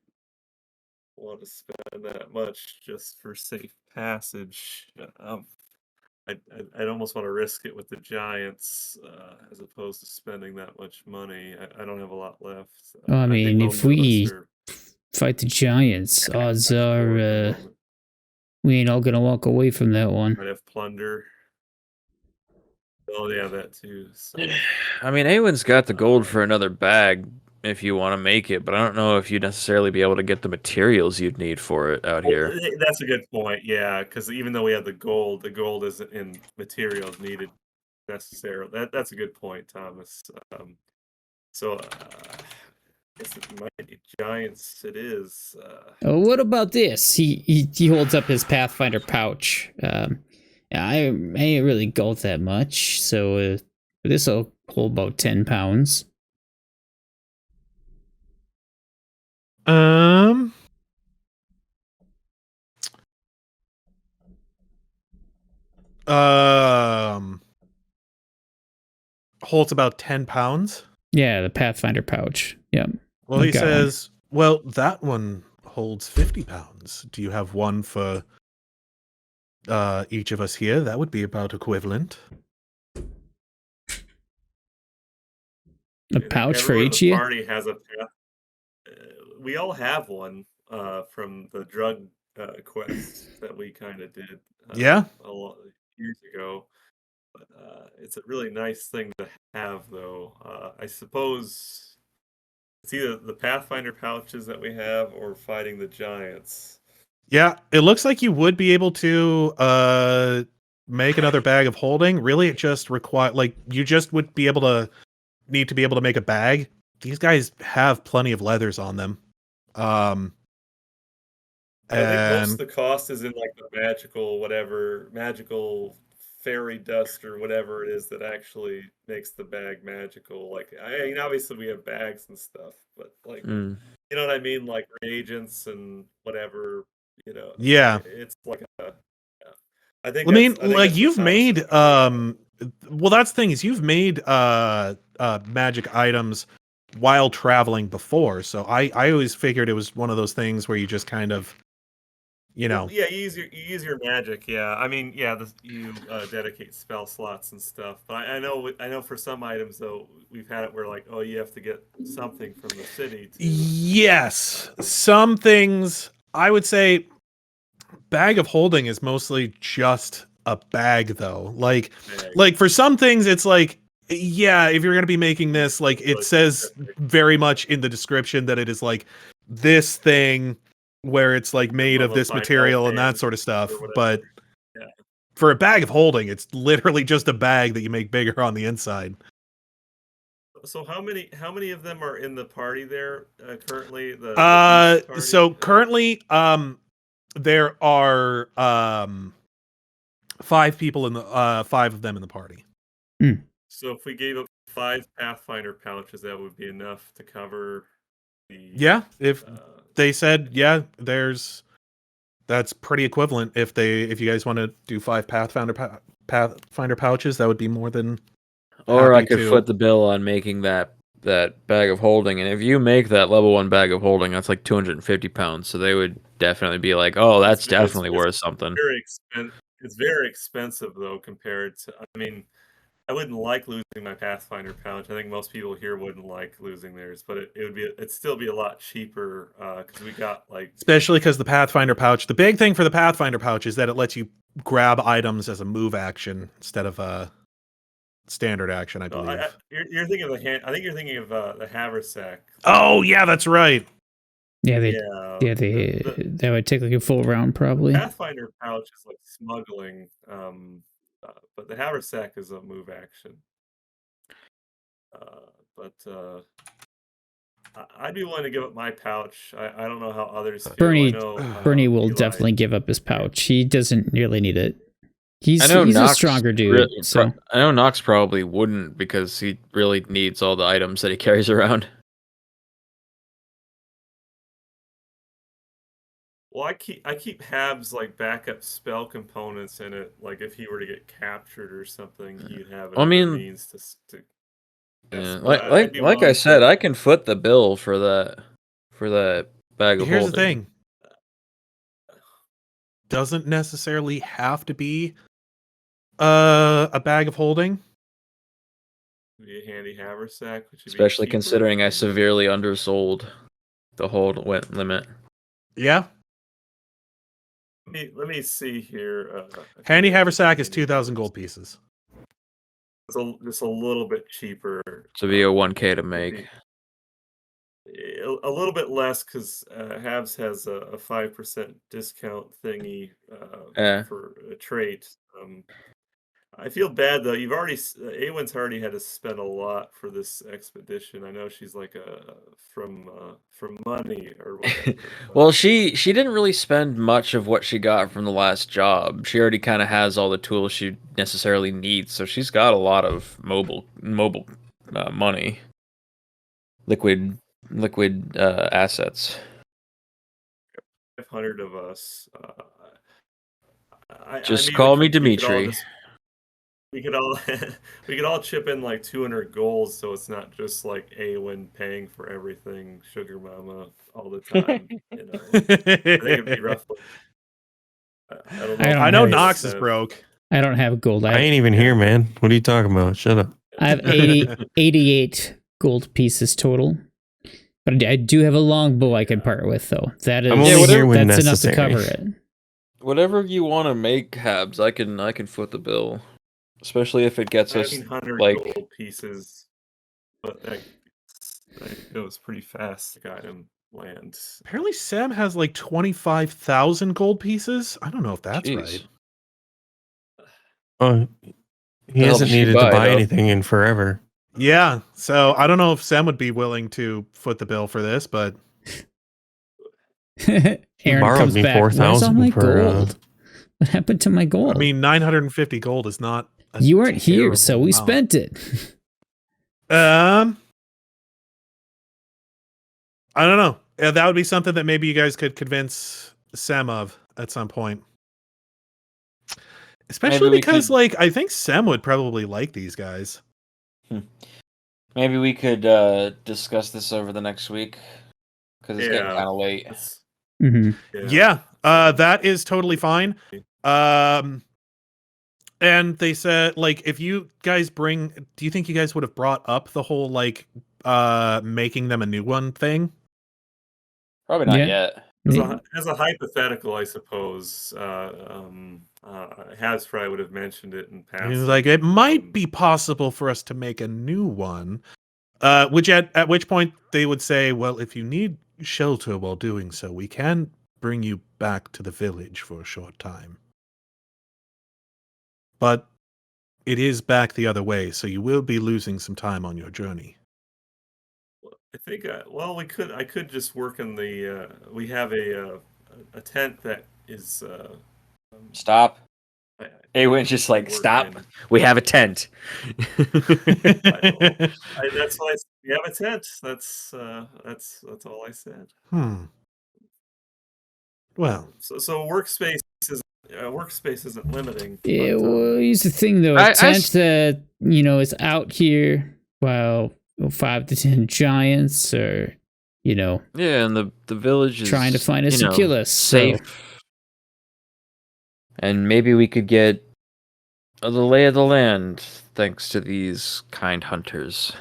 want to spend that much just for safe passage. I'd almost want to risk it with the giants as opposed to spending that much money. I don't have a lot left. I think mean, most if of us we are fight the giants, odds poor at are the moment. we ain't all gonna walk away from that one. Might have plunder. Oh yeah, that too. So. I mean, Aewen's got the gold for another bag if you want to make it, but I don't know if you'd necessarily be able to get the materials you'd need for it out here. That's a good point. Yeah, because even though we have the gold isn't in materials needed necessarily. That's a good point, Thomas. So I guess it might be giants. It is. Oh, what about this? He holds up his Pathfinder pouch. I ain't really got that much, so this will hold about 10 pounds. Holds about 10 pounds. Yeah, the Pathfinder pouch. Yep. Well, he Got one. says, well, that one holds 50 pounds. Do you have one for each of us here? That would be about equivalent. A pouch for Everyone in each the of you? party has a path. We all have one from the drug quest that we kind of did. Yeah. A lot years ago. But it's a really nice thing to have, though. I suppose it's either the Pathfinder pouches that we have or fighting the giants. Yeah, it looks like you would be able to make another bag of holding. Really, it just you just would be able to need to be able to make a bag. These guys have plenty of leathers on them. I think most of And the cost is in like the magical fairy dust or whatever it is that actually makes the bag magical. Like, I mean, obviously we have bags and stuff, but like, you know what I mean? Like reagents and whatever, yeah. It's like I think. I mean, that's like what you've Thomas made is trying to well, that's the thing is you've made magic items while traveling before. So I always figured it was one of those things where you just kind of Yeah, you use your magic. Yeah, I mean, yeah, you dedicate spell slots and stuff. But I know for some items though, we've had it where like, oh, you have to get something from the city. Yes, some things I would say. Bag of holding is mostly just a bag, though. Like for some things, it's like, yeah, if you're gonna be making this, like it says very much in the description that it is like this thing where it's like made of this Mummified material and that elephant sort of stuff. or whatever. But Yeah. for a bag of holding, it's literally just a bag that you make bigger on the inside. So how many of them are in the party there currently? The party? So currently, there are 5 people in the 5 of them in the party. So if we gave up 5 Pathfinder pouches, that would be enough to cover the. Yeah, if they said that's pretty equivalent. If you guys want to do 5 Pathfinder pouches, that would be more than. Or I happy could to. foot the bill on making that bag of holding, and if you make that level 1 bag of holding, that's like 250 pounds. So they would definitely be like, "Oh, that's definitely worth something." It's very expensive though compared to. I mean, I wouldn't like losing my Pathfinder pouch. I think most people here wouldn't like losing theirs, but it'd still be a lot cheaper because we got like. Especially because the Pathfinder pouch. The big thing for the Pathfinder pouch is that it lets you grab items as a move action instead of a standard action, I believe. You're thinking of the hand. I think you're thinking of the haversack. Oh yeah, that's right. Yeah, that would take like a full round probably. Pathfinder pouch is like smuggling, but the haversack is a move action. I'd be willing to give up my pouch. I don't know how others feel. Bernie will definitely give up his pouch. He doesn't really need it. He's Knox a stronger dude. So I know Knox probably wouldn't because he really needs all the items that he carries around. Well, I keep Hab's like backup spell components in it. Like if he were to get captured or something, he'd have. Means to yeah, like I said, I can foot the bill for that bag of holding. Here's the thing. Doesn't necessarily have to be a bag of holding. Be a handy haversack, especially considering I severely undersold the hold limit. Yeah. Let me see here. Handy haversack is 2,000 gold pieces. It's just a little bit cheaper. To be a 1K to make. A little bit less because Habs has a 5% discount thingy for a trait. I feel bad though. Aewen's already had to spend a lot for this expedition. I know she's like from money or whatever. Well, she didn't really spend much of what she got from the last job. She already kind of has all the tools she necessarily needs, so she's got a lot of mobile money, liquid assets. 500 of us. Just call me Dimitri. We could all chip in like 200 gold, so it's not just like Aewen paying for everything, Sugar Mama all the time. I think it'd be roughly. I don't know. I know Knox is broke. I don't have gold. I ain't even here, man. What are you talking about? Shut up. I have 88 gold pieces total. But I do have a long bow I can part with, though. That is that's enough to cover it. Whatever you want to make, Habs, I can foot the bill. Especially if it gets us like gold pieces, but that goes pretty fast. The item lands. Apparently, Sam has like 25,000 gold pieces. I don't know if that's right. He hasn't needed to buy anything in forever. Yeah, so I don't know if Sam would be willing to foot the bill for this, but Aaron comes back. 4,000 for gold. What happened to my gold? I mean, 950 gold is not. You weren't here, so we spent it. I don't know. Yeah, that would be something that maybe you guys could convince Sam of at some point. Especially because, I think Sam would probably like these guys. Maybe we could discuss this over the next week because it's getting kind of late. Mm-hmm. Yeah, that is totally fine. And they said, if you guys do you think you guys would have brought up the whole, making them a new one thing? Probably not yet. As a hypothetical, I suppose, Hasfry would have mentioned it in past. It might be possible for us to make a new one. At which point they would say, well, if you need shelter while doing so, we can bring you back to the village for a short time. But it is back the other way, so you will be losing some time on your journey. I think. I could just work in the. We have a tent that is. Stop. I- Aewen's just like, work stop. in- We have a tent. That's why we have a tent. That's all I said. Well, So workspace isn't limiting. Yeah, but, well, here's the thing though. A tent that, is out here while 5 to 10 giants are, Yeah, and the village is trying to find us and kill us. safe. So. And maybe we could get the lay of the land thanks to these kind hunters.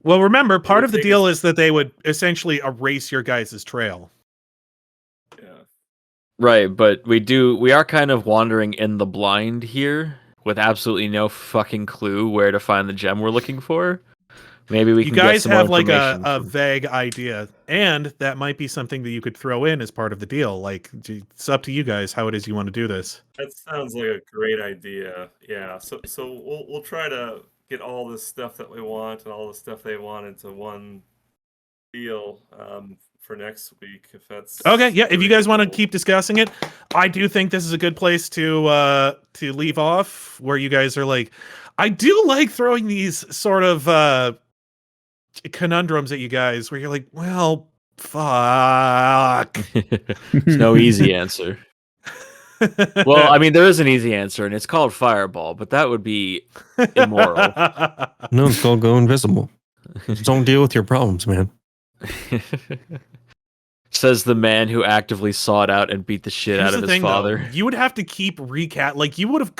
well, remember, part of the take deal is that they would essentially erase your guys' trail. yeah. Right, but we are kind of wandering in the blind here with absolutely no fucking clue where to find the gem we're looking for. Maybe we You can get guys some more have like information a from- vague idea, and that might be something that you could throw in as part of the deal. Like, it's up to you guys how it is you want to do this. That sounds like a great idea. Yeah. So we'll try to get all this stuff that we want and all the stuff they want into one deal for next week. If that's Okay, yeah. If you guys want to agreeable. keep discussing it, I do think this is a good place to leave off. Where you guys are like, I do like throwing these sort of conundrums at you guys, where you're like, well, fuck. There's no easy answer. Well, I mean, there is an easy answer, and it's called Fireball, but that would be immoral. No, it's called go invisible. Just don't deal with your problems, man. Says the man who actively sought out and beat the shit Here's out of the his thing, father. though. You would have to keep like you would have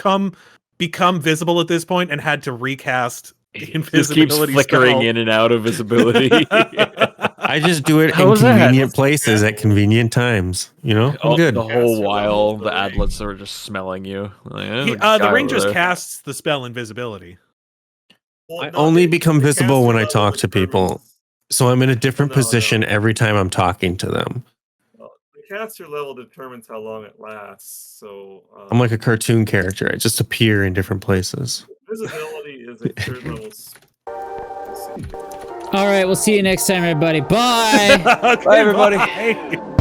become visible at this point and had to recast the Just keeps invisibility flickering spell. in and out of visibility. I just do it How in was that? convenient places at convenient times. I'm good. The whole Cast your while, levels, the though, adlets are just smelling you. Like, "There's a The guy ring over just there." casts the spell invisibility. Well, I no, only it- become the visible caster when I level talk to people. determines- So I'm in a different No, no. position every time I'm talking to them. The caster level determines how long it lasts. So I'm like a cartoon character. I just appear in different places. visibility is a third level. All right, we'll see you next time, everybody. Bye. Okay, Bye, everybody. bye.